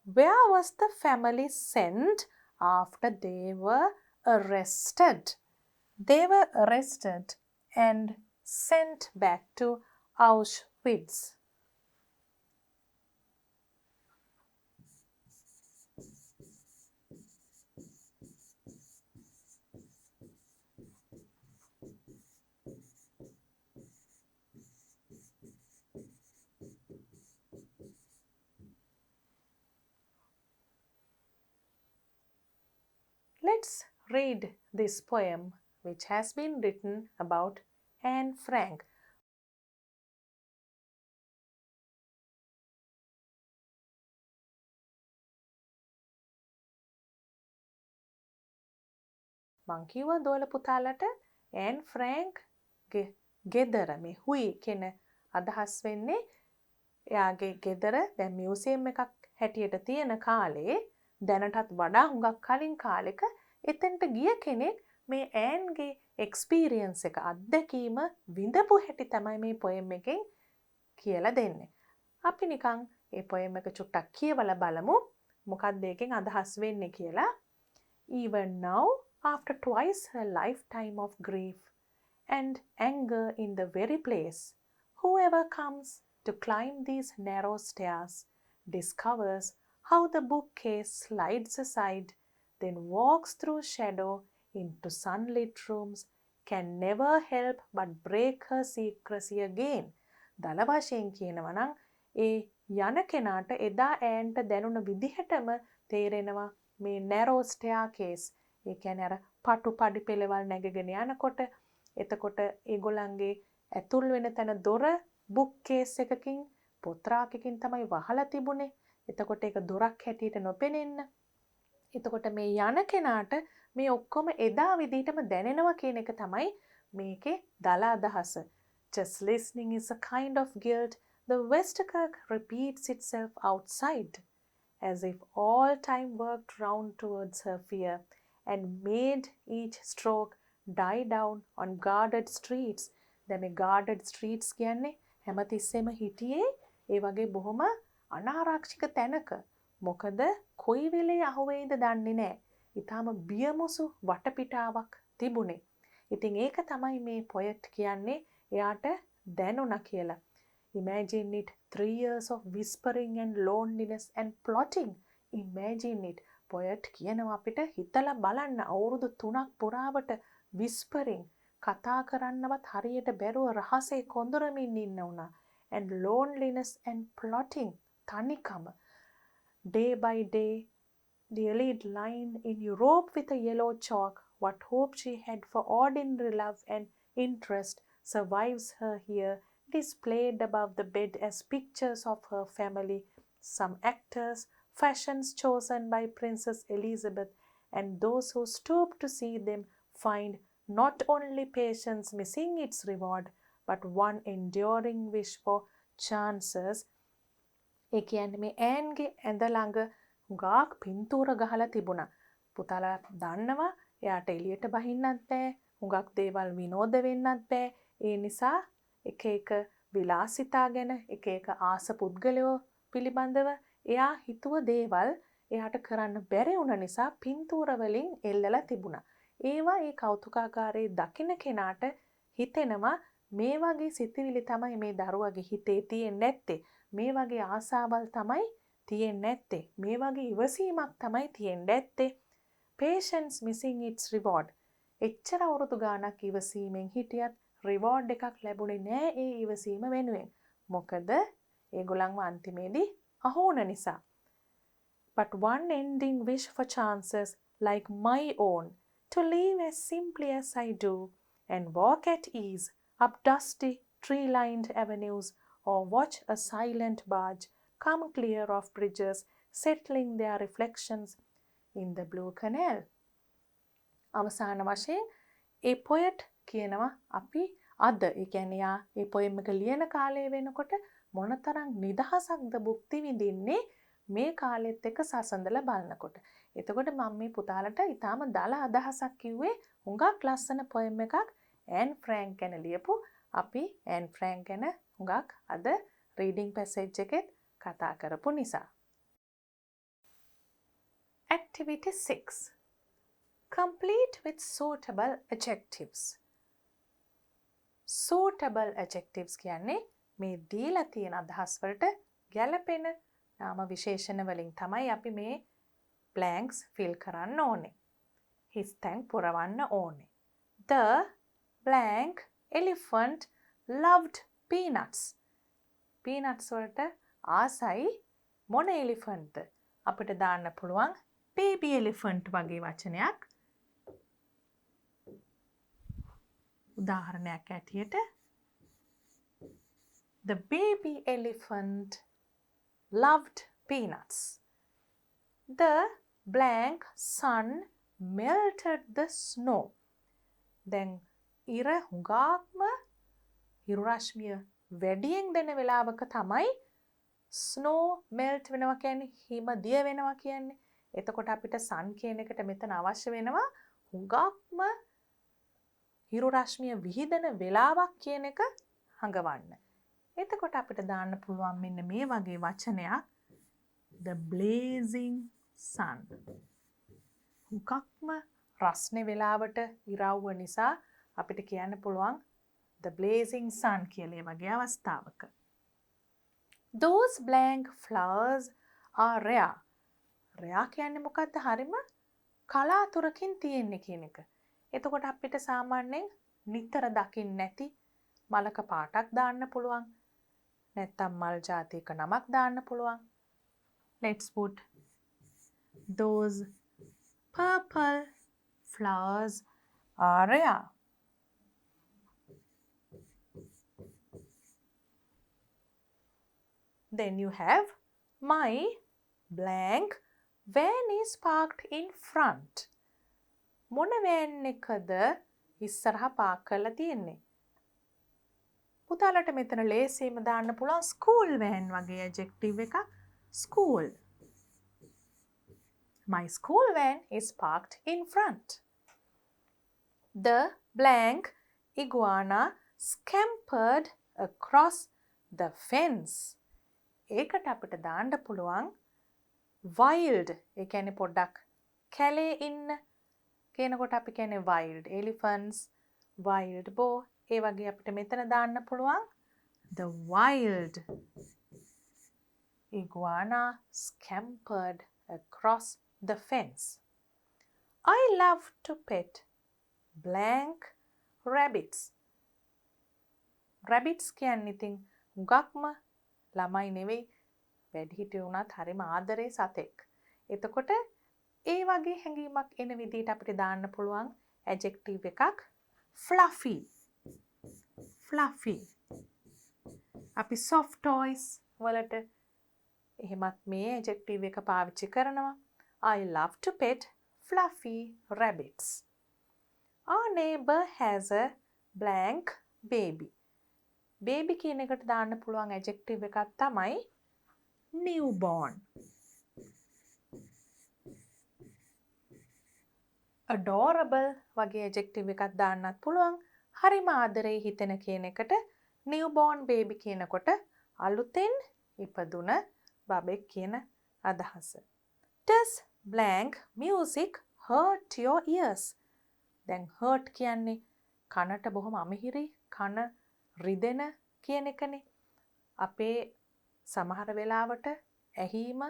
Where was the family sent after they were arrested? They were arrested and sent back to Auschwitz. Let's read this poem which has been written about Anne Frank. මං කිව්වා දෝල පුතාලට and Frank ගෙදර මේ හුයි කියන අදහස් වෙන්නේ එයාගේ ගෙදර දැන් මියුසියම් එකක් හැටියට තියෙන කාලේ දැනටත් වඩා හුඟක් කලින් කාලෙක එතෙන්ට ගිය කෙනෙක් මේ ඇන්ගේ එක්ස්පීරියන්ස් එක අත්දැකීම විඳපු හැටි තමයි මේ පොයම් එකෙන් කියලා දෙන්නේ. අපි නිකන් ඒ poem එක චුට්ටක් කියවලා බලමු. මොකක්ද ඒකෙන් අදහස් වෙන්නේ කියලා. Even now, after twice her lifetime of grief and anger in the very place, whoever comes to climb these narrow stairs discovers how the bookcase slides aside, then walks through shadow into sunlit rooms, can never help but break her secrecy again. දල වශයෙන් කියනවා නම් ඒ යන කෙනාට එදා ඈන්ට දැනුණ විදිහටම තේරෙනවා මේ narrow staircase. ඒ කියන්නේ අර පටු පඩි පෙළවල් නැගගෙන යනකොට එතකොට ඒගොල්ලන්ගේ ඇතුල් වෙන තැන දොර bookcase එකකින් පොත් රාක්කකින් තමයි වහලා තිබුණේ. එතකොට ඒක දොරක් හැටියට නොපෙනෙන්න. එතකොට මේ යන කෙනාට මේ ඔක්කොම එදා විදිහටම දැනෙනවා කියන එක තමයි මේකේ දල අදහස. Just listening is a kind of guilt. The Westerkirk repeats itself outside, as if all time worked round towards her fear and made each stroke die down on guarded streets. දැන් මේ guarded streets කියන්නේ හැමතිස්සෙම හිටියේ ඒ වගේ බොහොම අනාරක්ෂිත තැනක. මොකද කොයි වෙලේ අහුවෙයිද දන්නේ නැහැ. ඊටාම බියමුසු වටපිටාවක් තිබුණේ. ඉතින් ඒක තමයි මේ poet කියන්නේ එයාට දැනුණා කියලා. Imagine it, 3 years of whispering and loneliness and plotting. Imagine it. Poet කියනවා අපිට හිතලා බලන්න අවුරුදු 3ක් පුරාවට whispering කතා කරන්නවත් හරියට බැරුව රහසේ කොඳුරමින් ඉන්න උනා. And loneliness and plotting තනිකම. Day by day, the elite line in Europe with a yellow chalk. What hope she had for ordinary love and interest survives her here, displayed above the bed as pictures of her family, some actors, fashions chosen by Princess Elizabeth, and those who stoop to see them find not only patience missing its reward, but one enduring wish for chances. ඒ කියන්නේ මේ ඈන්ගේ ඇඳ ළඟ හුඟක් පින්තූර ගහලා තිබුණා. පුතාලා දන්නවා එයාට එළියට බහින්නත් බෑ. හුඟක් දේවල් විනෝද වෙන්නත් බෑ. ඒ නිසා එක එක විලාසිතා ගැන එක එක ආස පුද්ගලයෝ පිළිබඳව එයා හිතුව දේවල් එයාට කරන්න බැරි වුණ නිසා පින්තූර වලින් එල්ලලා තිබුණා. ඒවා ඒ කෞතුකාගාරයේ දකින්න කෙනාට හිතෙනවා මේ වගේ සිතිවිලි තමයි මේ දරුවගේ හිතේ තියෙන්නේ නැත්තේ. මේ වගේ ආසාවල් තමයි තියෙන්නේ නැත්තේ. මේ වගේ ඉවසීමක් තමයි තියෙන්නේ නැත්තේ. Patience missing its reward. එච්චර අවුරුදු ගාණක් ඉවසීමෙන් හිටියත් රිවෝඩ් එකක් ලැබුණේ නෑ ඒ ඉවසීම වෙනුවෙන්. මොකද ඒගොල්ලන්ව අන්තිමේදී අහුවුන නිසා. But one ending wish for chances like my own, to live as simply as I do and walk at ease up dusty tree-lined avenues or watch a silent barge come clear of bridges settling their reflections in the blue canal. අවසාන වශයෙන් ඒ poet කියනවා අපි අද ඒ කියන්නේ යා ඒ poem එක ලියන කාලය වෙනකොට මොනතරම් නිදහසක්ද භුක්ති විඳින්නේ මේ කාලෙත් එක්ක සසඳලා බලනකොට. එතකොට මම මේ පුතාලට ඊටාම දල අදහසක් කිව්වේ හුඟක් ලස්සන poem එකක් ඇන් ෆ්‍රැන්ක් ගැන ලියපු. අපි ඇන් ෆ්‍රැන්ක් ගැන හුඟක් අද reading passage එකෙත් කතා කරපු නිසා. Activity 6. Complete with suitable adjectives. Suitable adjectives කියන්නේ මේ දීලා තියෙන අදහස් වලට ගැළපෙන නාම විශේෂණ වලින් තමයි අපි මේ blanks fill කරන්න ඕනේ. His thank පුරවන්න ඕනේ. The blank elephant loved peanuts. Peanuts වලට ආසයි මොන elephant? අපිට දාන්න පුළුවන් baby elephant වගේ වචනයක්. උදාහරණයක් ඇටියට The baby elephant loved peanuts. The blank sun melted the snow. දැන් ඉර හුඟක්ම හිරු රශ්මිය වැඩියෙන් දෙන වෙලාවක තමයි snow melt වෙනවා කියන්නේ හිම දිය වෙනවා කියන්නේ. එතකොට අපිට sun කියන එකට මෙතන අවශ්‍ය වෙනවා හුඟක්ම හිරු රශ්මිය විහිදෙන වෙලාවක් කියන එක හඟවන්න. එතකොට අපිට දාන්න පුළුවන් මෙන්න මේ වගේ වචනයක් the blazing sun. හුඟක්ම රස්නේ වෙලාවට ඉරව්ව නිසා අපිට කියන්න පුළුවන් the blazing sun කියලා වගේ අවස්ථාවක. Those blank flowers are rare. rare කියන්නේ මොකද්ද? හරිම කලාතුරකින් තියෙන්නේ කියන එක. එතකොට අපිට සාමාන්‍යයෙන් නිතර දකින්න නැති මලක පාටක් දාන්න පුළුවන්. නැත්තම් මල් ජාතියක නමක් දාන්න පුළුවන්. Let's put those purple flowers are rare. Then you have my blank van is parked in front. මොන van එකද ඉස්සරහ පාක් කරලා තියෙන්නේ? පුතාලට මෙතන ලේසියෙන්ම දාන්න පුළුවන් school van වගේ adjective එකක්. School. My school van is parked in front. The blank iguana scampered across the fence. ඒකට අපිට දාන්න පුළුවන් wild. ඒ කියන්නේ පොඩ්ඩක් කැලේ ඉන්න කියනකොට අපි කියන්නේ wild elephants, wild boar. ඒ වගේ අපිට මෙතන දාන්න පුළුවන් the wild iguana scampered across the fence. I love to pet blank rabbits. Rabbits කියන්නේ ඉතින් හුඟක්ම ළමයි නෙවෙයි වැඩිහිටියෝ වුණත් හරිම ආදරේ සතෙක්. එතකොට ඒ වගේ හැඟීමක් එන විදිහට අපිට දාන්න පුළුවන් adjective එකක් fluffy. Fluffy. අපි soft toys වලට එහෙමත් මේ adjective එක පාවිච්චි කරනවා. I love to pet fluffy rabbits. Our neighbor has a blank baby. Baby කියන එකට දාන්න පුළුවන් adjective එකක් තමයි newborn. Adorable වගේ adjective එකක් දාන්නත් පුළුවන්. හරිම ආදරේ හිතෙන කියන එකට newborn baby කියනකොට අලුතෙන් ඉපදුන බබෙක් කියන අදහස. Does blank music hurt your ears? දැන් hurt කියන්නේ කනට බොහොම අමිහිරි කන රිදෙන කියන එකනේ. අපේ සමහර වෙලාවට ඇහිම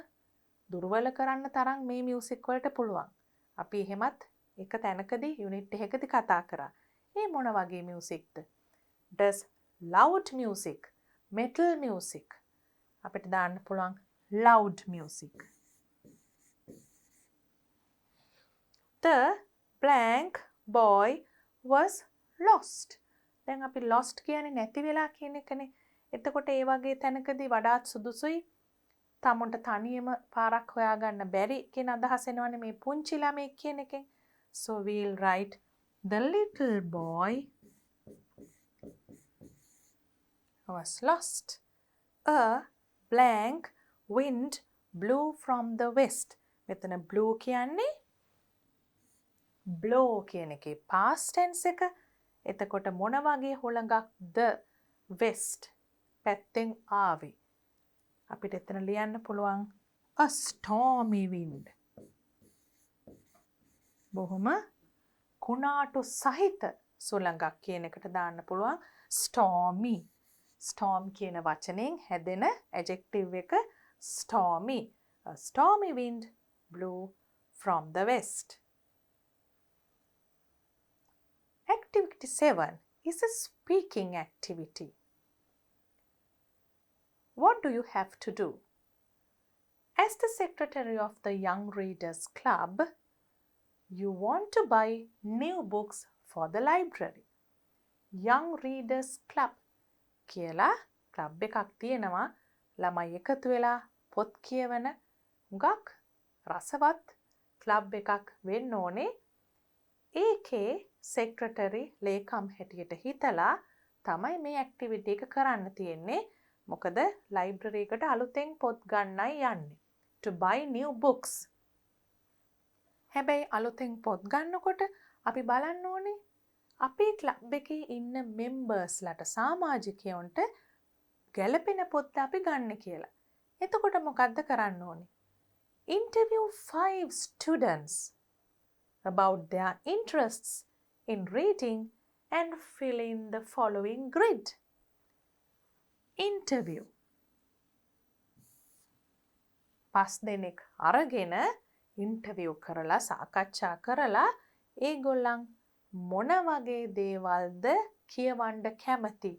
දුර්වල කරන්න තරම් මේ මියුසික් වලට පුළුවන්. අපි එහෙමත් එක තැනකදී යුනිට් එකකදී කතා කරා. ඒ මොන වගේ මියුසික්ද? Does loud music, metal music අපිට දාන්න පුළුවන් loud music. The blank boy was lost. දැන් අපි lost කියන්නේ නැති වෙලා කියන එකනේ. එතකොට ඒ වගේ තැනකදී වඩාත් සුදුසුයි තමුන්ට තනියම පාරක් හොයාගන්න බැරි කියන අදහස එනවනේ මේ පුංචි ළමෙක් කියන එකෙන්. So we'll write the little boy was lost. A blank wind blew from the west. මෙතන blew කියන්නේ blow කියන එකේ past tense එක. එතකොට මොන වගේ හුළඟක්ද west පැත්තෙන් ආවේ? අපිට එතන ලියන්න පුළුවන් a stormy wind. බොහොම කුණාටු සහිත සුළඟක් කියන එකට දාන්න පුළුවන් stormy. storm කියන වචනයෙන් හැදෙන adjective එක stormy. A stormy wind blew from the west. Activity 7 is a speaking activity. What do you have to do? As the secretary of the Young Readers Club, you want to buy new books for the library. Young Readers Club කියලා club එකක් තියෙනවා. ළමයි එකතු වෙලා පොත් කියවන හුඟක් රසවත් ක්ලබ් එකක් වෙන්න ඕනේ. ඒකේ සෙක්‍රටරි ලේකම් හැටියට හිතලා තමයි මේ ඇක්ටිවිටි එක කරන්න තියෙන්නේ. මොකද ලයිබ්‍රරි එකට අලුතෙන් පොත් ගන්නයි යන්නේ. To buy new books. හැබැයි අලුතෙන් පොත් ගන්නකොට අපි බලන්න ඕනේ අපේ ක්ලබ් එකේ ඉන්න මෙම්බර්ස්ලට සමාජිකයන්ට ගැළපෙන පොත්ත අපි ගන්න කියලා. එතකොට මොකද්ද කරන්න ඕනේ? Interview 5 students about their interests in reading and fill in the following grid. Interview. පස් දෙනෙක් අරගෙන ඉන්ටර්විව් කරලා සාකච්ඡා කරලා ඒගොල්ලන් මොන වගේ දේවල්ද කියවන්න කැමති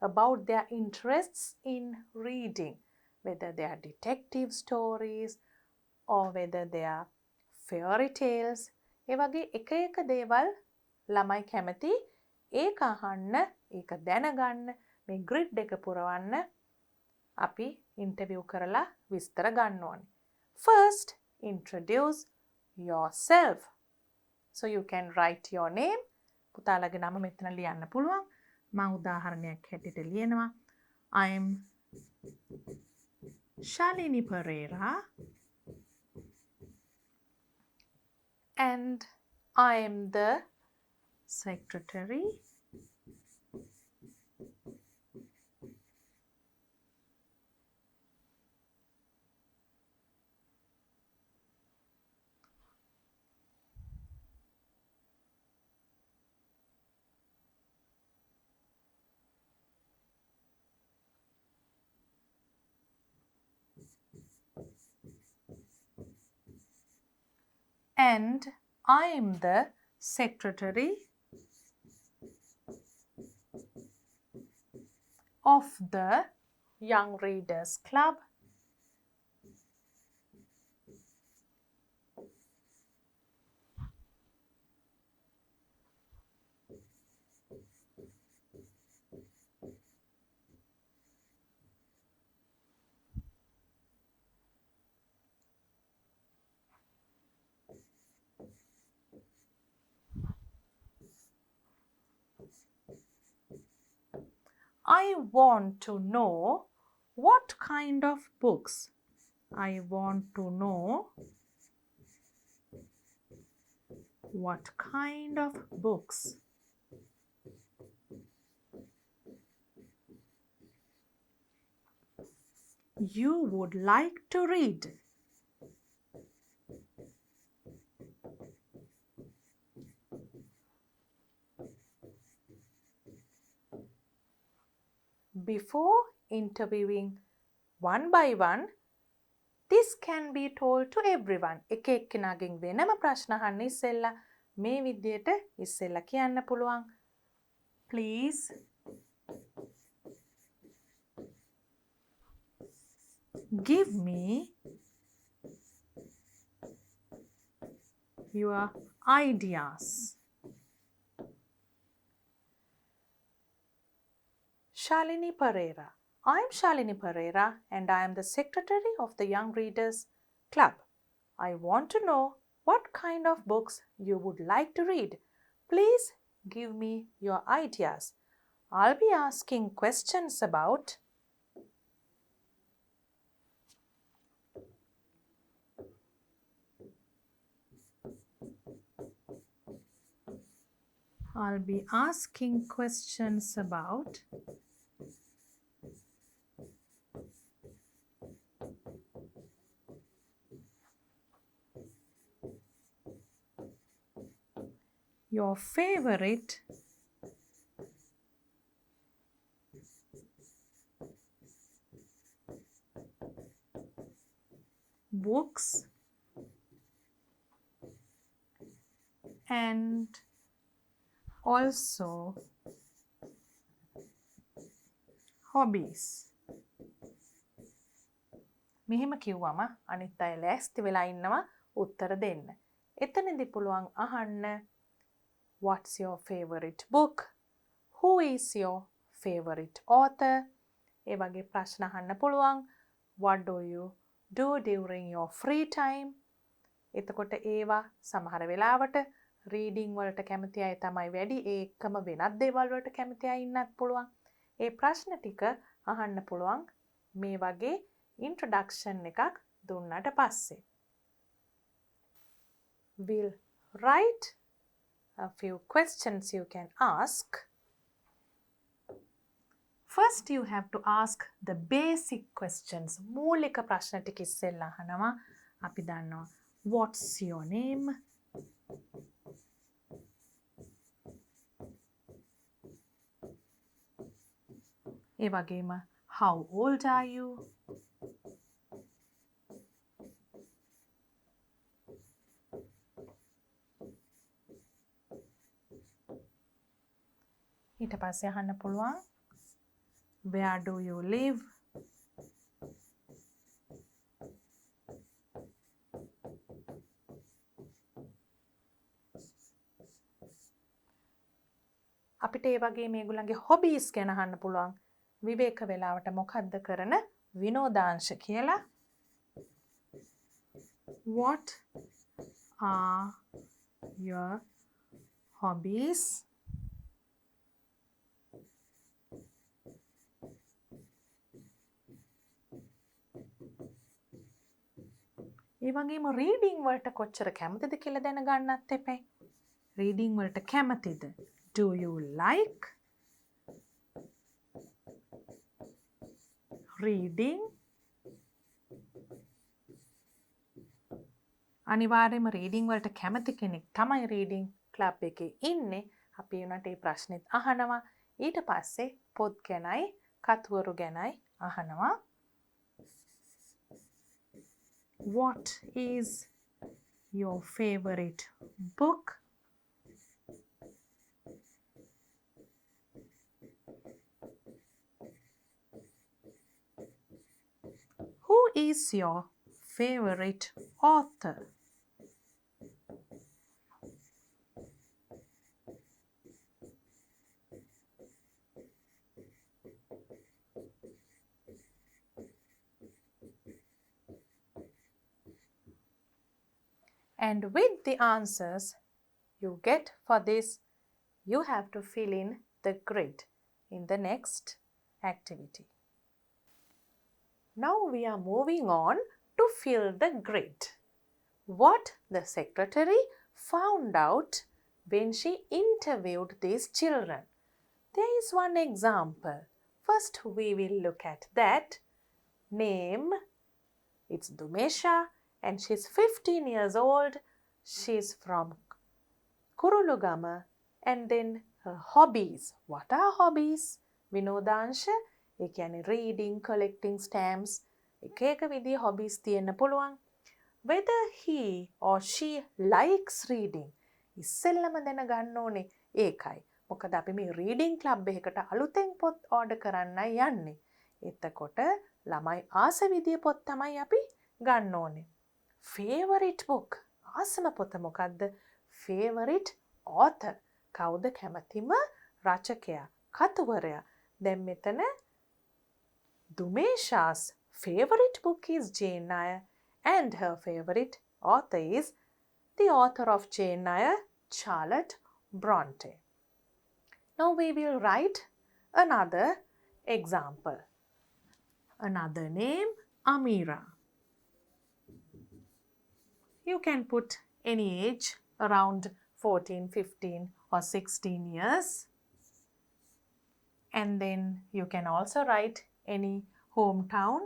about their interests in reading, whether they are detective stories or whether they are fairy tales. ඒ වගේ එක එක දේවල් ළමයි කැමති ඒක අහන්න, ඒක දැනගන්න, මේ grid එක පුරවන්න අපි ඉන්ටර්විව් කරලා විස්තර ගන්න ඕනේ. First, introduce yourself. So you can write your name. පුතාලගේ නම මෙතන ලියන්න පුළුවන්. මම උදාහරණයක් හැටියට ලියනවා. I am Shalini Pereira and I am the secretary and I am the secretary of the Young Readers Club I want to know what kind of books. I want to know what kind of books you would like to read. Before interviewing one by one, this can be told to everyone. එක එක්කෙනාගෙන් වෙනම ප්‍රශ්න අහන්න ඉස්සෙල්ලා මේ විදියට ඉස්සෙල්ලා කියන්න පුළුවන්. Please give me your ideas. Shalini Pereira. I am Shalini Pereira and I am the secretary of the Young Readers Club. I want to know what kind of books you would like to read. Please give me your ideas. I'll be asking questions about your favorite books and also hobbies. මෙහෙම කිව්වම අනිත් අය ලෑස්ති වෙලා ඉන්නවා උත්තර දෙන්න. එතනදී පුළුවන් අහන්න What's your favorite book? Who is your favorite author? ඒ වගේ ප්‍රශ්න අහන්න පුළුවන්. What do you do during your free time? එතකොට ඒවා සමහර වෙලාවට රීඩින් වලට කැමති අය තමයි වැඩි. ඒකම වෙනත් දේවල් වලට කැමති අය ඉන්නත් පුළුවන්. ඒ ප්‍රශ්න ටික අහන්න පුළුවන් මේ වගේ introduction එකක් දුන්නට පස්සේ. We'll write a few questions you can ask. First you have to ask the basic questions. මූලික ප්‍රශ්න ටික ඉස්සෙල්ලා අහනවා. අපි දන්නවා what's your name? ඒ වගේම how old are you? ඊට පස්සේ අහන්න පුළුවන් where do you live? අපිට ඒ වගේ මේගොල්ලන්ගේ hobbies ගැන අහන්න පුළුවන්. විවේක වේලාවට මොකද්ද කරන විනෝදාංශ කියලා. What are your hobbies? ඒ වගේම රීඩින් වලට කොච්චර කැමතිද කියලා දැනගන්නත් එපේ. රීඩින් වලට කැමතිද? Do you like reading? අනිවාර්යයෙන්ම රීඩින් වලට කැමති කෙනෙක් තමයි රීඩින් ක්ලබ් එකේ ඉන්නේ. අපි උනට මේ ප්‍රශ්නෙත් අහනවා. ඊට පස්සේ පොත් ගැනයි කතුවරු ගැනයි අහනවා. What is your favorite book? Who is your favorite author? And with the answers you get for this, you have to fill in the grid in the next activity. Now we are moving on to fill the grid. What the secretary found out when she interviewed these children. There is one example. First we will look at that. Name, it's Dumesha and she's 15 years old. She's from Kurulugama. And then her hobbies. What are hobbies? Vinodansha. ඒ කියන්නේ reading, collecting stamps. එක එක විදිහේ hobbies තියෙන්න පුළුවන්. Whether he or she likes reading. ඉස්සෙල්ලම දැනගන්න ඕනේ ඒකයි. මොකද අපි මේ reading club එකකට අලුතෙන් පොත් order කරන්නයි යන්නේ. එතකොට ළමයි ආස විදිහේ පොත් තමයි අපි ගන්න ඕනේ. Favorite book. ආසම පොත මොකද්ද? Favorite author. කවුද කැමතිම රචකයා? කතුවරයා. දැන් මෙතන Dumesha's favorite book is Jane Eyre and her favorite author is the author of Jane Eyre, Charlotte Bronte. Now we will write another example. Another name, Amira. You can put any age around 14, 15 or 16 years. And then you can also write any hometown.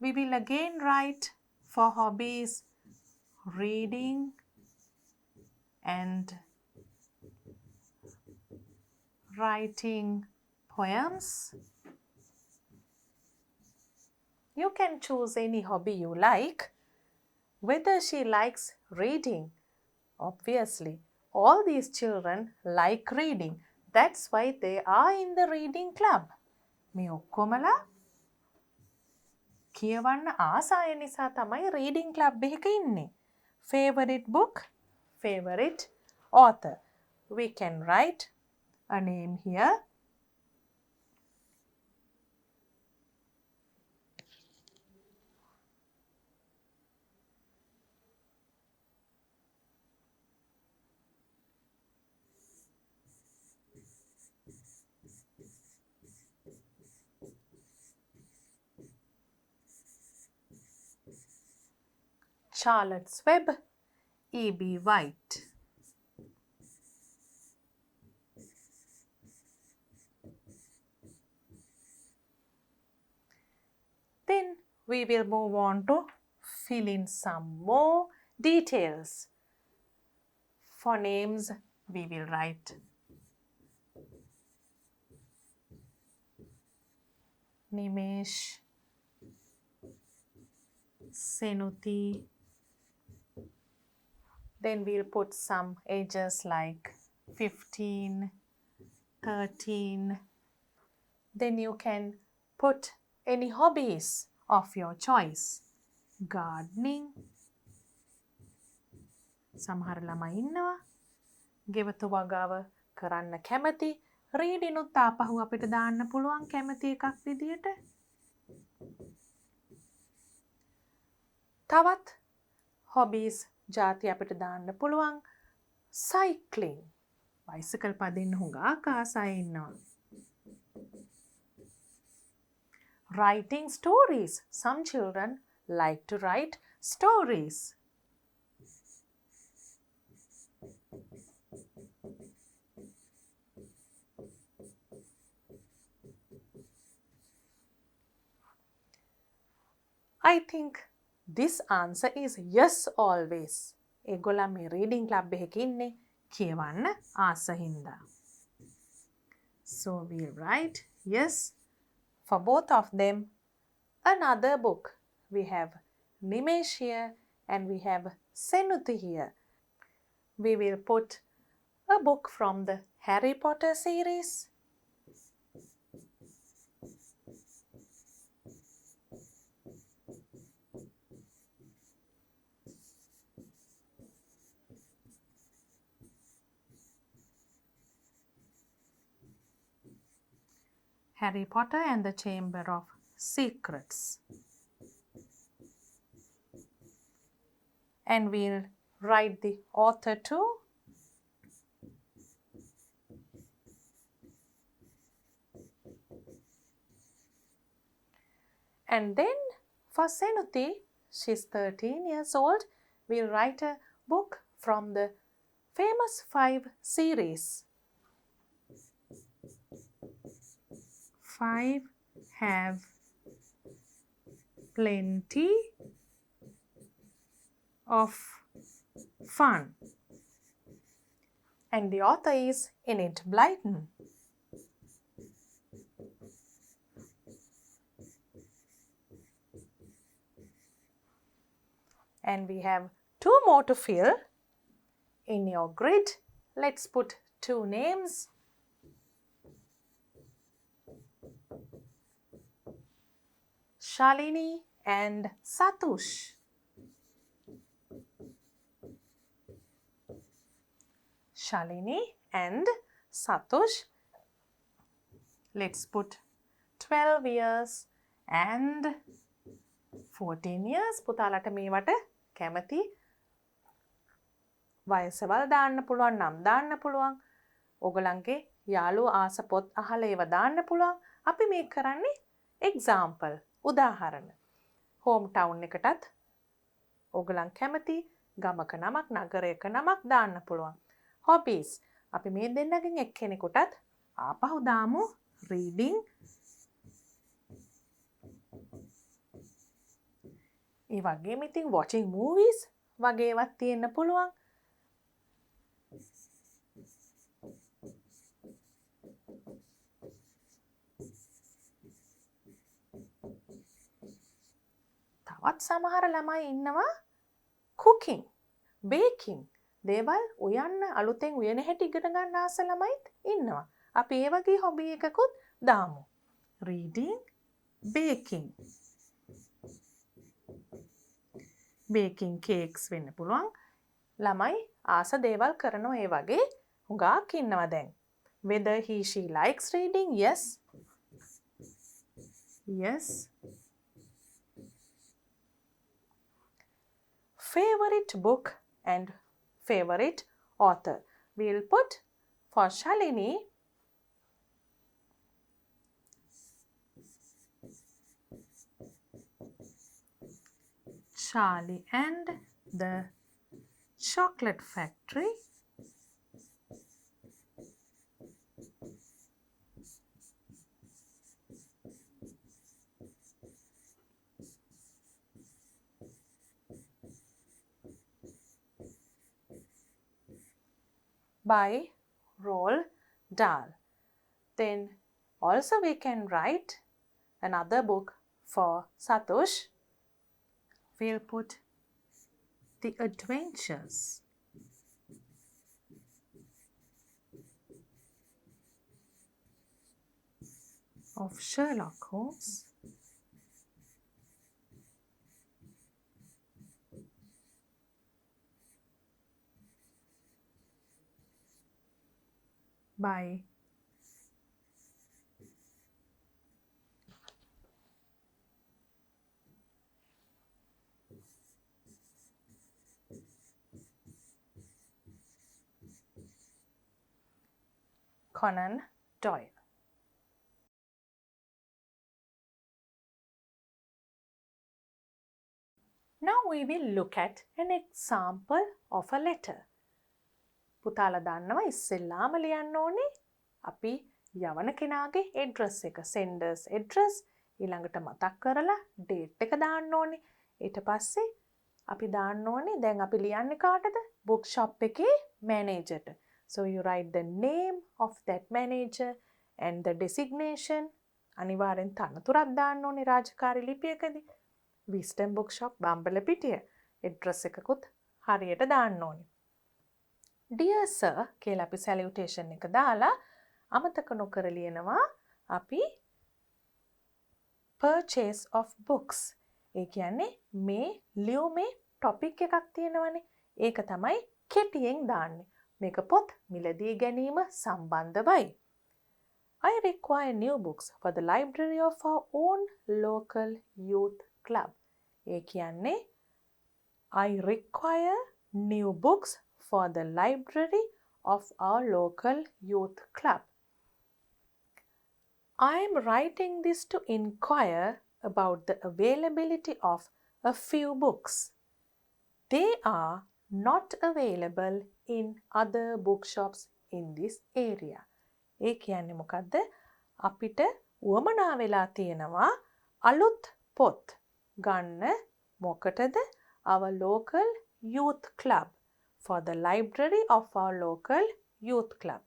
We will again write for hobbies reading and writing poems. You can choose any hobby you like. Whether she likes reading, obviously all these children like reading. That's why they are in the reading club. මේ ඔක්කොමලා කියවන්න ආසාය නිසා තමයි reading club එකක ඉන්නේ. Favorite book, favorite author. We can write a name here. Charlotte's Web, E.B. White. we will move on to fill in some more details. For names, we will write Nimesh, Senuti. Then we'll put some ages like 15, 13. Then you can put any hobbies of your choice. Gardening. සමහර ළමයි ඉන්නවා ගෙවතු වගාව කරන්න කැමති රීඩිනුත් ආපහු අපිට දාන්න පුළුවන් කැමති එකක් විදියට. තවත් hobbies ජාති අපිට දාන්න පුළුවන් cycling. බයිසිකල් පදින්න හුඟක් ආසයි ඉන්නවා. Writing stories. Some children like to write stories. I think this answer is yes always. ඒගොල්ලන් මේ reading club එකක ඉන්නේ කියවන්න ආස හින්දා. So we'll write yes for both of them. Another book. We have Nimesh here and we have Senuti here. We will put a book from the Harry Potter series. Harry Potter and the Chamber of Secrets. And we'll write the author too. And then for Senuti, she's 13 years old, we'll write a book from the famous 5 series. 5 have plenty of fun. And the author is Enid Blyton. And we have 2 more to fill. In your grid, let's put 2 names. Shalini and Satush. Shalini and Satush. Let's put 12 years and 14 years. පුතාලට මේවට කැමති වයසවල් දාන්න පුළුවන් නම් දාන්න පුළුවන්. ඔයගලන්ගේ යාළුවෝ ආස පොත් අහලා ඒව දාන්න පුළුවන්. අපි මේක කරන්නේ example උදාහරණ. home town එකටත් ඔයගලන් කැමති ගමක නමක් නගරයක නමක් දාන්න පුළුවන්. hobbies අපි මේ දෙන්නගෙන් එක්කෙනෙකුටත් ආපහු දාමු reading. ඒ වගේම ඉතින් watching movies වගේවත් තියෙන්න පුළුවන්. තවත් සමහර ළමයි ඉන්නවා cooking, baking. දේවල් උයන්න අලුතෙන් උයන හැටි ඉගෙන ගන්න ආස ළමයිත් ඉන්නවා. අපි ඒ වගේ hobby එකකුත් දාමු. reading, baking. baking cakes වෙන්න පුළුවන්. ළමයි ආස දේවල් කරනවා ඒ වගේ හුඟක් ඉන්නවා දැන්. whether he she likes reading, yes. Yes. Favorite book and favorite author. We'll put for Shalini Charlie and the Chocolate Factory. by Roald Dahl. Then also we can write another book for Satosh. We'll put The Adventures of Sherlock Holmes by Conan Doyle. Now we will look at an example of a letter. පුතාලා දන්නවා ඉස්සෙල්ලාම ලියන්න ඕනේ අපි යවන කෙනාගේ address එක, senders address ඊළඟට මතක් කරලා date එක දාන්න ඕනේ. ඊට පස්සේ අපි දාන්න ඕනේ දැන් අපි ලියන්නේ කාටද? bookshop එකේ managerට. So you write the name of that manager and the designation. අනිවාර්යෙන් තනතුරක් දාන්න ඕනේ රාජකාරී ලිපියකදී. Wisdom bookshop බම්බලපිටිය address එකකුත් හරියට දාන්න ඕනේ. Dear sir කියලා අපි salutation එක දාලා අමතක නොකර ලියනවා අපි purchase of books. ඒ කියන්නේ මේ ලියුමේ topic එකක් තියෙනවනේ. ඒක තමයි කෙටියෙන් දාන්නේ. මේක පොත් මිලදී ගැනීම සම්බන්ධවයි. I require new books for the library of our own local youth club. ඒ කියන්නේ I require new books for the library of our local youth club. I am writing this to inquire about the availability of a few books. They are not available in other bookshops in this area. ඒ කියන්නේ මොකද්ද? අපිට උවමනා වෙලා තියෙනවා අලුත් පොත් ගන්න මොකටද? Our local youth club. For the library of our local youth club.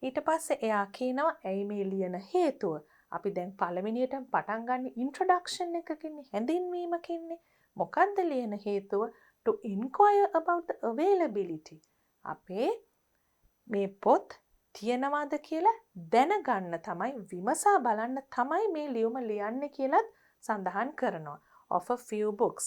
ඊට පස්සේ එයා කියනවා ඇයි මේ ලියන හේතුව. අපි දැන් පළවෙනියටම පටන් ගන්න introduction එකකින්නේ හැඳින්වීමකින්නේ. මොකක්ද ලියන හේතුව? To inquire about the availability. අපේ මේ පොත් තියෙනවද කියලා දැනගන්න තමයි විමසා බලන්න තමයි මේ ලියුම ලියන්නේ කියලාත් සඳහන් කරනවා. Of a few books.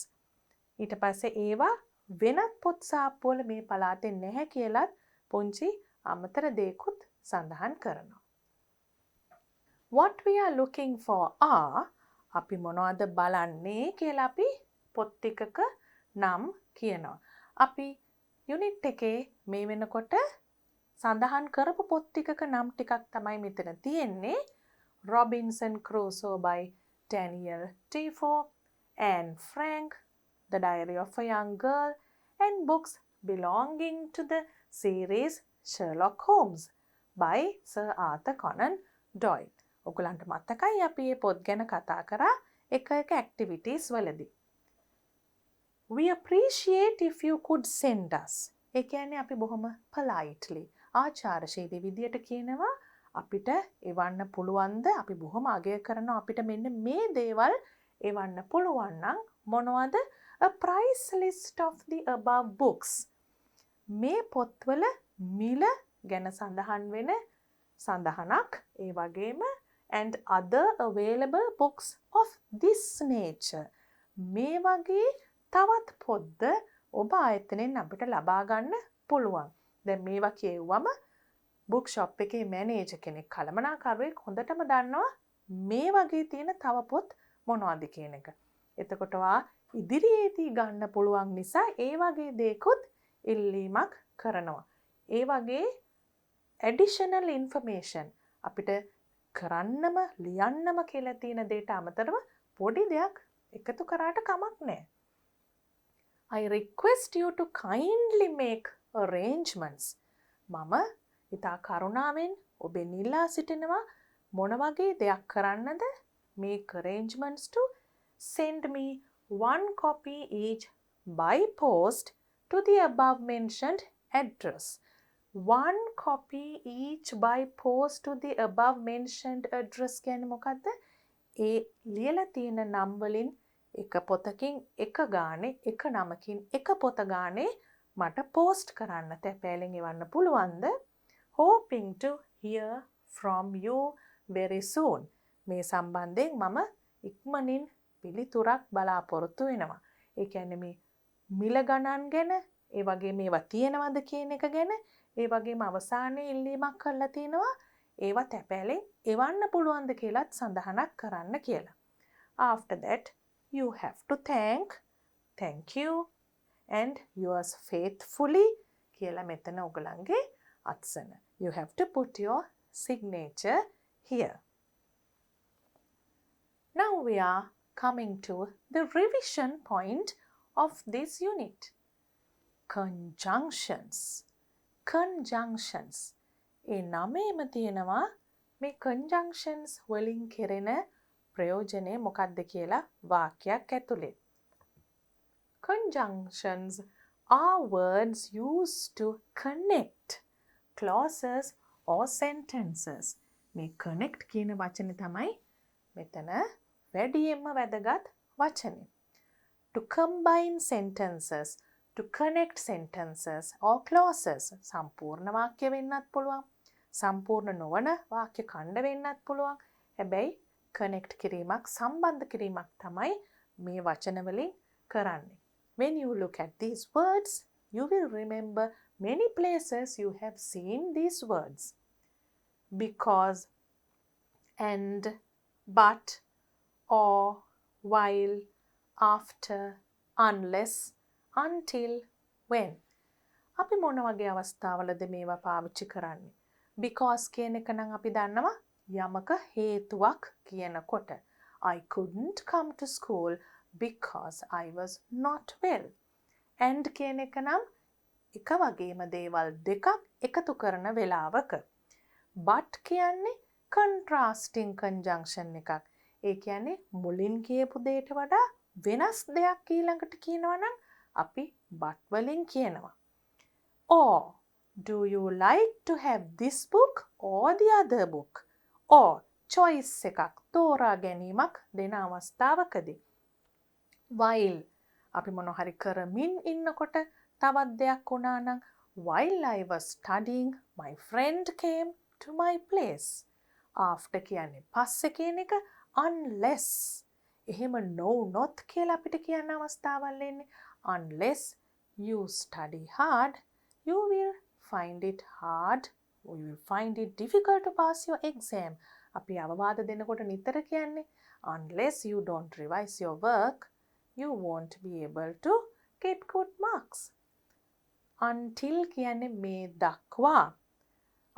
ඊට පස්සේ ඒවා වෙනත් පොත් සාප්පුවල මේ පළාතේ නැහැ කියලත් පුංචි අමතර දෙයක්ත් සඳහන් කරනවා. What we are looking for are අපි මොනවද බලන්නේ කියලා අපි පොත් ටිකක නම් කියනවා. අපි යුනිට් එකේ මේ වෙනකොට සඳහන් කරපු පොත් ටිකක නම් ටිකක් තමයි මෙතන තියෙන්නේ. Robinson Crusoe by Daniel Defoe, Anne Frank, The Diary of a Young Girl, and books belonging to the series Sherlock Holmes by Sir Arthur Conan Doyle. ඔයගලන්ට මතකයි අපි මේ පොත් ගැන කතා කරා එක activities වලදී. We appreciate if you could send us. ඒ කියන්නේ අපි බොහොම politely ආචාරශීලී විදියට කියනවා අපිට එවන්න පුළුවන්ද? අපි බොහොම අගය කරනවා අපිට මෙන්න මේ දේවල් එවන්න පුළුවන් නම් මොනවද? A price list of the above books. මේ පොත්වල මිල ගැන සඳහන් වෙන සඳහනක් ඒ වගේම and other available books of this nature. මේ වගේ තවත් පොත්ද ඔබ ආයතනයෙන් අපිට ලබා ගන්න පුළුවන්. දැන් මේවා කියවම bookshop එකේ මැනේජර් කෙනෙක් කළමනාකරුවෙක් හොඳටම දන්නවා මේ වගේ තියෙන තව පොත් මොනවද කියන එක. එතකොට ඉදිරියේදී ගන්න පුළුවන් නිසා ඒ වගේ දේකුත් ඉල්ලීමක් කරනවා. ඒ වගේ additional information අපිට කරන්නම ලියන්නම කියලා තියෙන දේට අමතරව පොඩි දෙයක් එකතු කරාට කමක් නැහැ. I request you to kindly make arrangements. මම ඉතා කරුණාවෙන් ඔබෙන් ඉල්ලා සිටිනවා මොන වගේ දෙයක් කරන්නද? Make arrangements to send me one copy each by post to the above mentioned address. one copy each by post to the above mentioned address කියන්නේ මොකද්ද? ඒ ලියලා තියෙන නම් වලින් එක පොතකින් එක ගානේ එක නමකින් එක පොත ගානේ මට පෝස්ට් කරන්න තැපෑලෙන් එවන්න පුළුවන්ද? Hoping to hear from you very soon. මේ සම්බන්ධයෙන් මම ඉක්මනින් පිළිතුරක් බලාපොරොත්තු වෙනවා. ඒ කියන්නේ මේ මිල ගණන් ගැන, ඒ වගේම ඒවා තියෙනවද කියන එක ගැන, ඒ වගේම අවසානයේ ඉල්ලීමක් කරලා තිනවා ඒවා තැපෑලෙන් එවන්න පුළුවන්ද කියලාත් සඳහනක් කරන්න කියලා. After that, you have to thank you and yours faithfully කියලා මෙතන ඔයගලන්ගේ අත්සන. You have to put your signature here. Now we are coming to the revision point of this unit. Conjunctions. Conjunctions. ඒ නමේම තියෙනවා මේ conjunctions වලින් කෙරෙන ප්‍රයෝජනය මොකක්ද කියලා වාක්‍යයක් ඇතුලේ. Conjunctions are words used to connect clauses or sentences. මේ connect කියන වචනේ තමයි මෙතන වැඩියෙන්ම වැදගත් වචනේ. To combine sentences, to connect sentences or clauses. සම්පූර්ණ වාක්‍ය වෙන්නත් පුළුවන්. සම්පූර්ණ නොවන වාක්‍ය ඛණ්ඩ වෙන්නත් පුළුවන්. හැබැයි connect කිරීමක්, සම්බන්ධ කිරීමක් තමයි මේ වචන වලින් කරන්නේ. When you look at these words, you will remember many places you have seen these words. Because, and, but, or, while, after, unless, until, when. අපි මොන වගේ අවස්ථාවලද මේවා පාවිච්චි කරන්නේ? Because කියන එක නම් අපි දන්නවා යමක හේතුවක් කියනකොට. I couldn't come to school because I was not well. And කියන එක නම් එක වගේම දේවල් දෙකක් එකතු කරන වෙලාවක. But කියන්නේ contrasting conjunction එකක්. ඒ කියන්නේ මුලින් කියපු දෙයට වඩා වෙනස් දෙයක් ඊළඟට කියනවා නම් අපි but වලින් කියනවා. Or, do you like to have this book or the other book? Or, choice එකක් තෝරා ගැනීමක් දෙන අවස්ථාවකදී. While, අපි මොන හරි කරමින් ඉන්නකොට තවත් දෙයක් වුණා නම් while I was studying, my friend came to my place. After කියන්නේ පස්සේ කියන එක unless. එහෙම no not කියලා අපිට කියන්න අවස්ථාවල් එන්නේ. Unless you study hard, you will find it hard, or you will find it difficult to pass your exam. අපි අවවාද දෙනකොට නිතර කියන්නේ unless you don't revise your work, you won't be able to get good marks. Until කියන්නේ මේ දක්වා.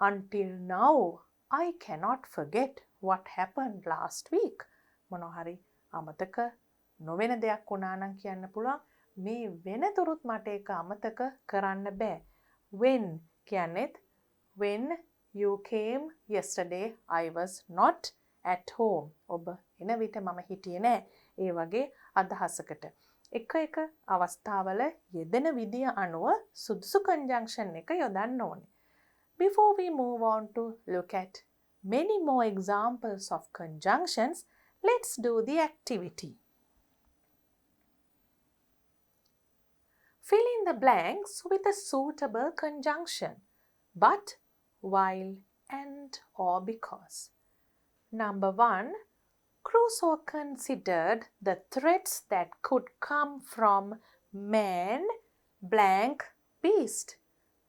Until now, I cannot forget what happened last week. මොනවා හරි අමතක නොවන දෙයක් වුණා නම් කියන්න පුළුවන් මේ වෙනතුරුත් මට ඒක අමතක කරන්න බෑ. When කියන්නේත් when you came yesterday, I was not at home. ඔබ එන විට මම හිටියේ නෑ. ඒ වගේ අදහසකට. එක එක අවස්ථාවල යෙදෙන විදිය අනුව සුදුසු conjunction එක යොදන්න ඕනේ. Before we move on to look at many more examples of conjunctions, let's do the activity. Fill in the blanks with a suitable conjunction, but, while, and, or because. Number 1. Crusoe considered the threats that could come from man, blank, beast.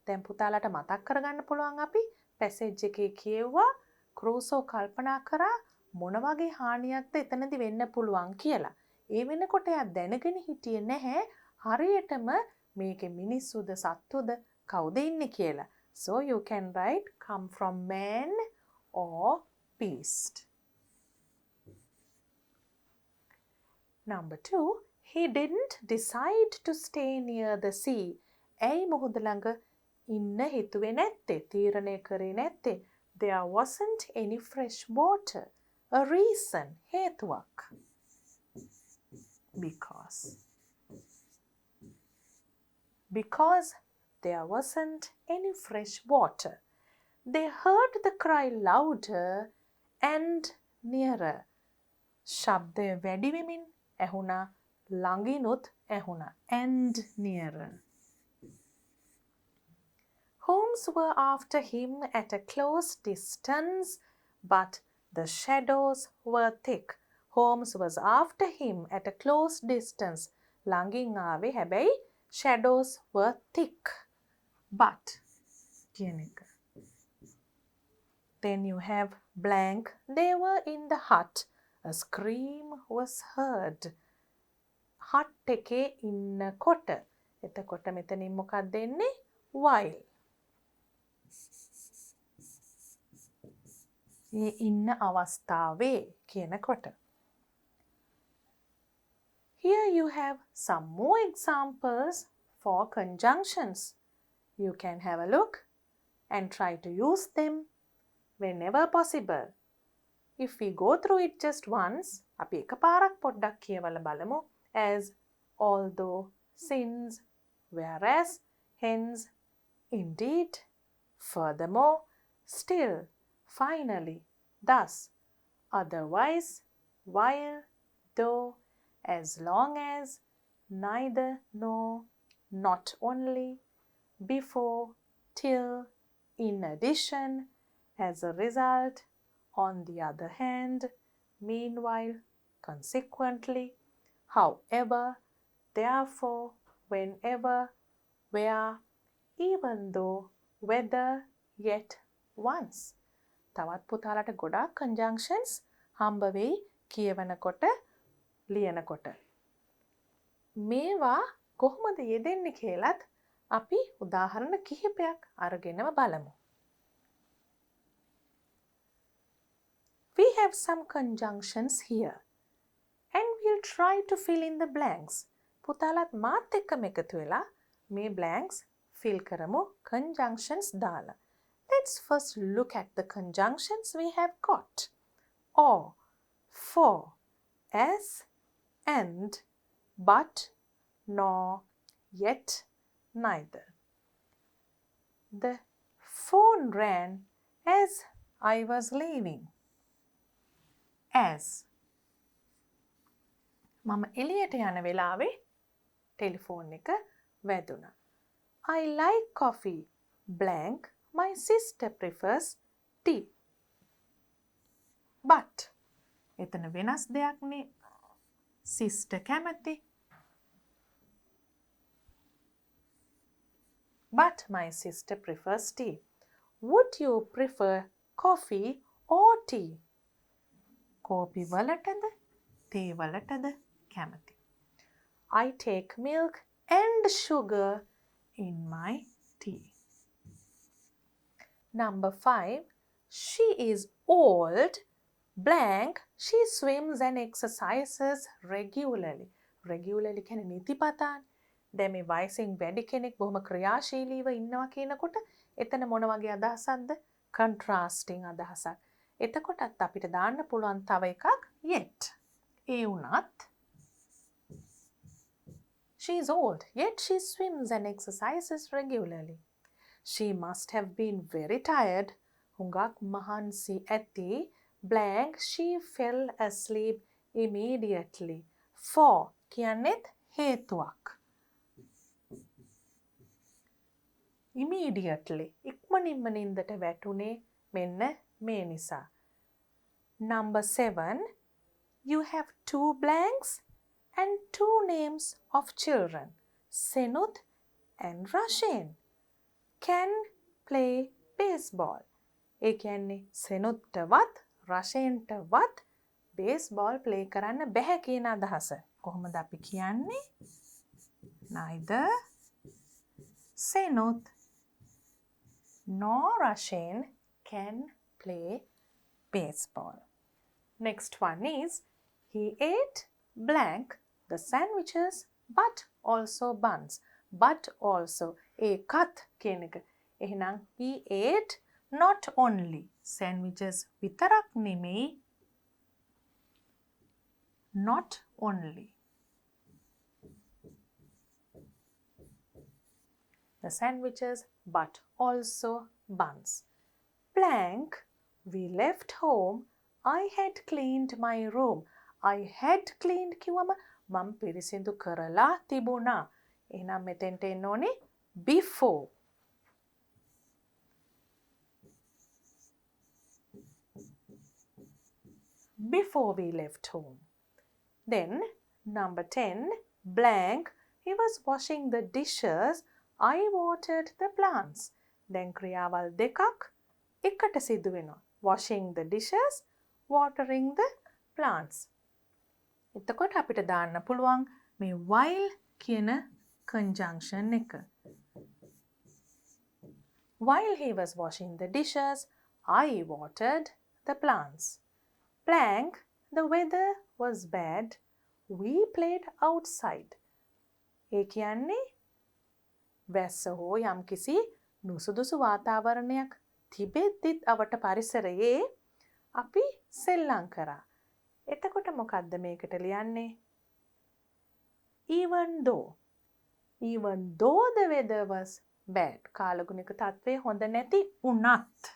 දැන් පුතාලට මතක් කරගන්න පුළුවන් අපි passage එකේ කියුවා ක්‍රූසෝ කල්පනා කරා මොන වගේ හානියක්ද එතනදි වෙන්න පුළුවන් කියලා. ඒ වෙනකොට එයා දැනගෙන හිටියේ නැහැ හරියටම මේකේ මිනිස්සුද සත්තුද කවුද ඉන්නේ කියලා. So you can write come from man or beast. Number 2, he didn't decide to stay near the sea. ඇයි මුහුද ළඟ ඉන්න හිතුවේ නැත්තේ? තීරණය කරේ නැත්තේ? There wasn't any fresh water. A reason, හේතුවක්. Because there wasn't any fresh water. They heard the cry louder and nearer. ශබ්දය වැඩි වෙමින් ඇහුණා ළඟිනුත් ඇහුණා and nearer. Homes were after him at a close distance, but the shadows were thick. Holmes was after him at a close distance. ළඟින් ආවේ හැබැයි shadows were thick. But කියන එක. Then you have blank. They were in the hut. A scream was heard. Hut එකේ ඉන්නකොට. එතකොට මෙතනින් මොකක්ද එන්නේ? While. ඒ ඉන්න අවස්ථාවේ කියනකොට. Here you have some more examples for conjunctions. You can have a look and try to use them whenever possible. If we go through it just once, අපි එකපාරක් පොඩ්ඩක් කියවලා බලමු. As, although, since, whereas, hence, indeed, furthermore, still, finally, thus, otherwise, while, though, as long as, neither, nor, not only, before, till, in addition, as a result, on the other hand, meanwhile, consequently, however, therefore, whenever, where, even though, whether, yet, once. තවත් පුතාලට ගොඩාක් conjunctions හම්බ වෙයි කියවනකොට ලියනකොට. මේවා කොහොමද යෙදෙන්නේ කියලත් අපි උදාහරණ කිහිපයක් අරගෙනම බලමු. We have some conjunctions here and we'll try to fill in the blanks. පුතාලත් මාත් එක්කම එකතු වෙලා මේ blanks fill කරමු conjunctions දාලා. Let's first look at the conjunctions we have got. Or, for, as, and, but, nor, yet, neither. The phone rang as I was leaving. As. මම එළියට යන වෙලාවේ ටෙලිෆෝන් එක වැදුනා. I like coffee. Blank. My sister prefers tea. But එතන වෙනස් දෙයක්නේ. Sister කැමති. But my sister prefers tea. Would you prefer coffee or tea? කෝපි වලටද තේ වලටද කැමති. I take milk and sugar in my tea. Number 5. She is old. Blank. She swims and exercises regularly. Regularly කියන්නේ නිතිපතානේ. දැන් මේ වයසින් වැඩි කෙනෙක් බොහොම ක්‍රියාශීලීව ඉන්නවා කියනකොට එතන මොන වගේ අදහසක්ද? Contrasting අදහසක්. එතකොටත් අපිට දාන්න පුළුවන් තව එකක් yet. ඒ වුණත් She is old, yet she swims and exercises regularly. She must have been very tired. හුඟක් මහන්සි ඇති. Blank. She fell asleep immediately. For කියන්නේත් හේතුවක්. Immediately. ඉක්මනින්ම නින්දට වැටුනේ මෙන්න මේ නිසා. Number 7. You have 2 blanks and 2 names of children. Senuth and Rashen can play baseball. ඒ කියන්නේ සෙනුත්ටවත් රෂෙන්ටවත් baseball play කරන්න බැහැ කියන අදහස. කොහොමද අපි කියන්නේ? Neither Senuth nor Rashen can play baseball. Next one is he ate blank the sandwiches but also buns. But also ඒකත් කියන එක. එහෙනම් he ate not only sandwiches විතරක් නෙමෙයි not only the sandwiches, but also buns. Blank, we left home. I had cleaned my room. I had cleaned කිව්වම මම පිරිසිදු කරලා තිබුණා. එහෙනම් මෙතෙන්ට එන්න ඕනේ before. Before we left home. Then number 10, blank, he was washing the dishes. I watered the plants. දැන් ක්‍රියාවල් දෙකක් එකට සිදු වෙනවා. Washing the dishes, watering the plants. එතකොට අපිට දාන්න පුළුවන් මේ while කියන conjunction එක. While he was washing the dishes, I watered the plants. Blank, the weather was bad. We played outside. ඒ කියන්නේ වැස්ස හෝ යම්කිසි නුසුදුසු වාතාවරණයක් තිබෙද්දිත් අවට පරිසරයේ අපි සෙල්ලම් කරා. එතකොට මොකද්ද මේකට ලියන්නේ? Even though the weather was bad. කාලගුණික තත්ත්වය හොඳ නැති වුණත්.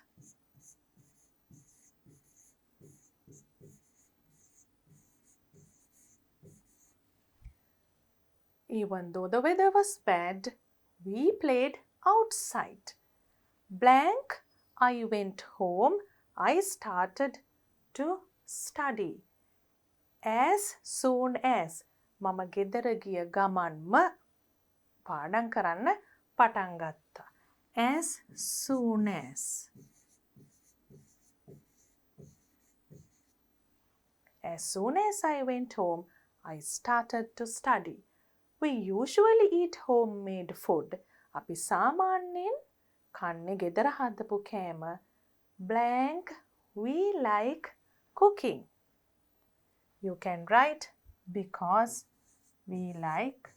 Even though the weather was bad, we played outside. Blank, I went home. I started to study. As soon as මම ගෙදර ගිය ගමන්ම පාඩම් කරන්න පටන් ගත්තා. As soon as. As soon as I went home, I started to study. We usually eat homemade food. අපි සාමාන්‍යයෙන් කන්නේ ගෙදර හදපු කෑම. Blank, we like cooking. You can write because we like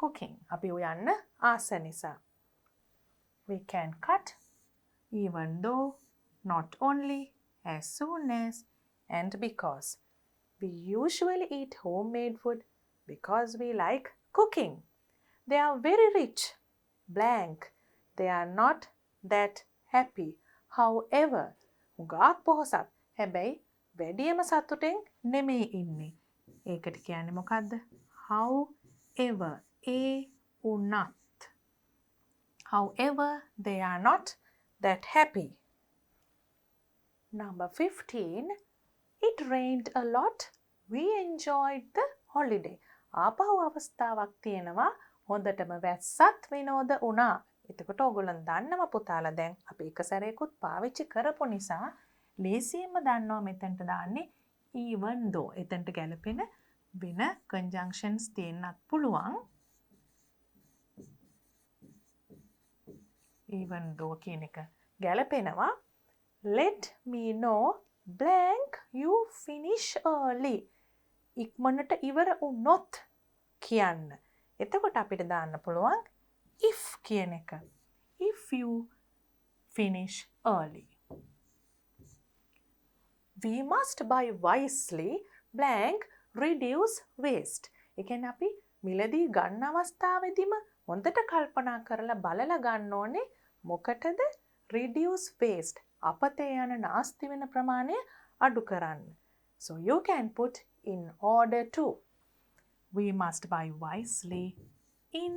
cooking. අපි උයන්න ආස නිසා. We can cut even though, not only, as soon as, and because. We usually eat homemade food because we like cooking. They are very rich. Blank, they are not that happy. However, උගාක් පොහොසත්. හැබැයි වැඩියම සතුටෙන් නෙමෙයි ඉන්නේ. ඒකට කියන්නේ මොකද්ද? However, ඒ උනත්. However, they are not that happy. Number 15, it rained a lot. We enjoyed the holiday. ආපහු අවස්ථාවක් තියෙනවා හොඳටම වැස්සත් විනෝද වුණා. එතකොට ඕගොල්ලන් දන්නවා පුතාලා දැන් අපි එක සැරේකුත් පාවිච්චි කරපු නිසා ලේසියෙන්ම දන්නවා මෙතනට දාන්නේ even though. එතනට ගැලපෙන වෙන conjunctions තියෙන්නත් පුළුවන්. even though කියන එක ගැලපෙනවා. Let me know blank you finish early. ඉක්මනට ඉවර වුණොත් කියන්න. එතකොට අපිට දාන්න පුළුවන් if කියන එක. If you finish early. We must buy wisely blank reduce waste. ඒ කියන්නේ අපි මිලදී ගන්න අවස්ථාවේදීම හොඳට කල්පනා කරලා බලලා ගන්න ඕනේ මොකටද reduce waste. අපතේ යන නාස්ති වෙන ප්‍රමාණය අඩු කරන්න. So you can put in order to. We must buy wisely in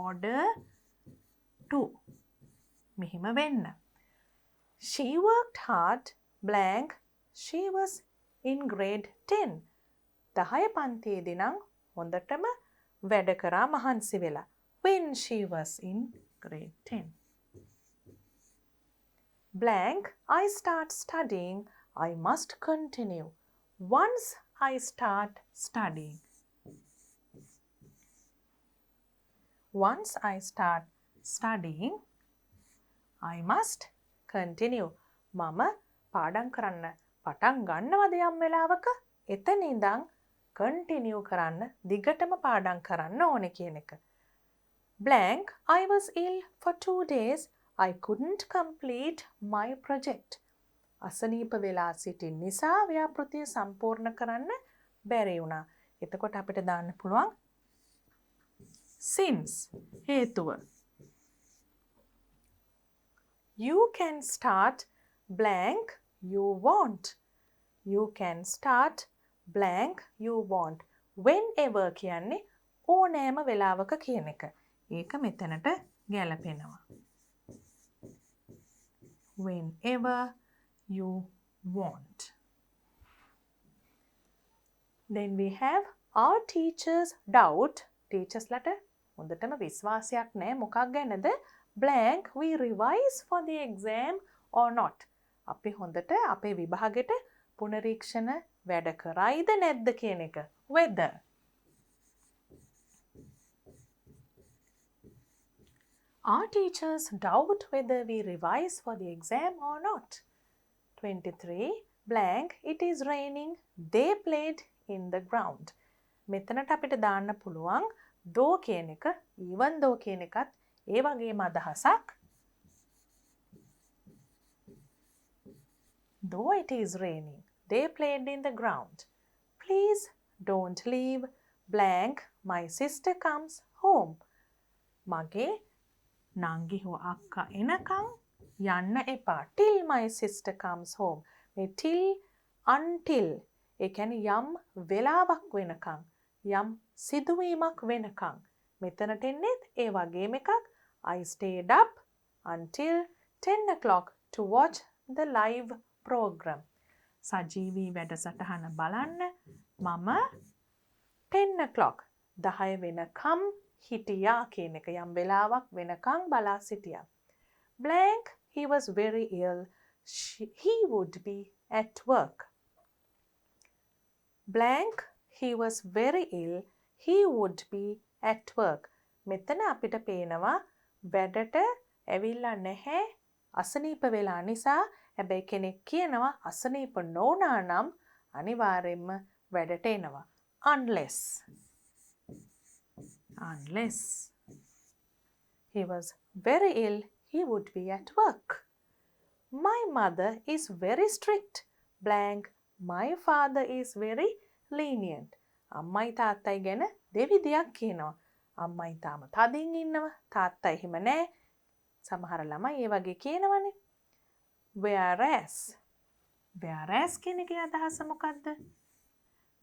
order to. මෙහිම වෙන්න. She worked hard blank. She was in grade 10. 10 පන්තියේදී නම් හොඳටම වැඩ කරා මහන්සි වෙලා. When she was in grade 10. Blank, I start studying. I must continue. Once I start studying. Once I start studying, I must continue. මම පාඩම් කරන්න පටන් ගන්නවද යම් වෙලාවක එතන ඉඳන් continue කරන්න දිගටම පාඩම් කරන්න ඕනේ කියන එක. Blank, I was ill for 2 days. I couldn't complete my project. අසනීප වෙලා සිටින් නිසා ව්‍යාපෘතිය සම්පූර්ණ කරන්න බැරි වුණා. එතකොට අපිට දාන්න පුළුවන් since හේතුව. You can start blank you want. You can start blank you want. Whenever කියන්නේ ඕනෑම වෙලාවක කියන එක. ඒක මෙතනට ගැලපෙනවා. Whenever you want. Then we have our teachers doubt. Teachers ලට හොඳටම විශ්වාසයක් නැහැ මොකක් ගැනද? Blank we revise for the exam or not. අපි හොඳට අපේ විභාගෙට පුනරීක්ෂණ වැඩ කරයිද නැද්ද කියන එක. Whether. Our teachers doubt whether we revise for the exam or not. 23. Blank it is raining. They played in the ground. මෙතනට අපිට දාන්න පුළුවන් though කියන එක, even though කියන එකත් ඒ වගේම අදහසක්. Though it is raining, they played in the ground. Please don't leave. Blank my sister comes home. මගේ නංගි හෝ අක්කා එනකම් යන්න එපා. Till my sister comes home. මේ till until ඒ කියන්නේ යම් වෙලාවක් වෙනකම් යම් සිදුවීමක් වෙනකම් මෙතනට එන්නේත් ඒ වගේම එකක්. I stayed up until 10 o'clock to watch the live program. සජීවී වැඩසටහන බලන්න මම 10 o'clock 10 වෙනකම් හිටියා කියන එක. යම් වෙලාවක් වෙනකම් බලා සිටියා. Blank he was very ill. He would be at work. Blank he was very ill. He would be at work. මෙතන අපිට පේනවා වැඩට ඇවිල්ලා නැහැ අසනීප වෙලා නිසා. හැබැයි කෙනෙක් කියනවා අසනීප නොවුනා නම් අනිවාර්යෙන්ම වැඩට එනවා. Unless he was very ill, he would be at work. My mother is very strict. Blank my father is very lenient. අම්මයි තාත්තයි ගැන දෙවිදියක් කියනවා. අම්මයි තාම තදින් ඉන්නවා. තාත්තා එහෙම නැහැ. සමහර ළමයි ඒ වගේ කියනවනේ. Whereas කියන එකේ අදහස මොකද්ද?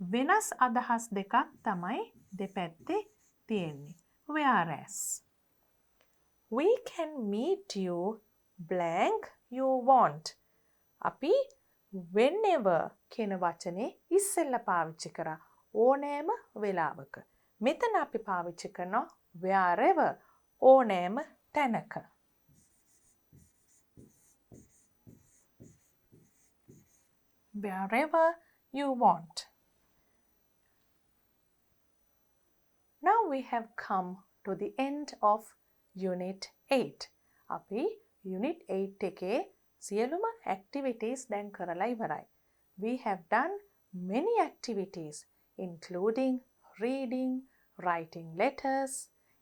වෙනස් අදහස් දෙකක් තමයි දෙපැත්තේ තියෙන්නේ. Whereas we can meet you blank you want. අපි whenever කියන වචනේ ඉස්සෙල්ලා පාවිච්චි කරා ඕනෑම වෙලාවක. මෙතන අපි පාවිච්චි කරනවා wherever ඕනෑම තැනක. Wherever you want. Now we have come to the end of Unit 8. අපි Unit 8 එකේ සියලුම activities දැන් කරලා ඉවරයි. We have done many activities including reading, writing letters.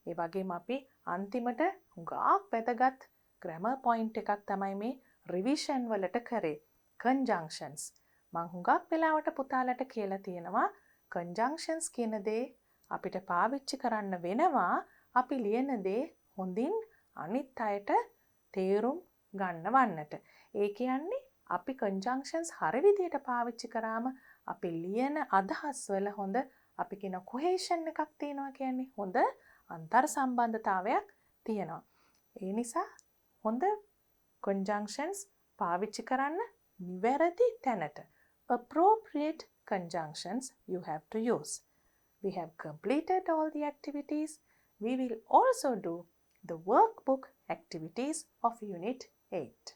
ඒ වගේම අපි අන්තිමට හුඟක් වැදගත් grammar point එකක් තමයි මේ revision වලට කරේ. Conjunctions. මං හුඟක් වෙලාවට පුතාලට කියලා තියෙනවා conjunctions කියන දේ අපිට පාවිච්චි කරන්න වෙනවා අපි ලියන දේ හොඳින් අනිත් අයට තේරුම් ගන්නවන්නට. ඒ කියන්නේ අපි conjunctions හරි විදිහට පාවිච්චි කරාම අපි ලියන අදහස් වල හොඳ අපි කියන cohesion එකක් තියෙනවා කියන්නේ හොඳ අන්තර් සම්බන්ධතාවයක් තියෙනවා. ඒ නිසා හොඳ conjunctions පාවිච්චි කරන්න නිවැරදි තැනට. Appropriate conjunctions you have to use. We have completed all the activities. We will also do the workbook activities of Unit 8.